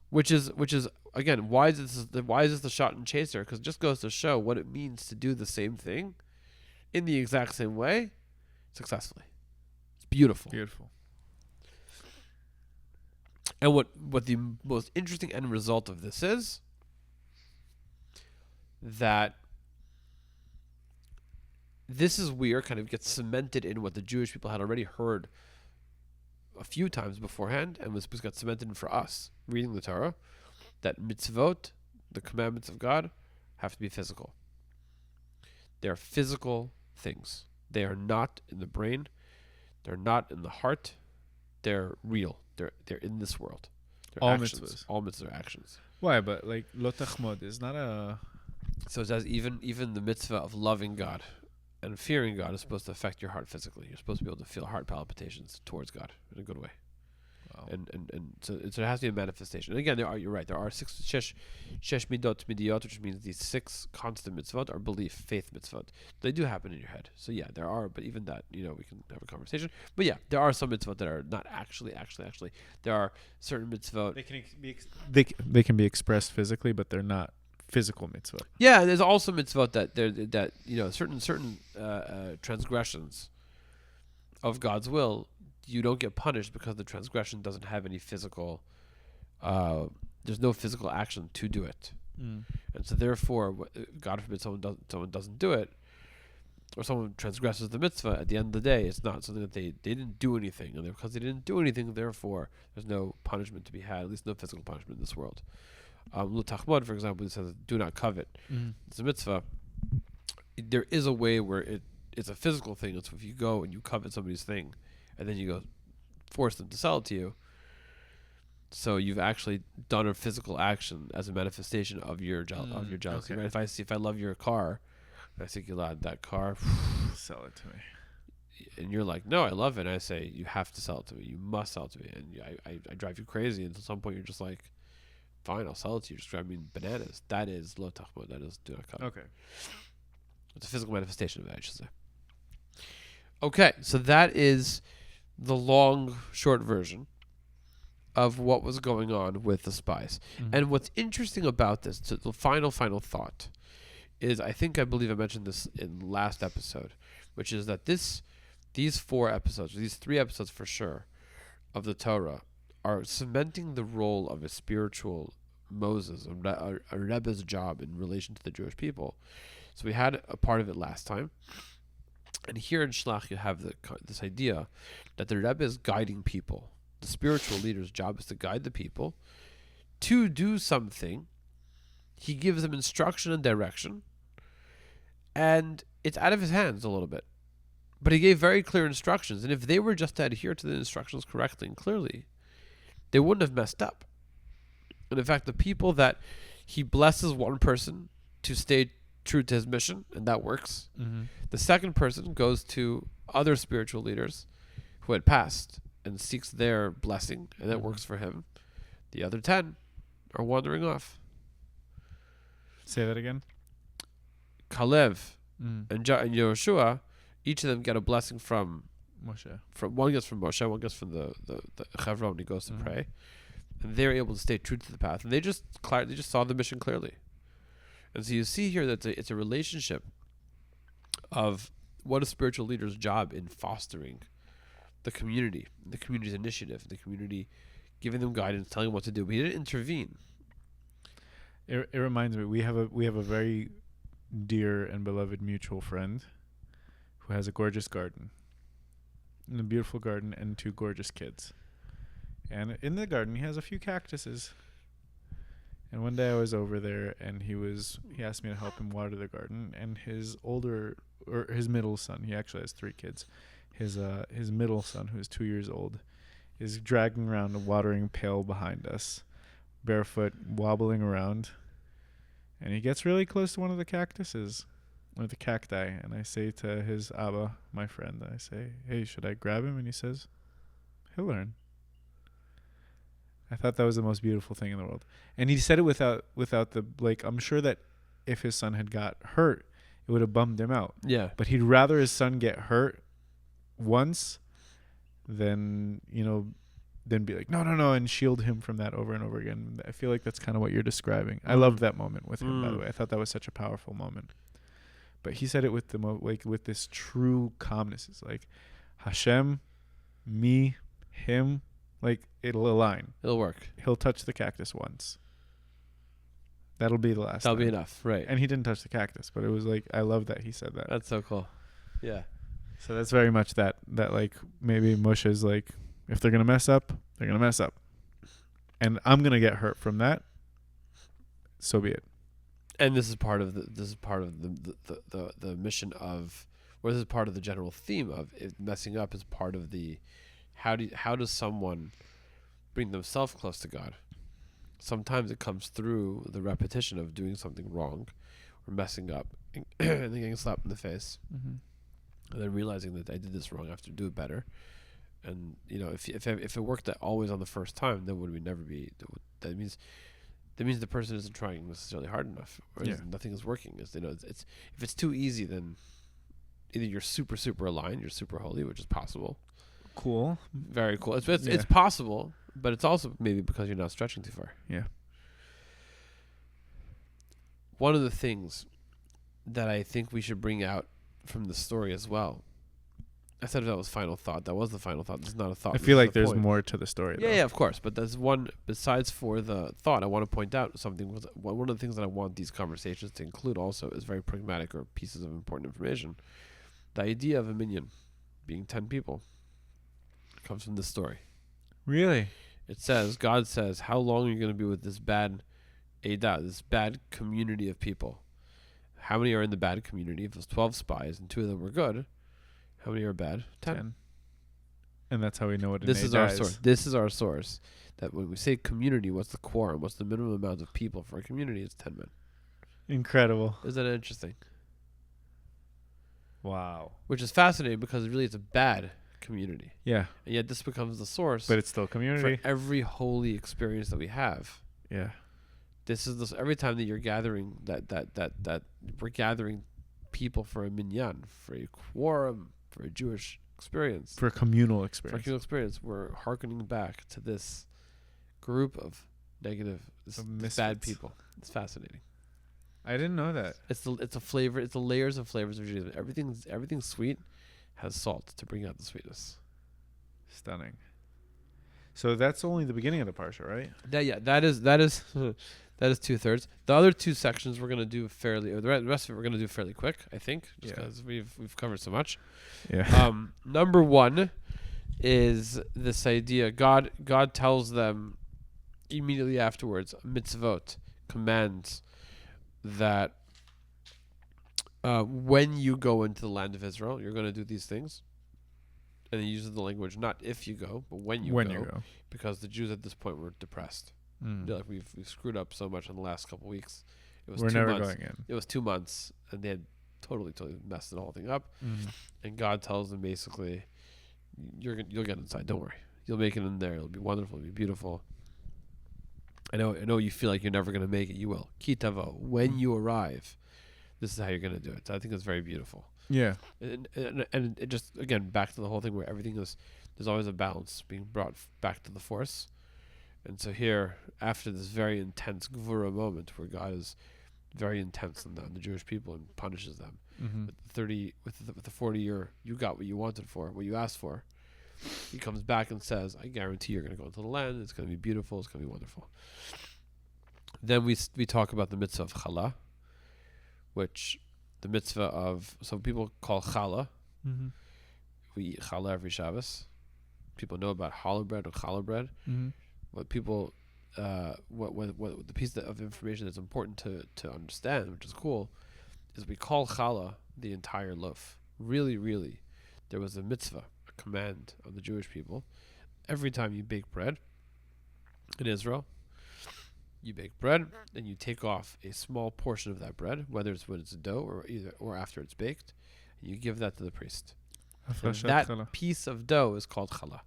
Which is again, why is this the shot and chaser? Because it just goes to show what it means to do the same thing in the exact same way successfully. It's beautiful. Beautiful. And what the most interesting end result of this is that this is where kind of gets cemented in what the Jewish people had already heard a few times beforehand, and was got cemented in for us reading the Torah, that mitzvot, the commandments of God, have to be physical. They are physical things. They are not in the brain. They're not in the heart. They're real. They're in this world. They're All actions. mitzvahs. All mitzvahs are actions. Why? But like lo tachmod is not a. So it says even the mitzvah of loving God and fearing God is supposed to affect your heart physically. You're supposed to be able to feel heart palpitations towards God in a good way. Wow. And so it has to be a manifestation. And again, you're right. There are shesh midot midiyot, which means these 6 constant mitzvot are belief, faith mitzvot. They do happen in your head. So yeah, there are. But even that, we can have a conversation. But yeah, there are some mitzvot that are not actually. There are certain mitzvot. They can be expressed physically, but they're not physical mitzvot. Yeah, and there's also mitzvot that certain transgressions of God's will, you don't get punished because the transgression doesn't have any physical. There's no physical action to do it, and so therefore, God forbid someone doesn't do it, or someone transgresses the mitzvah. At the end of the day, it's not something that they didn't do anything, and because they didn't do anything, therefore, there's no punishment to be had. At least no physical punishment in this world. Lo tachmod, for example, it says, "Do not covet." It's a mitzvah. There is a way where it's a physical thing. It's if you go and you covet somebody's thing, and then you go force them to sell it to you. So you've actually done a physical action as a manifestation of your jealousy. Okay. Right? If I love your car, and I say, Gilad, that car, Sell it to me. and you're like, no, I love it. And I say, you have to sell it to me. You must sell it to me. And I drive you crazy. And at some point, you're just like, fine, I'll sell it to you. Just drive me bananas. That is lo tachmod. That is do not covet. Okay. It's a physical manifestation of that, I should say. Okay, so that is the long, short version of what was going on with the spies. And what's interesting about this, so the final thought, is I believe I mentioned this in last episode, which is that these 4 episodes, these 3 episodes for sure, of the Torah are cementing the role of a spiritual Moses, a Rebbe's job in relation to the Jewish people. So we had a part of it last time. And here in Sh'lach, you have this idea that the Rebbe is guiding people. The spiritual leader's job is to guide the people to do something. He gives them instruction and direction. And it's out of his hands a little bit. But he gave very clear instructions. And if they were just to adhere to the instructions correctly and clearly, they wouldn't have messed up. And in fact, the people that he blesses one person to stay true to his mission, and that works. Mm-hmm. The second person goes to other spiritual leaders who had passed and seeks their blessing, and that works for him. The other 10 are wandering off. Say that again. Kalev and Yehoshua, each of them get a blessing from Moshe. One gets from Moshe, one gets from the Chevron. He goes to pray, and they're able to stay true to the path. And they just saw the mission clearly. And so you see here that it's a relationship of what a spiritual leader's job in fostering the community's initiative, the community, giving them guidance, telling them what to do. But he didn't intervene. It reminds me, we have a very dear and beloved mutual friend who has a gorgeous garden, a beautiful garden, and 2 gorgeous kids. And in the garden, he has a few cactuses. And one day I was over there, and he asked me to help him water the garden. And his middle son, he actually has 3 kids. His middle son, who is 2 years old, is dragging around a watering pail behind us, barefoot, wobbling around. And he gets really close to one of the cactuses, one of the cacti. And I say to his Abba, my friend, I say, hey, should I grab him? And he says, he'll learn. I thought that was the most beautiful thing in the world. And he said it without the, like, I'm sure that if his son had got hurt, it would have bummed him out. Yeah. But he'd rather his son get hurt once than, than be like, no, and shield him from that over and over again. I feel like that's kind of what you're describing. I loved that moment with him, by the way. I thought that was such a powerful moment. But he said it with with this true calmness. It's like, Hashem, me, him, like, it'll align. It'll work. He'll touch the cactus once. That'll be the last That'll time. be enough, right. And he didn't touch the cactus, but it was like, I love that he said that. That's so cool. Yeah. So that's very much that like, maybe Moshe's like, if they're going to mess up, they're going to mess up. And I'm going to get hurt from that. So be it. And this is part of the mission of, or this is part of the general theme of messing up is part of the, how does someone bring themselves close to God? Sometimes it comes through the repetition of doing something wrong or messing up and then getting slapped in the face. Mm-hmm. And then realizing that I did this wrong, I have to do it better. And if it worked always on the first time, then would we never be? That means the person isn't trying necessarily hard enough, or nothing is working. It's if it's too easy, then either you're super aligned, you're super holy, which is possible. Cool, very cool. It's possible, but it's also maybe because you're not stretching too far. Yeah. One of the things that I think we should bring out from the story as well. I said that was final thought. That was the final thought. This is not a thought. I feel like there's more to the story. Yeah, of course. But there's one, besides for the thought, I want to point out something. One of the things that I want these conversations to include also is very pragmatic or pieces of important information. The idea of a minyan being 10 people comes from this story. Really? It says, God says, how long are you going to be with this bad Eidah, this bad community of people? How many are in the bad community? If it was 12 spies and 2 of them were good, how many are bad? 10. And that's how we know what this is our source. This is our source. That when we say community, what's the quorum? What's the minimum amount of people for a community? It's 10 men. Incredible. Isn't that interesting? Wow. Which is fascinating because really it's a bad community. Yeah. And yet this becomes the source. But it's still community. For every holy experience that we have. Yeah. This is this every time that you're gathering that we're gathering people for a minyan, for a quorum, for a Jewish experience. For a communal experience. We're hearkening back to this group of negative, this bad people. It's fascinating. I didn't know that. It's a flavor. It's the layers of flavors of Judaism. Everything sweet has salt to bring out the sweetness. Stunning. So that's only the beginning of the parsha, right? That is 2/3. The other 2 sections we're gonna do fairly, or the rest of it we're gonna do fairly quick, I think, just because we've covered so much. Yeah. Number 1 is this idea. God tells them immediately afterwards, mitzvot, commands that when you go into the land of Israel, you're going to do these things. And he uses the language not if you go, but when you go, because the Jews at this point were depressed. They're like, we've screwed up so much in the last couple of weeks. We're never going in. It was 2 months, and they had totally messed the whole thing up. And God tells them basically, you'll get inside. Don't worry, you'll make it in there. It'll be wonderful. It'll be beautiful. I know you feel like you're never going to make it. You will. Kitavo, when you arrive, this is how you're going to do it. So I think it's very beautiful. Yeah. And it just, again, back to the whole thing where everything is, there's always a balance being brought back to the force. And so here, after this very intense Gvura moment where God is very intense on the Jewish people and punishes them, with the 40 year, you got what you wanted for, what you asked for. He comes back and says, I guarantee you're going to go into the land. It's going to be beautiful. It's going to be wonderful. Then we talk about the mitzvah of challah, which the mitzvah of, so people call challah. We eat challah every Shabbos. People know about challah bread or challah bread. What people, what the piece of information that's important to understand, which is cool, is we call challah the entire loaf. Really, there was a mitzvah, a command on the Jewish people. Every time you bake bread in Israel, you bake bread and you take off a small portion of that bread, whether it's when it's dough or after it's baked, and you give that to the priest. And that piece of dough is called challah.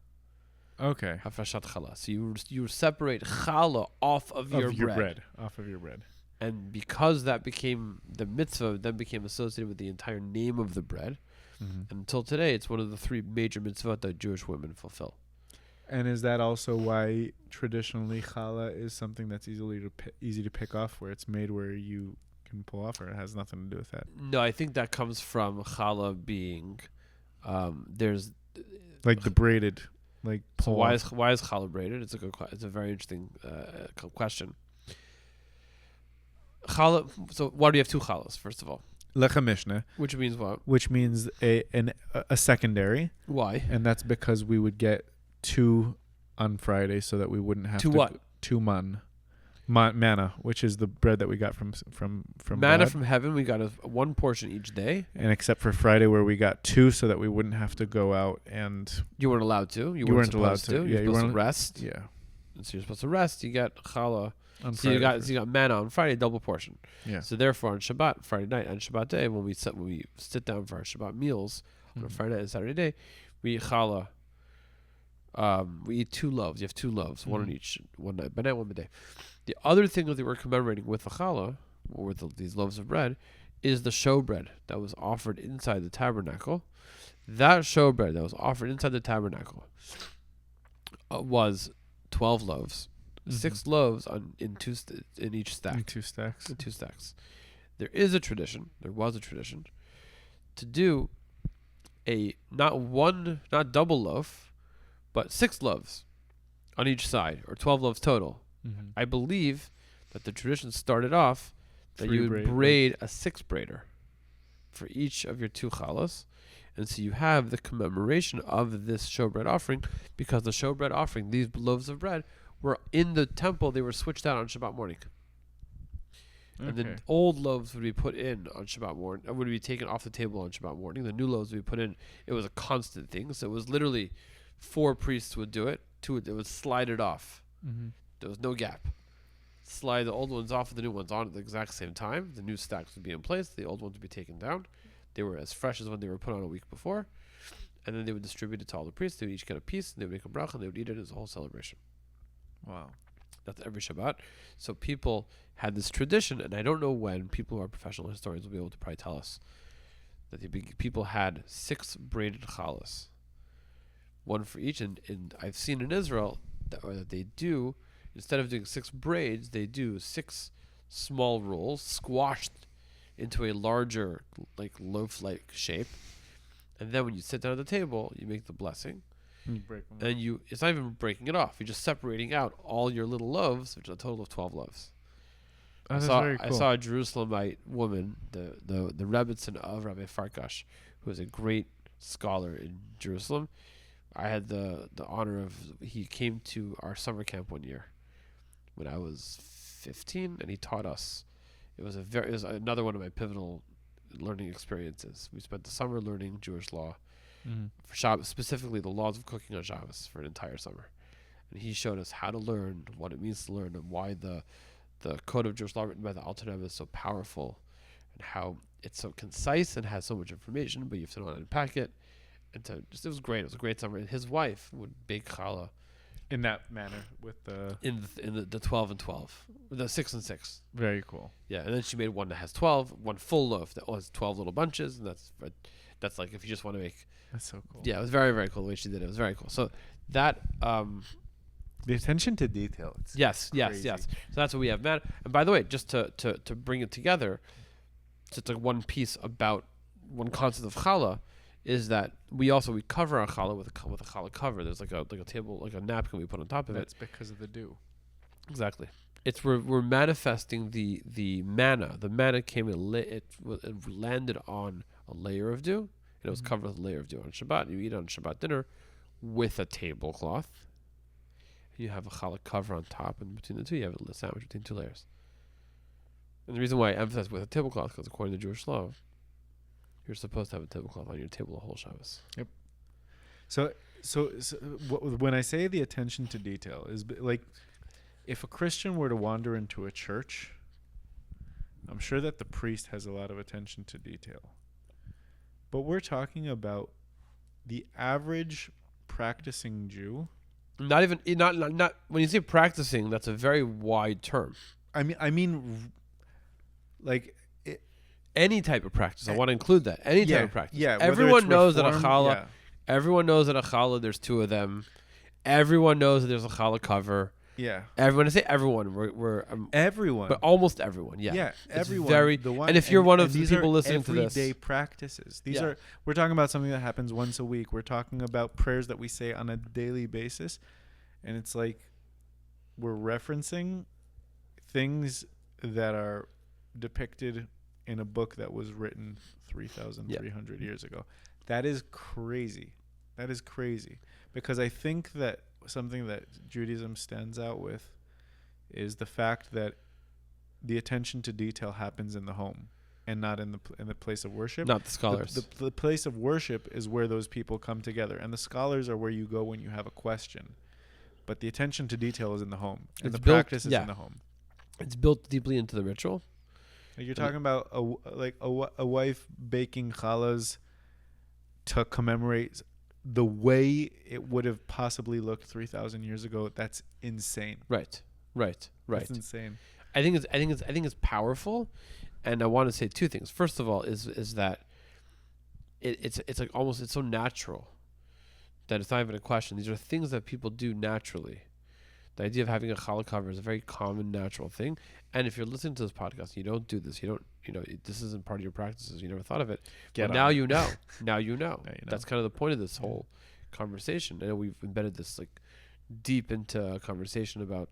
Okay. Parashat Sh'lach. So you separate challah off of your bread. Off of your bread. And because that became the mitzvah, then became associated with the entire name of the bread. And until today, it's one of the 3 major mitzvot that Jewish women fulfill. And is that also why traditionally challah is something that's easy to pick off, where it's made where you can pull off, or it has nothing to do with that? No, I think that comes from challah being there's like the braided. Like, so why is challah braided? It's a very interesting question. Challah. So why do you have 2 challahs? First of all, lecha mishnah, which means what? Which means a secondary. Why? And that's because we would get 2 on Friday, so that we wouldn't have 2 manna, which is the bread that we got from manna God. From heaven. We got 1 portion each day, and except for Friday, where we got 2, so that we wouldn't have to go out and. You weren't allowed to. You weren't allowed to. You're supposed to rest. Yeah. And so you're supposed to rest. You get challah. On so Friday you got manna on Friday, double portion. Yeah. So therefore, on Shabbat, Friday night, and Shabbat day, when we sit down for our Shabbat meals on a Friday night and Saturday day, we eat challah. We eat 2 loaves. You have 2 loaves, one on each, one night, by night, one by day. The other thing that we're commemorating with the challah, or with these loaves of bread, is the showbread that was offered inside the tabernacle. That showbread that was offered inside the tabernacle was 12 loaves, 6 loaves in each stack. In 2 stacks. In 2 stacks. There was a tradition to do not double loaf, but 6 loaves on each side, or 12 loaves total. I believe that the tradition started off that you would braid a 6 braider for each of your 2 challahs. And so you have the commemoration of this showbread offering, because the showbread offering, these loaves of bread, were in the temple. They were switched out on Shabbat morning. And the old loaves would be put in on Shabbat morning, would be taken off the table on Shabbat morning. The new loaves would be put in. It was a constant thing. So it was literally 4 priests would do it. 2, they would slide it off. There was no gap. Slide the old ones off and the new ones on at the exact same time. The new stacks would be in place. The old ones would be taken down. They were as fresh as when they were put on a week before. And then they would distribute it to all the priests. They would each get a piece. And they would make a bracha, and they would eat it as a whole celebration. Wow. That's every Shabbat. So people had this tradition, and I don't know when. People who are professional historians will be able to probably tell us that people had 6 braided challahs, 1 for each. And I've seen in Israel that they do, instead of doing 6 braids, they do 6 small rolls squashed into a larger, like loaf-like shape. And then when you sit down at the table, you make the blessing. And it's not even breaking it off. You're just separating out all your little loaves, which is a total of 12 loaves. I saw a Jerusalemite woman, the Rebbitzin of Rabbi Farkash, who is a great scholar in Jerusalem. I had the honor of, he came to our summer camp one year when I was 15, and he taught us. It was another one of my pivotal learning experiences. We spent the summer learning Jewish law Mm-hmm. for Shabbos, specifically the laws of cooking on Shabbos for an entire summer. And he showed us how to learn, what it means to learn, and why the code of Jewish law written by the Alter Rebbe is so powerful, and how it's so concise and has so much information, but you have to know how to unpack it. And it was great. It was a great summer. And his wife would bake challah In that manner with the in the 12 and 12, the 6 and 6. very cool. Yeah, and then she made one that has 12, one full loaf that has 12 little bunches, and that's like if you just want to make. That's so cool. Yeah, it was very, very cool the way she did it. It was very cool. So that The attention to detail. It's yes. crazy. So that's what we have, man. And by the way, just to bring it together, just like one piece about one concept of challah is that we cover our challah with a challah cover. There's like a table, like a napkin we put on top of That's it. because of the dew. Exactly. It's we're manifesting the manna. The manna came and it landed on a layer of dew, and it was covered with a layer of dew on Shabbat. You eat it on Shabbat dinner with a tablecloth. You have a challah cover on top, and between the two, you have a sandwich between two layers. And the reason why I emphasize with a tablecloth, because according to Jewish law, you're supposed to have a tablecloth on your table the whole Shabbos. Yep. So when I say the attention to detail is like, if a Christian were to wander into a church, I'm sure that the priest has a lot of attention to detail. But we're talking about the average practicing Jew. Not when you say practicing, that's a very wide term. I mean, like Any type of practice. I want to include that. Any type of practice. Yeah. Everyone knows that a reform, challah. yeah. Everyone knows that a challah. There's two of them. Everyone knows that there's a challah cover. Yeah. Everyone. I say everyone. We're Everyone. but almost everyone. Yeah. Yeah, It's everyone. Very. And if you're one of the people listening to this, everyday practices. These Yeah. are. We're talking about something that happens once a week. We're talking about prayers that we say on a daily basis, and it's like we're referencing things that are depicted in a book that was written 3,300 years ago. That is crazy. That is crazy, because I think that something that Judaism stands out with is the fact that the attention to detail happens in the home and not in the place of worship. not the scholars. The place of worship is where those people come together, and the scholars are where you go when you have a question. But the attention to detail is in the home, and It's the built- practice is yeah. in the home. It's built deeply into the ritual. Like you're talking about a wife baking challahs to commemorate the way it would have possibly looked 3,000 years ago. That's insane. Right. That's insane. I think it's powerful, and I want to say two things. First of all, is that it's like almost it's so natural that it's not even a question. These are things that people do naturally. The idea of having a challah cover is a very common, natural thing. And if you're listening to this podcast, you don't do this. You don't. This isn't part of your practices. You never thought of it. Now you know. Now you know. That's kind of the point of this whole conversation. I know we've embedded this like deep into a conversation about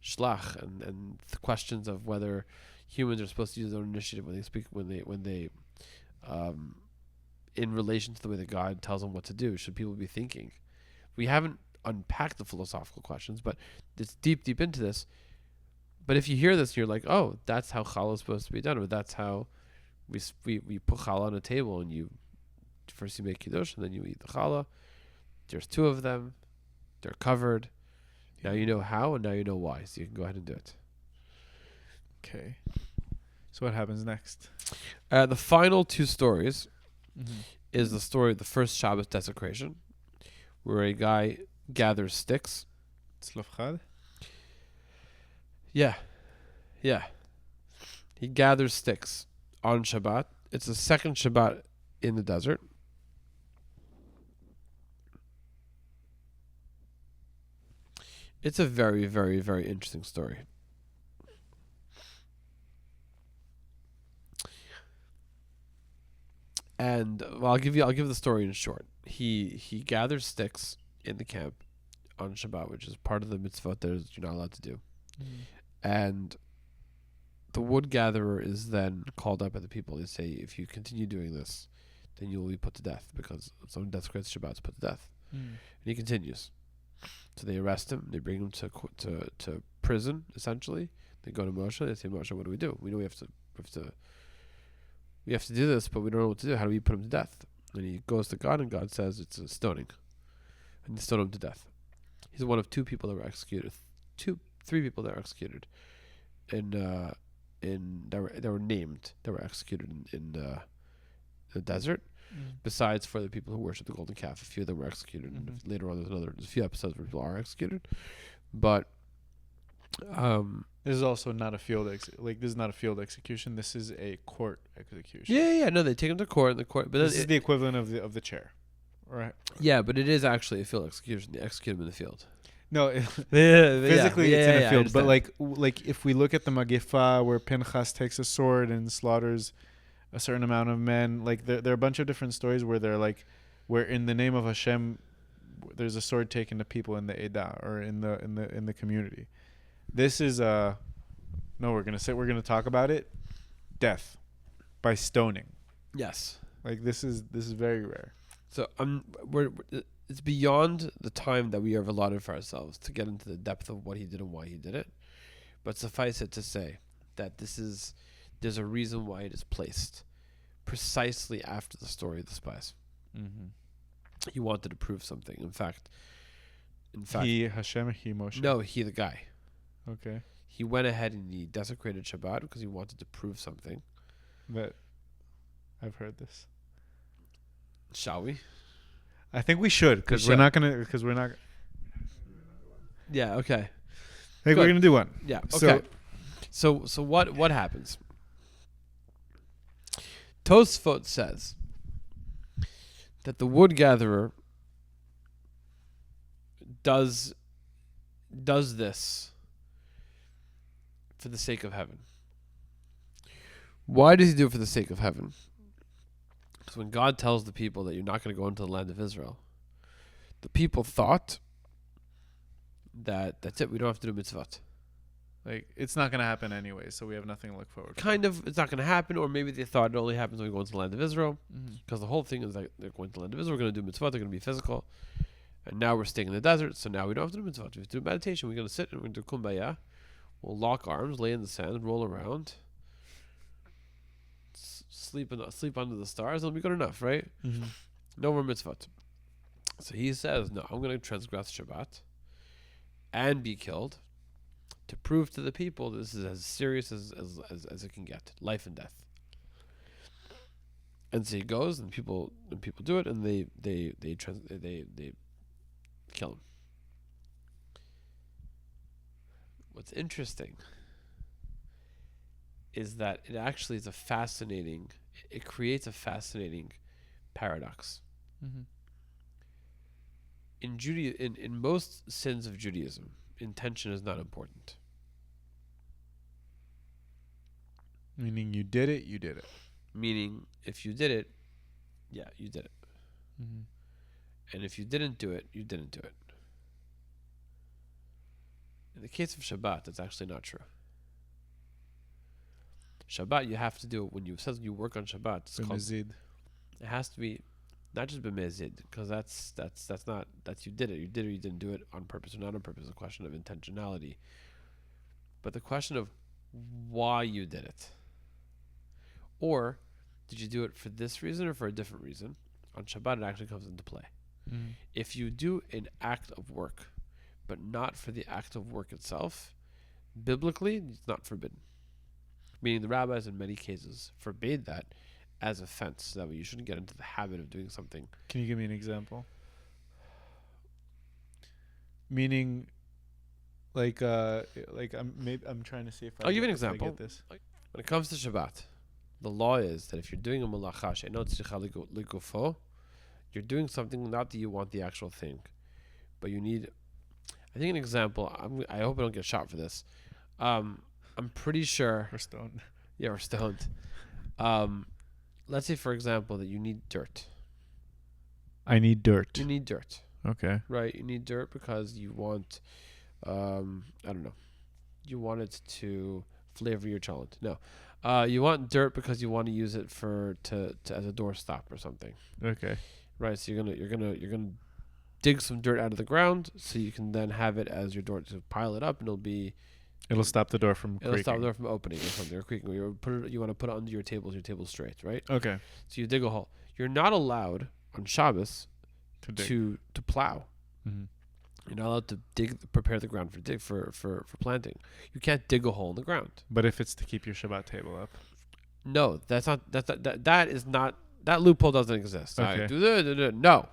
Sh'lach and the questions of whether humans are supposed to use their own initiative when they speak, when they in relation to the way that God tells them what to do. Should people be thinking? We haven't unpacked the philosophical questions, but it's deep into this. But if you hear this, you're like, oh, that's how challah is supposed to be done, or that's how we put challah on a table, and you make kiddush, and then you eat the challah. There's two of them; they're covered. Now you know how, and now you know why. So you can go ahead and do it. Okay. So what happens next? The final two stories is the story of the first Shabbos desecration, where a guy gathers sticks. Tzlofchad? Yeah. He gathers sticks on Shabbat. It's the second Shabbat in the desert. It's a very, very, very interesting story. And I'll give the story in short. He gathers sticks in the camp on Shabbat, which is part of the mitzvot that you're not allowed to do. And the wood gatherer is then called up by the people. They say, if you continue doing this, then you will be put to death, because someone desecrates Shabbat is put to death. And he continues. So they arrest him. They bring him to prison, essentially. They go to Moshe. They say, Moshe, what do? We know we have to we have to do this, but we don't know what to do. How do we put him to death? And he goes to God, and God says it's a stoning, and they stone him to death. He's one of two people that were executed, three people that were executed, that were named that were executed in the desert. Besides for the people who worship the golden calf, a few of them were executed. And later on, there's a few episodes where people are executed, but this is also not a field this is not a field execution. This is a court execution. Yeah. No, they take him to court, and the court. But this is the equivalent of the chair, right? Yeah, but it is actually a field execution. They execute him in the field. No, physically it's in a field. But like if we look at the Magifa, where Pinchas takes a sword and slaughters a certain amount of men, like there are a bunch of different stories where they're like, where in the name of Hashem, there's a sword taken to people in the Edah or in the community. This is we're gonna talk about it. Death by stoning. Yes. Like this is very rare. So it's beyond the time that we have allotted for ourselves to get into the depth of what he did and why he did it. But suffice it to say that there's a reason why it is placed precisely after the story of the spies. He wanted to prove something. In fact, he Moshe. No, he the guy. Okay. He went ahead and he desecrated Shabbat because he wanted to prove something. But I've heard this. Shall we? I think we should because we're not. Yeah. Okay. We're gonna do one. Yeah. Okay. So what happens? Tosfot says that the wood gatherer does this for the sake of heaven. Why does he do it for the sake of heaven? Because when God tells the people that you're not going to go into the land of Israel, the people thought that that's it. We don't have to do mitzvot. Like, it's not going to happen anyway, so we have nothing to look forward to. Kind of, it's not going to happen, or maybe they thought it only happens when we go into the land of Israel, because the whole thing is that they're going to the land of Israel, we're going to do mitzvot, they're going to be physical, and now we're staying in the desert, so now we don't have to do mitzvot. We have to do meditation, we're going to sit and we're going to do kumbaya, we'll lock arms, lay in the sand, roll around, sleep under the stars, and it'll be good enough, right? No more mitzvot. So he says, no, I'm going to transgress Shabbat and be killed, to prove to the people this is as serious as it can get, life and death. And so he goes, and people do it, and they kill him. What's interesting is that it actually is it creates a fascinating paradox. In most sins of Judaism, intention is not important. Meaning you did it. Meaning if you did it, yeah, you did it. And if you didn't do it, you didn't do it. In the case of Shabbat, that's actually not true. Shabbat, you have to do it when you work on Shabbat. It's called, it has to be not just b'mezid, because that's you did it. You did it or you didn't do it on purpose or not on purpose. It's a question of intentionality. But the question of why you did it. Or did you do it for this reason or for a different reason? On Shabbat, it actually comes into play. If you do an act of work, but not for the act of work itself, biblically, it's not forbidden. Meaning the rabbis in many cases forbade that as offense, so that way you shouldn't get into the habit of doing something. Can you give me an example? Meaning, I'm trying to see if I'll give you an example. Get this. When it comes to Shabbat, the law is that if you're doing a malacha she'eino tzricha ligufo, you're doing something not that you want the actual thing, but you need. I think an example. I hope I don't get shot for this. I'm pretty sure we're stoned. Yeah, we're stoned. Let's say, for example, that you need dirt. I need dirt. You need dirt. Okay. Right. You need dirt because you want, I don't know, you want it to flavor your cholent. No. You want dirt because you want to use it as a doorstop or something. Okay. Right. So you're gonna dig some dirt out of the ground so you can then have it as your door to pile it up, and it'll be It'll stop the door from It'll creaking. stop the door from opening or something or creaking. You want to put it under your table. Your table's straight, right? Okay. So you dig a hole. You're not allowed on Shabbos To dig. to plow. Mm-hmm. You're not allowed to prepare the ground for planting. You can't dig a hole in the ground. But if it's to keep your Shabbat table up. No, that loophole doesn't exist. Okay. No.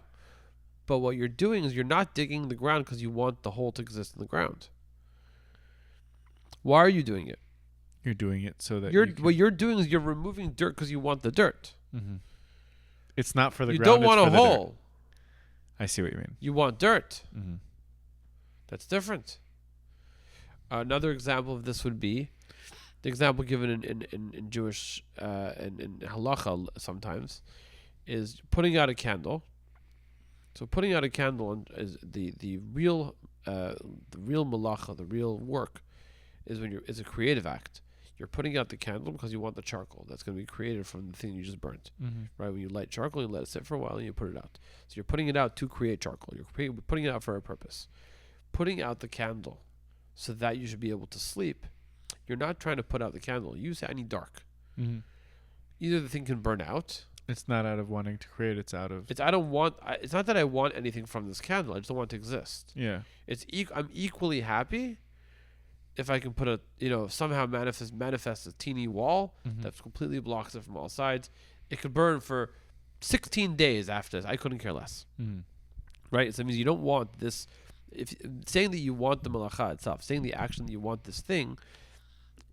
But what you're doing is you're not digging the ground because you want the hole to exist in the ground. Why are you doing it? You're doing it so that what you're doing is you're removing dirt because you want the dirt. Mm-hmm. It's not for the You ground. don't want it's a for the hole. dirt. I see what you mean. You want dirt. Mm-hmm. That's different. Another example of this would be the example given in Jewish in halacha sometimes is putting out a candle. So putting out a candle is the real malacha, the real work is a creative act. You're putting out the candle because you want the charcoal that's going to be created from the thing you just burnt. Mm-hmm. Right? When you light charcoal, you let it sit for a while and you put it out. So you're putting it out to create charcoal. You're putting it out for a purpose. Putting out the candle so that you should be able to sleep. You're not trying to put out the candle. You say, I need dark. Mm-hmm. Either the thing can burn out. It's not out of wanting to create. It's out of. It's not that I want anything from this candle. I just don't want it to exist. Yeah. I'm equally happy if I can put somehow manifest a teeny wall that completely blocks it from all sides. It could burn for 16 days after this. I couldn't care less. Mm-hmm. Right? So it means you don't want this. If saying that you want the malacha itself, saying the action that you want this thing,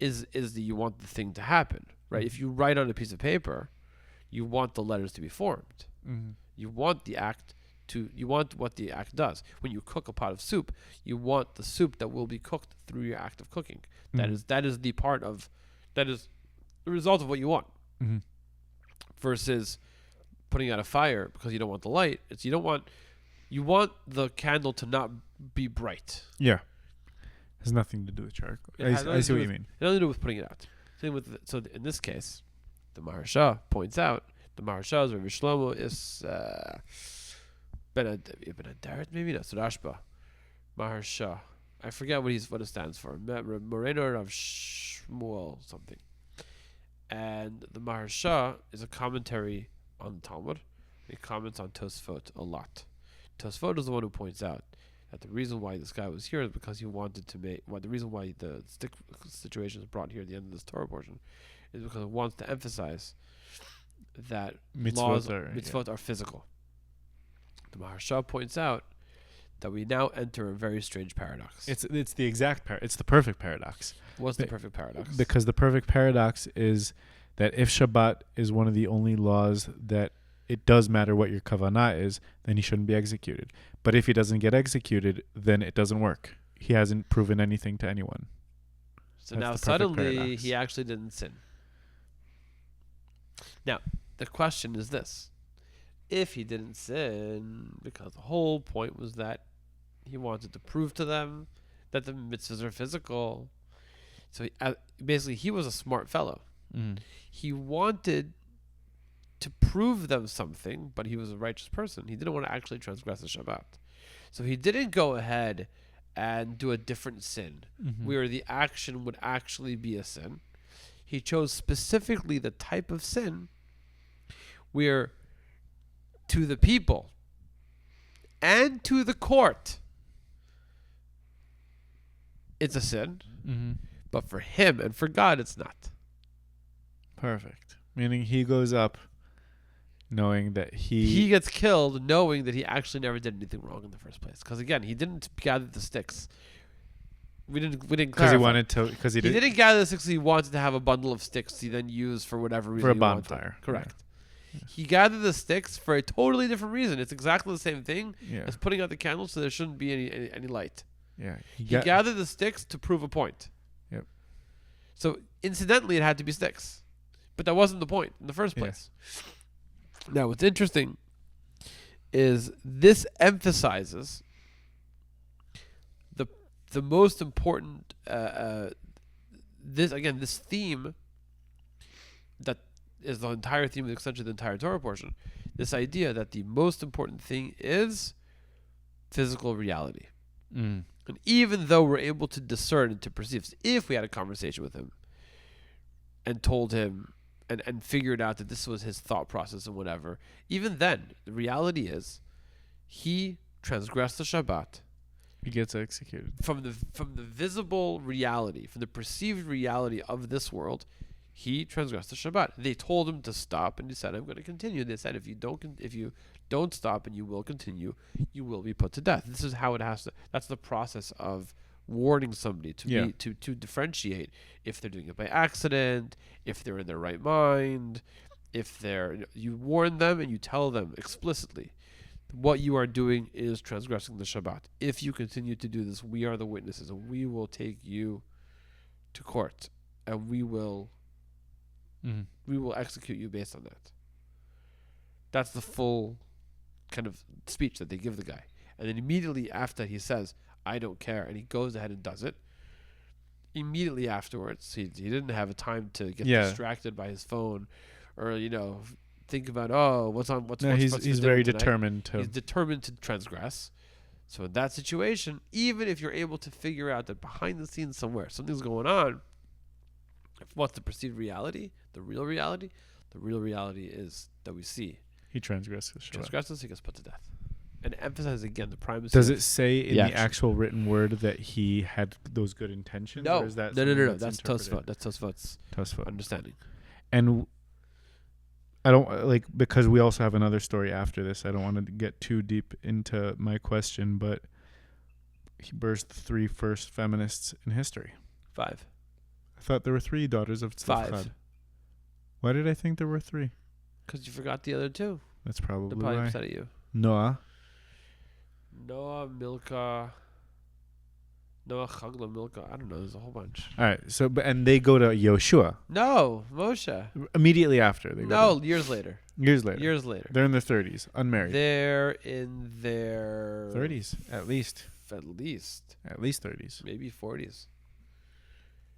is that you want the thing to happen. Right? Mm-hmm. If you write on a piece of paper, you want the letters to be formed. Mm-hmm. You want what the act does. When you cook a pot of soup, you want the soup that will be cooked through your act of cooking. Mm-hmm. That is the result of what you want. Mm-hmm. Versus putting out a fire because you don't want the light. You want the candle to not be bright. Yeah. Has nothing to do with charcoal. I see what you mean. It has nothing to do with putting it out. So in this case, the Maharsha points out the Maharsha is Rabbi Shlomo is Ben Adaret, maybe not Rashba. Maharsha. I forget what it stands for. Moreno of Shmuel something. And the Maharsha is a commentary on the Talmud. He comments on Tosfot a lot. Tosfot is the one who points out that the reason why this guy was here is because he wanted to the reason why the stick situation is brought here at the end of this Torah portion is because it wants to emphasize that mitzvot are physical. The Maharsha points out that we now enter a very strange paradox. It's the exact it's the perfect paradox. What's the perfect paradox? Because the perfect paradox is that if Shabbat is one of the only laws that it does matter what your kavanah is, then he shouldn't be executed. But if he doesn't get executed, then it doesn't work. He hasn't proven anything to anyone. So now suddenly he actually didn't sin. Now, the question is this. If he didn't sin, because the whole point was that he wanted to prove to them that the mitzvahs are physical. So basically he was a smart fellow. Mm. He wanted to prove them something, but he was a righteous person. He didn't want to actually transgress the Shabbat. So he didn't go ahead and do a different sin where the action would actually be a sin. He chose specifically the type of sin where to the people and to the court it's a sin, but for him and for God it's not. Perfect. Meaning he goes up knowing that he gets killed knowing that he actually never did anything wrong in the first place. Because again, he didn't gather the sticks. We didn't because he wanted to. Because he didn't gather the sticks. He wanted to have a bundle of sticks he then used for whatever reason. For a bonfire. Correct. Yeah. He gathered the sticks for a totally different reason. It's exactly the same thing as putting out the candles, so there shouldn't be any light. Yeah. He gathered the sticks to prove a point. Yep. So incidentally, it had to be sticks, but that wasn't the point in the first place. Now, what's interesting is this emphasizes the most important this theme that is the entire theme, essentially the entire Torah portion. This idea that the most important thing is physical reality. And even though we're able to discern and to perceive, if we had a conversation with him and told him and figured out that this was his thought process and whatever, even then, the reality is he transgressed the Shabbat. He gets executed. From the visible reality, from the perceived reality of this world, he transgressed the Shabbat. They told him to stop, and he said, "I'm going to continue." They said, "If you don't stop and you will continue, you will be put to death." This is how it has to. That's the process of warning somebody to differentiate if they're doing it by accident, if they're in their right mind, you warn them and you tell them explicitly, what you are doing is transgressing the Shabbat. If you continue to do this, we are the witnesses, and we will take you to court, and we will execute you based on that. That's the full kind of speech that they give the guy. And then immediately after he says, "I don't care," and he goes ahead and does it. Immediately afterwards, he didn't have a time to get distracted by his phone, or think about he's very determined to. He's determined to transgress. So in that situation, even if you're able to figure out that behind the scenes somewhere something's going on, what's the perceived reality? The real reality is that we see He transgresses. He gets put to death. And emphasize again the primacy. Does it say in the actual written word that he had those good intentions? No, or is that no. That's Tosfot. That's Tosfot's understanding. And I don't because we also have another story after this. I don't want to get too deep into my question, but he birthed the 3 first feminists in history. 5. I thought there were 3 daughters of Tzlach. 5. Why did I think there were 3? Because you forgot the other 2. That's probably They're probably why. upset at you. Noah, Milka, Chagla, Milka. I don't know. There's a whole bunch. All right. So, and they go to Yoshua. No, Moshe. Immediately after. Years later. Years later. They're in their 30s, unmarried. They're in their 30s, at least. At least 30s. Maybe 40s.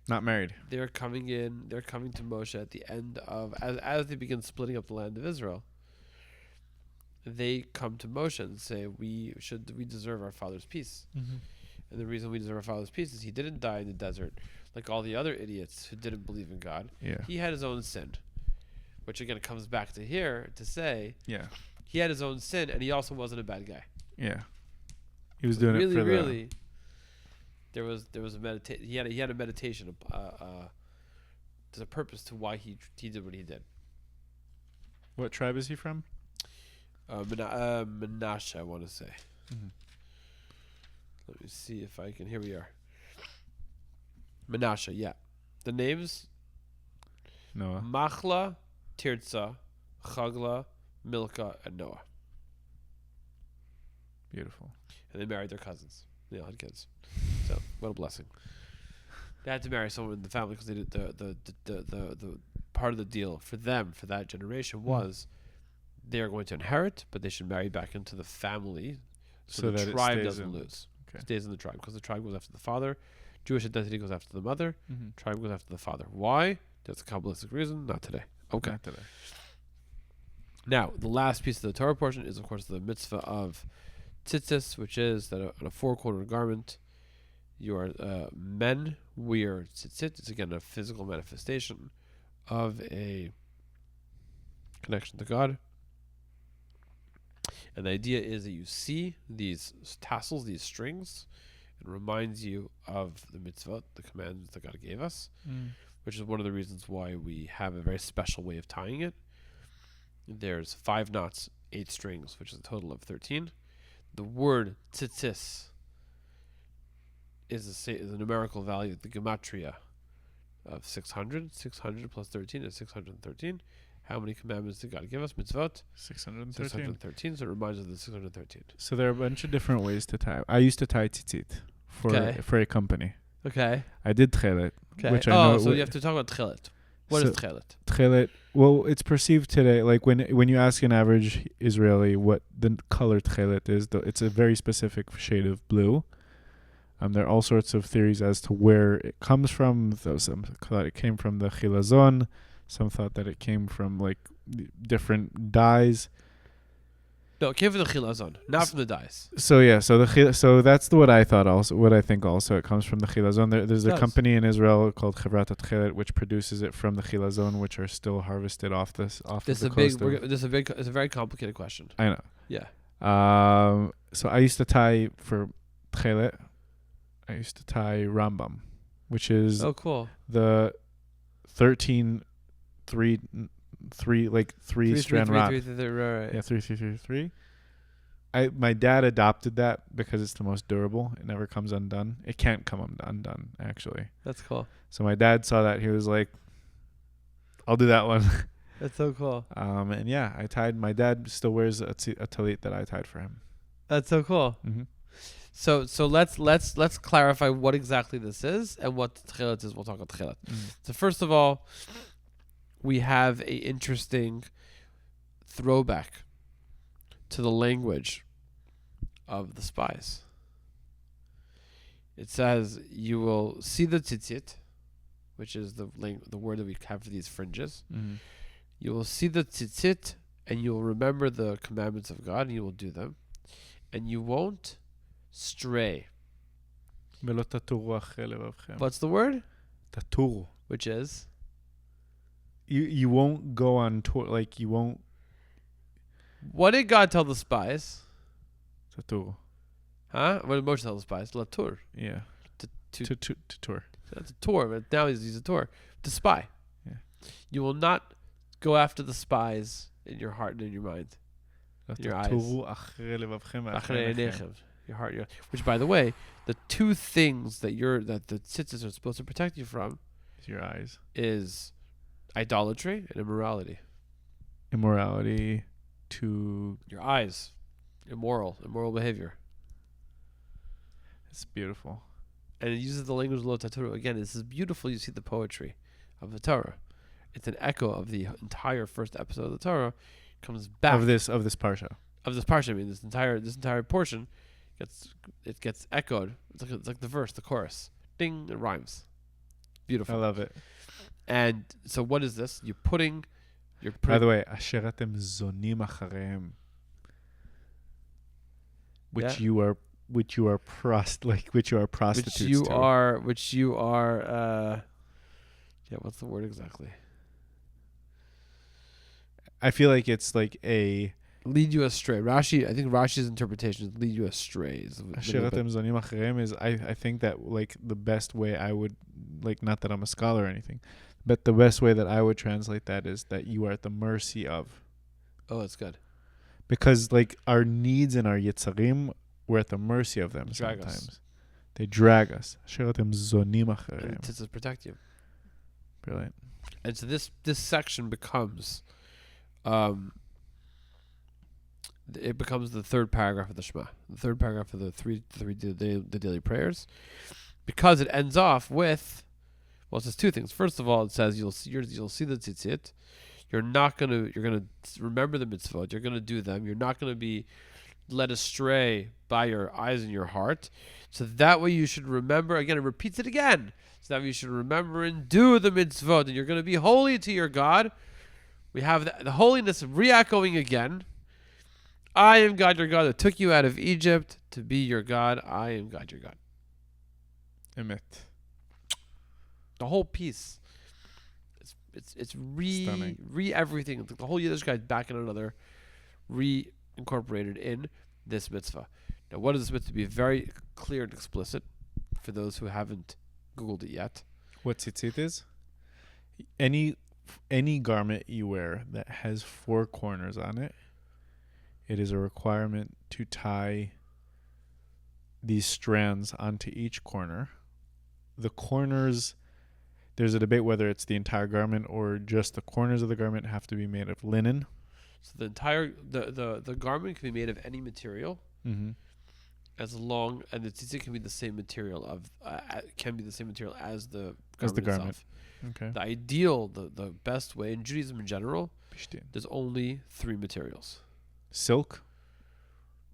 Not married. They're coming to Moshe at the end of as they begin splitting up the land of Israel. They come to Moshe and say, we deserve our father's peace. Mm-hmm. And the reason we deserve our father's peace is he didn't die in the desert like all the other idiots who didn't believe in God. Yeah. He had his own sin, which again comes back to here to say, he had his own sin, and he also wasn't a bad guy. Yeah. He was doing it for really. There was a meditation. He had a meditation. There's a purpose to why he did what he did. What tribe is he from? Menashe, I want to say. Mm-hmm. Let me see if I can. Here we are. Menashe, yeah. The names: Noah, Machla, Tirza, Chagla, Milka, and Noah. Beautiful. And they married their cousins. They all had kids. So what a blessing. They had to marry someone in the family because they did the part of the deal for them, for that generation, was they are going to inherit, but they should marry back into the family so the tribe doesn't lose. Okay. Stays in the tribe, because the tribe goes after the father. Jewish identity goes after the mother. Mm-hmm. Tribe goes after the father. Why? That's a Kabbalistic reason. Not today. Okay. Not today. Now, the last piece of the Torah portion is, of course, the mitzvah of tzitzis, which is that on a 4-cornered garment, men wear tzitzit. It's again a physical manifestation of a connection to God. And the idea is that you see these tassels, these strings, it reminds you of the mitzvot, the commands that God gave us, which is one of the reasons why we have a very special way of tying it. There's 5 knots, 8 strings, which is a total of 13. The word tzitzis is a numerical value, the gematria of 600. 600 plus 13 is 613. How many commandments did God give us? Mitzvot? 613. So it reminds us of the 613. So there are a bunch of different ways to tie. I used to tie tzitzit for a company. Okay. I did tchelet. Okay. Which I know so you have to talk about tchelet. What is tchelet? Tchelet, well, it's perceived today, like when you ask an average Israeli what the color tchelet is, it's a very specific shade of blue. There are all sorts of theories as to where it comes from. Some thought it came from the chilazon. Some thought that it came from like different dyes. No, it came from the chilazon, not from the dice. So yeah, so that's what I thought also. What I think also it comes from the chilazon. There's a company in Israel called Chevrat Atchelet which produces it from the chilazon, which are still harvested off the coast. It's a very complicated question. I know. Yeah. So I used to tie for Tchelet. I used to tie Rambam, which is cool. The 13 3 strand wrap. Right. Yeah, 3. My dad adopted that because it's the most durable. It never comes undone. It can't come undone, actually. That's cool. So my dad saw that. He was like, I'll do that one. That's so cool. And yeah, I tied. My dad still wears a talit that I tied for him. That's so cool. Mm-hmm. So let's clarify what exactly this is and what tchelet is. We'll talk about tchelet. Mm-hmm. So first of all, we have a interesting throwback to the language of the spies. It says you will see the tzitzit, which is the word that we have for these fringes. Mm-hmm. You will see the tzitzit, and you will remember the commandments of God, and you will do them, and you won't stray. What's the word? Taturu. Which is? You won't go on tour, like you won't. What did God tell the spies? Taturu. Huh? What did Moshe tell the spies? Latur. Yeah. To tour. That's a tour, but now he's a tour. To spy. Yeah. You will not go after the spies in your heart and in your mind. Your eyes. Your heart. Which, by the way, the two things that the tzitzis are supposed to protect you from is your eyes. Is idolatry and immorality. Immorality to your eyes. Immoral behavior. It's beautiful. And it uses the language of Lo Taturu. Again, this is beautiful. You see the poetry of the Torah. It's an echo of the entire first episode of the Torah. It comes back of this parsha. Of this parsha. I mean, this entire portion gets echoed. It's like the verse, the chorus. Ding, it rhymes. Beautiful. I love it. And so, what is this? You're putting. By the way, asher atem zonim acharehem, which you are prostitutes. Yeah, what's the word exactly? I feel like it's like a lead you astray. I think Rashi's interpretation is lead you astray. Asher atem zonim acharehem is I think that like the best way I would, like, not that I'm a scholar or anything, but the best way that I would translate that is that you are at the mercy of. Oh, that's good. Because like our needs and our yitzarim, we're at the mercy of them sometimes. They drag us. Asher atem zonim acharehem. To protect you. Brilliant. And so this section becomes, it becomes the third paragraph of the Shema, the third paragraph of the daily prayers, because it ends off with, well, it says two things. First of all, it says you'll see the tzitzit. You're gonna remember the mitzvot. You're gonna do them. You're not gonna be led astray by your eyes and your heart. So that way you should remember. Again, it repeats it again. So that way you should remember and do the mitzvot, and you're gonna be holy to your God. We have the holiness re-echoing again. I am God, your God, that took you out of Egypt to be your God. I am God, your God. Emet. The whole piece, it's everything. The whole Yiddish guy back in another, reincorporated in this mitzvah. Now, what is this mitzvah? To be very clear and explicit for those who haven't Googled it yet. What tzitzit is? Any garment you wear that has 4 corners on it, it is a requirement to tie these strands onto each corner. The corners, there's a debate whether it's the entire garment or just the corners of the garment have to be made of linen. So the entire the garment can be made of any material, as long, and the tzitzit can be the same material as the garment itself. Okay. The ideal, the best way in Judaism in general, there's only 3 materials. Silk?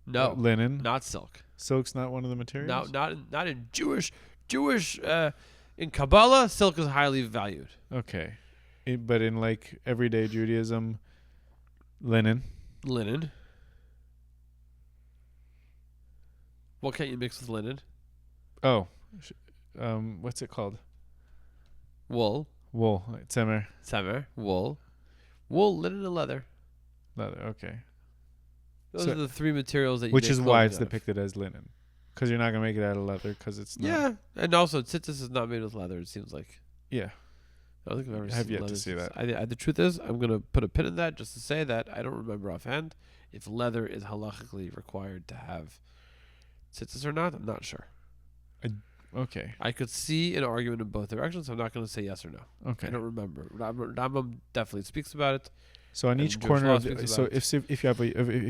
No. Linen? Not silk. Silk's not one of the materials? No, not in Jewish. In Kabbalah, silk is highly valued. Okay. But in like everyday Judaism, linen. What can't you mix with linen? Oh, what's it called? Wool. Wool. Tzemer. Tzemer. Wool. Wool, linen, and leather. Leather. Okay. Those So- are the three materials that you Which make is why clothing it's out of. depicted as linen, because you're not gonna make it out of leather, because it's not. Yeah, and also tzitzis is not made with leather. It seems like. Yeah. I don't think I've ever I have seen yet leather to see tzitzis. that. The truth is, I'm gonna put a pin in that just to say that I don't remember offhand if leather is halachically required to have tzitzis or not. I'm not sure. Okay. I could see an argument in both directions. I'm not going to say yes or no. Okay. I don't remember. Rambam definitely speaks about it. So on And each Jewish corner law of speaks so about if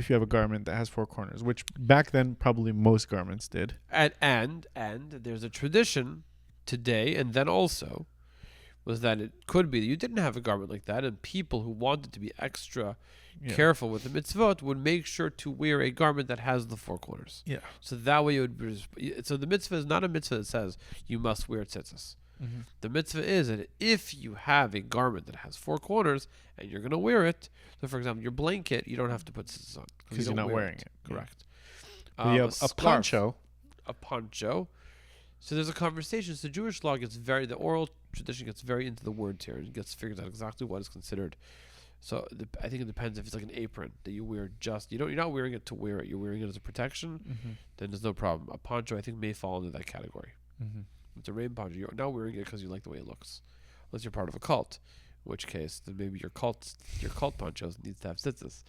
you have a garment that has 4 corners, which back then probably most garments did. And there's a tradition today, and then also, was that it could be that you didn't have a garment like that, and people who wanted to be extra Yeah. careful with the mitzvot would make sure to wear a garment that has the 4 corners. Yeah. So that way it would be. So the mitzvah is not a mitzvah that says you must wear tzitzis. Mm-hmm. The mitzvah is that if you have a garment that has 4 corners and you're going to wear it, so for example, your blanket, you don't have to put tzitzis on Because you you're don't not wear wearing it. Correct. But you have a scarf, poncho. A poncho. So there's a conversation. So Jewish law the oral tradition gets very into the words here and gets figured out exactly what is considered. So I think it depends if it's like an apron that you wear you're not wearing it to wear it. You're wearing it as a protection. Mm-hmm. Then there's no problem. A poncho I think may fall into that category. Mm-hmm. It's a rain poncho. You're not wearing it because you like the way it looks, unless you're part of a cult, in which case then maybe your cult ponchos needs to have tzitzis.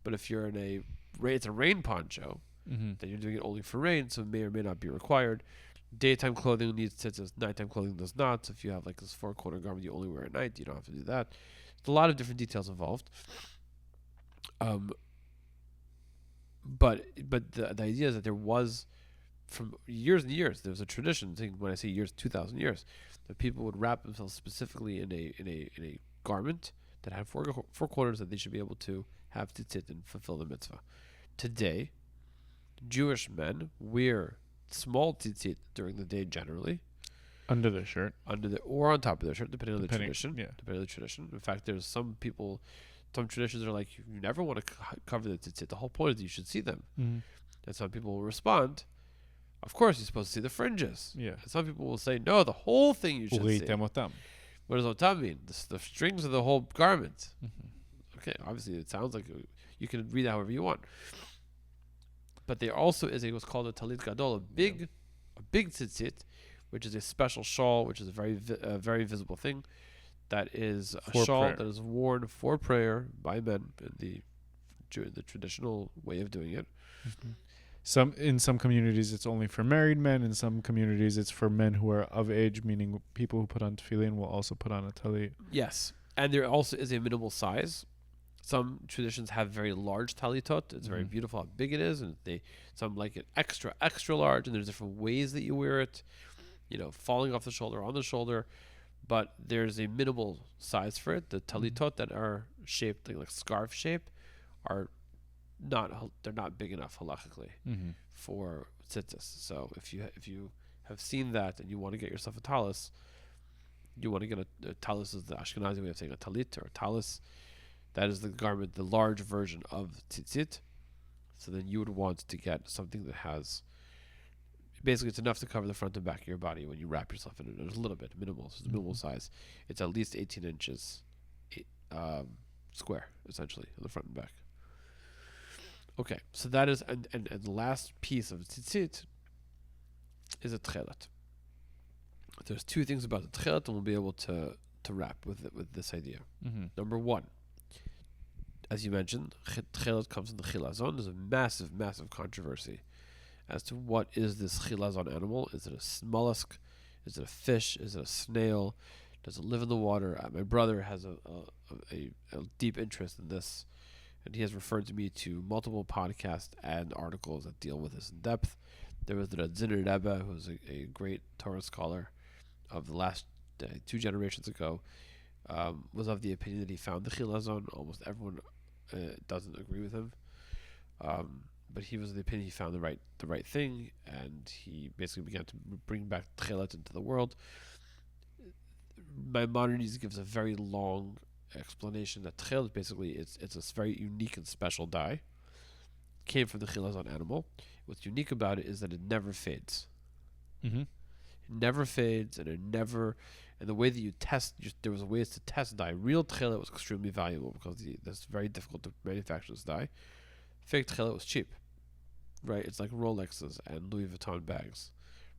But if you're it's a rain poncho, Mm-hmm. then you're doing it only for rain, so it may or may not be required. Daytime clothing needs tzitzis. Nighttime clothing does not. So if you have like this 4-corner garment you only wear at night, you don't have to do that. There's a lot of different details involved. But the idea is that there was, from years and years, there was a tradition. When I say years, 2,000 years, that people would wrap themselves specifically in a garment that had 4 corners that they should be able to have tzitzit and fulfill the mitzvah. Today, Jewish men wear small tzitzit during the day generally, Under their shirt. or on top of their shirt, depending on the tradition. Yeah. Depending on the tradition. In fact, there's some traditions are like, you never want to cover the tzitzit. The whole point is that you should see them. Mm-hmm. And some people will respond, of course, you're supposed to see the fringes. Yeah. And some people will say, no, the whole thing you should see. Ulitem otam. What does otam mean? The strings of the whole garment. Mm-hmm. Okay, obviously it sounds like you can read it however you want. But there also is what's called a talit gadol, a big tzitzit, which is a special shawl, which is a very visible thing. That is a For shawl prayer. that is worn for prayer by men in the traditional way of doing it. Mm-hmm. In some communities it's only for married men. In some communities it's for men who are of age, meaning people who put on tefillin will also put on a talit. Yes, and there also is a minimal size. Some traditions have very large talitot. It's very beautiful how big it is, and some like it extra large. And there's different ways that you wear it, falling off the shoulder, on the shoulder. But there's a minimal size for it. The talitot that are shaped like scarf shape they're not big enough halachically for tzitzis. So if you have seen that and you want to get yourself a talis, you want to get a talis is the Ashkenazi way of saying a talit or a talis. That is the garment, the large version of tzitzit. So then you would want to get something that has, basically it's enough to cover the front and back of your body when you wrap yourself in it. There's a little bit, minimal. So it's minimal size. It's at least 18 inches square, essentially, on the front and back. Okay, so that is, and the last piece of tzitzit is a tchelet. There's 2 things about the tchelet, and we'll be able to wrap with this idea. Mm-hmm. Number 1, as you mentioned, tchelet comes in the chilazon. There's a massive, massive controversy as to what is this chilazon animal. Is it a mollusk? Is it a fish? Is it a snail? Does it live in the water? My brother has a deep interest in this, and he has referred to me to multiple podcasts and articles that deal with this in depth. There was the Radziner Rebbe, who was a great Torah scholar of the last 2 generations ago, was of the opinion that he found the chilazon. Almost everyone doesn't agree with him, but he was of the opinion he found the right thing, and he basically began to bring back tchelet into the world. Maimonides gives a very long explanation that tchelet basically it's a very unique and special dye. came from the chilazon animal. What's unique about it is that it never fades. Mm-hmm. It never fades, and the way that you test, there was ways to test dye. Real tchelet was extremely valuable because that's very difficult to manufacture this dye. Fake tchelet was cheap, right? It's like Rolexes and Louis Vuitton bags,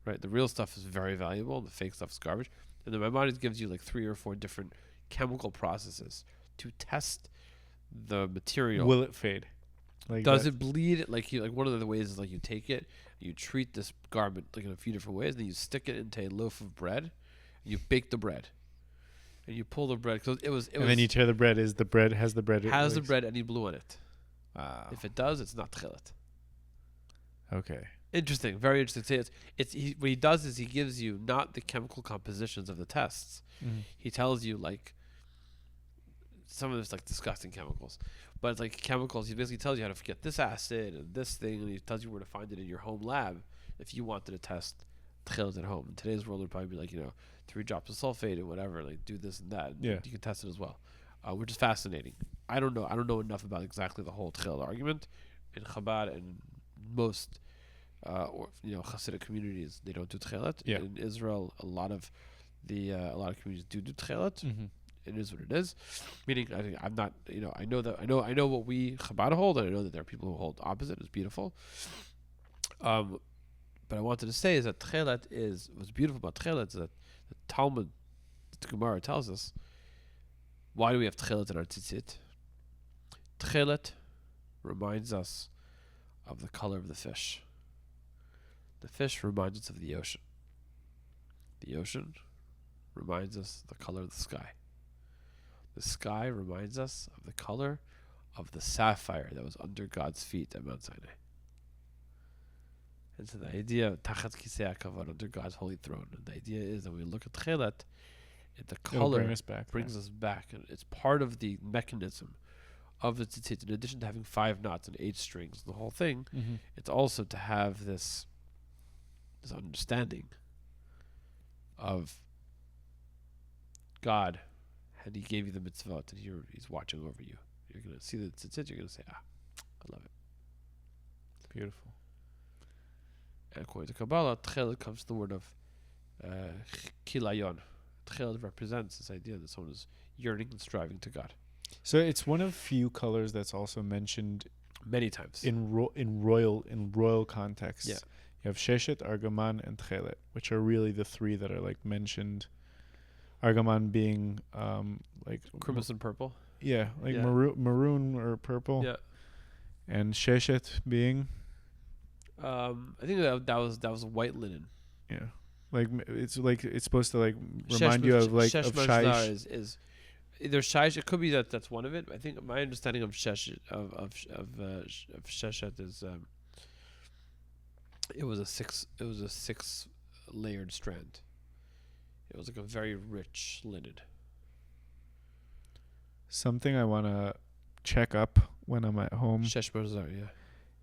right? The real stuff is very valuable, and the fake stuff is garbage. And the Maimonides gives you like 3 or 4 different chemical processes to test the material. Will it fade? Like Does it bleed? Like one of the ways is like you take it, you treat this garment like in a few different ways, then you stick it into a loaf of bread, and you bake the bread, and you pull the bread because and then you tear the bread. Has the bread any blue on it? Wow. If it does, it's not tchelet. Okay. Interesting, very interesting. What he does is he gives you not the chemical compositions of the tests. Mm-hmm. He tells you like some of it's like disgusting chemicals, but it's like chemicals. He basically tells you how to get this acid and this thing, and he tells you where to find it in your home lab if you wanted to test tchelet at home. In today's world, it'd probably be like 3 drops of sulfate and whatever, like do this and that. Yeah, you can test it as well, which is fascinating. I don't know enough about exactly the whole tchelet argument. In Chabad and most Hasidic communities, they don't do tchelet. Yeah. In Israel, a lot of communities do tchelet. Mm-hmm. It is what it is. Meaning, I'm not. I know what we Chabad hold, and I know that there are people who hold opposite. It's beautiful. But I wanted to say is that tchelet what's beautiful about tchelet is that the Talmud, the Gemara tells us, why do we have tchelet in our tzitzit? Tchelet reminds us of the color of the fish. The fish reminds us of the ocean. The ocean reminds us of the color of the sky. The sky reminds us of the color of the sapphire that was under God's feet at Mount Sinai. And so the idea of Tachat Kisei HaKavod, under God's holy throne, and the idea is that when we look at tchelet, the color brings us back. And it's part of the mechanism of the tzitzit. In addition to having 5 knots and 8 strings, the whole thing, Mm-hmm. it's also to have this understanding of God, and He gave you the mitzvot, and He's watching over you. You're going to see the tzitzit, you're going to say, I love it. Beautiful. And according to Kabbalah, tchelet comes from the word of kilayon. Tchelet represents this idea that someone is yearning and striving to God. So it's one of few colors that's also mentioned Many times. in royal context. Yeah. You have Sheshet, Argaman, and Tchelet, which are really the 3 that are like mentioned. Argaman being like Crimson purple. Yeah, like Yeah. maroon or purple. Yeah. And Sheshet being I think that was white linen. it's supposed to like remind you of like of Shaish. Is either Shaish. It could be that's one of it. I think my understanding of Sheshet of Sheshet is it was a 6 layered strand. It was like a very rich linen. Something I want to check up when I'm at home Shesh Barzar, yeah.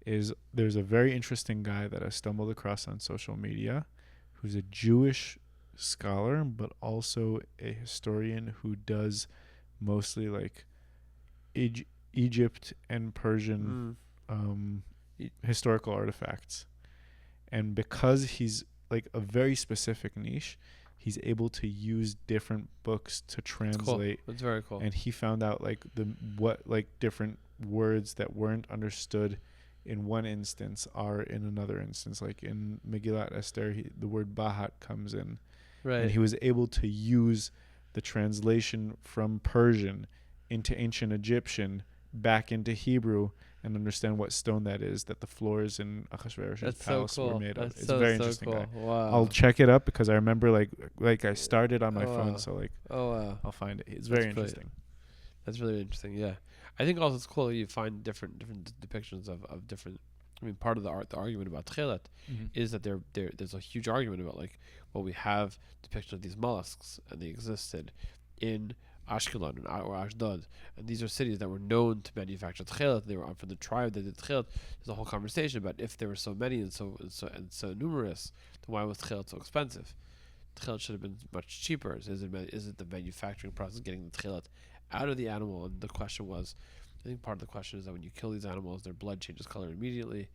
is there's a very interesting guy that I stumbled across on social media who's a Jewish scholar but also a historian who does mostly like Egypt and Persian historical artifacts. And because he's like a very specific niche, he's able to use different books to translate. That's very cool. And he found out like different words that weren't understood in one instance are in another instance. Like in Megillat Esther, the word Bahat comes in. Right. And he was able to use the translation from Persian into ancient Egyptian back into Hebrew and understand what stone that is that the floors in Achashverosh's palace were made of. It's very interesting. Cool. Wow. I'll check it up because I remember like I started on my phone, so like wow. I'll find it. It's very interesting. That's really interesting. Yeah, I think also it's cool that you find different depictions of different. I mean, part of the argument about tchelet is that there's a huge argument about like, well, we have depictions of these mollusks and they existed in Ashkelon or Ashdod, and these are cities that were known to manufacture tchelet. They were from the tribe that did tchelet. There's a whole conversation about if there were so many and so numerous, then why was tchelet so expensive? Tchelet should have been much cheaper. Is it the manufacturing process getting the tchelet out of the animal? And the question was, I think part of the question is that when you kill these animals, their blood changes color immediately.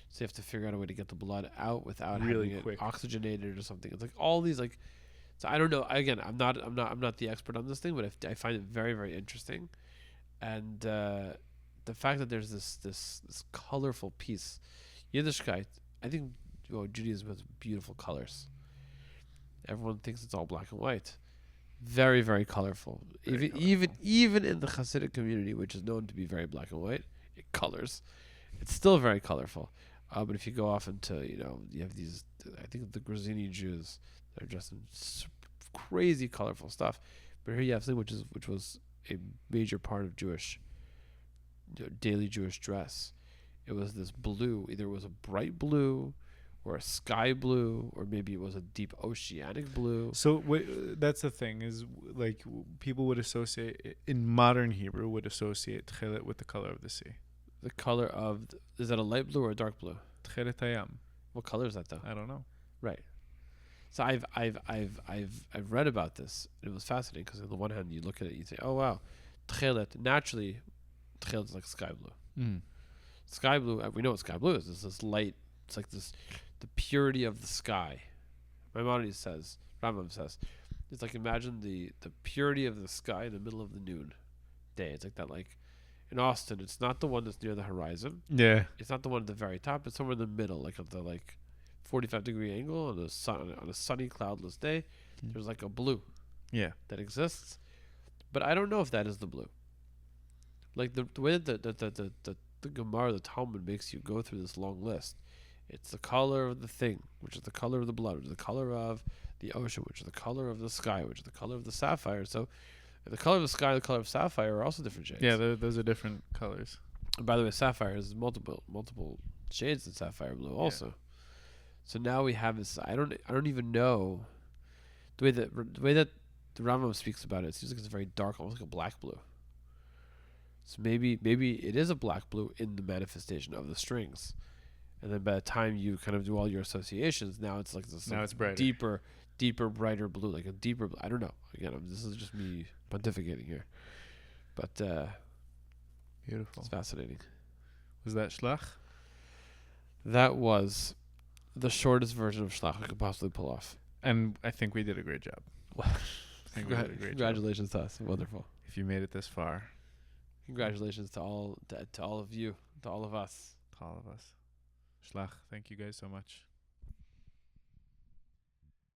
So you have to figure out a way to get the blood out without Really having quick. it oxygenated or something. It's like all these like. So I don't know. Again, I'm not the expert on this thing, but I find it very, very interesting, and the fact that there's this colorful piece, Yiddishkeit. I think Judaism has beautiful colors. Everyone thinks it's all black and white. Very, very colorful. Very Even in the Hasidic community, which is known to be very black and white, it colors. It's still very colorful. But if you go off into, you have these, I think the Grazini Jews, they're dressed in crazy colorful stuff. But here you have something which was a major part of Jewish, daily Jewish dress. It was this blue. Either it was a bright blue, or a sky blue, or maybe it was a deep oceanic blue. So that's the thing is like people would associate in modern Hebrew would associate tchelet with the color of the sea. The color of is that a light blue or a dark blue? Tchelet hayam. What color is that though? I don't know. Right. So I've read about this. And it was fascinating because on the one hand you look at it, you say, oh wow, tchelet. Naturally, tchelet is like sky blue. Mm. Sky blue. We know what sky blue is. It's this light. It's like this, the purity of the sky. Maimonides says, Rambam says, it's like imagine the purity of the sky in the middle of the noon day. It's like that. Like in Austin, it's not the one that's near the horizon. Yeah. It's not the one at the very top. It's somewhere in the middle, like at the 45-degree angle on a sunny, cloudless day. There's like a blue. Yeah. That exists, but I don't know if that is the blue. Like the way that the Gemara, the Talmud makes you go through this long list. It's the color of the thing, which is the color of the blood, which is the color of the ocean, which is the color of the sky, which is the color of the sapphire. So the color of the sky and the color of sapphire are also different shades. Yeah, those are different colors. And by the way, sapphire is multiple shades in sapphire blue also. Yeah. So now we have this. I don't even know the way that the Rambam speaks about it. It seems like it's very dark, almost like a black blue. So maybe it is a black blue in the manifestation of the strings, and then by the time you kind of do all your associations, now it's like this. Now it's brighter. deeper, brighter blue, like a deeper. I don't know. Again, this is just me pontificating here, but beautiful. It's fascinating. Was that Sh'lach? That was the shortest version of Sh'lach I could possibly pull off, and I think we did a great job. Congratulations to us. Wonderful. If you made it this far. Congratulations to all of you, to all of us. To all of us. Sh'lach, thank you guys so much.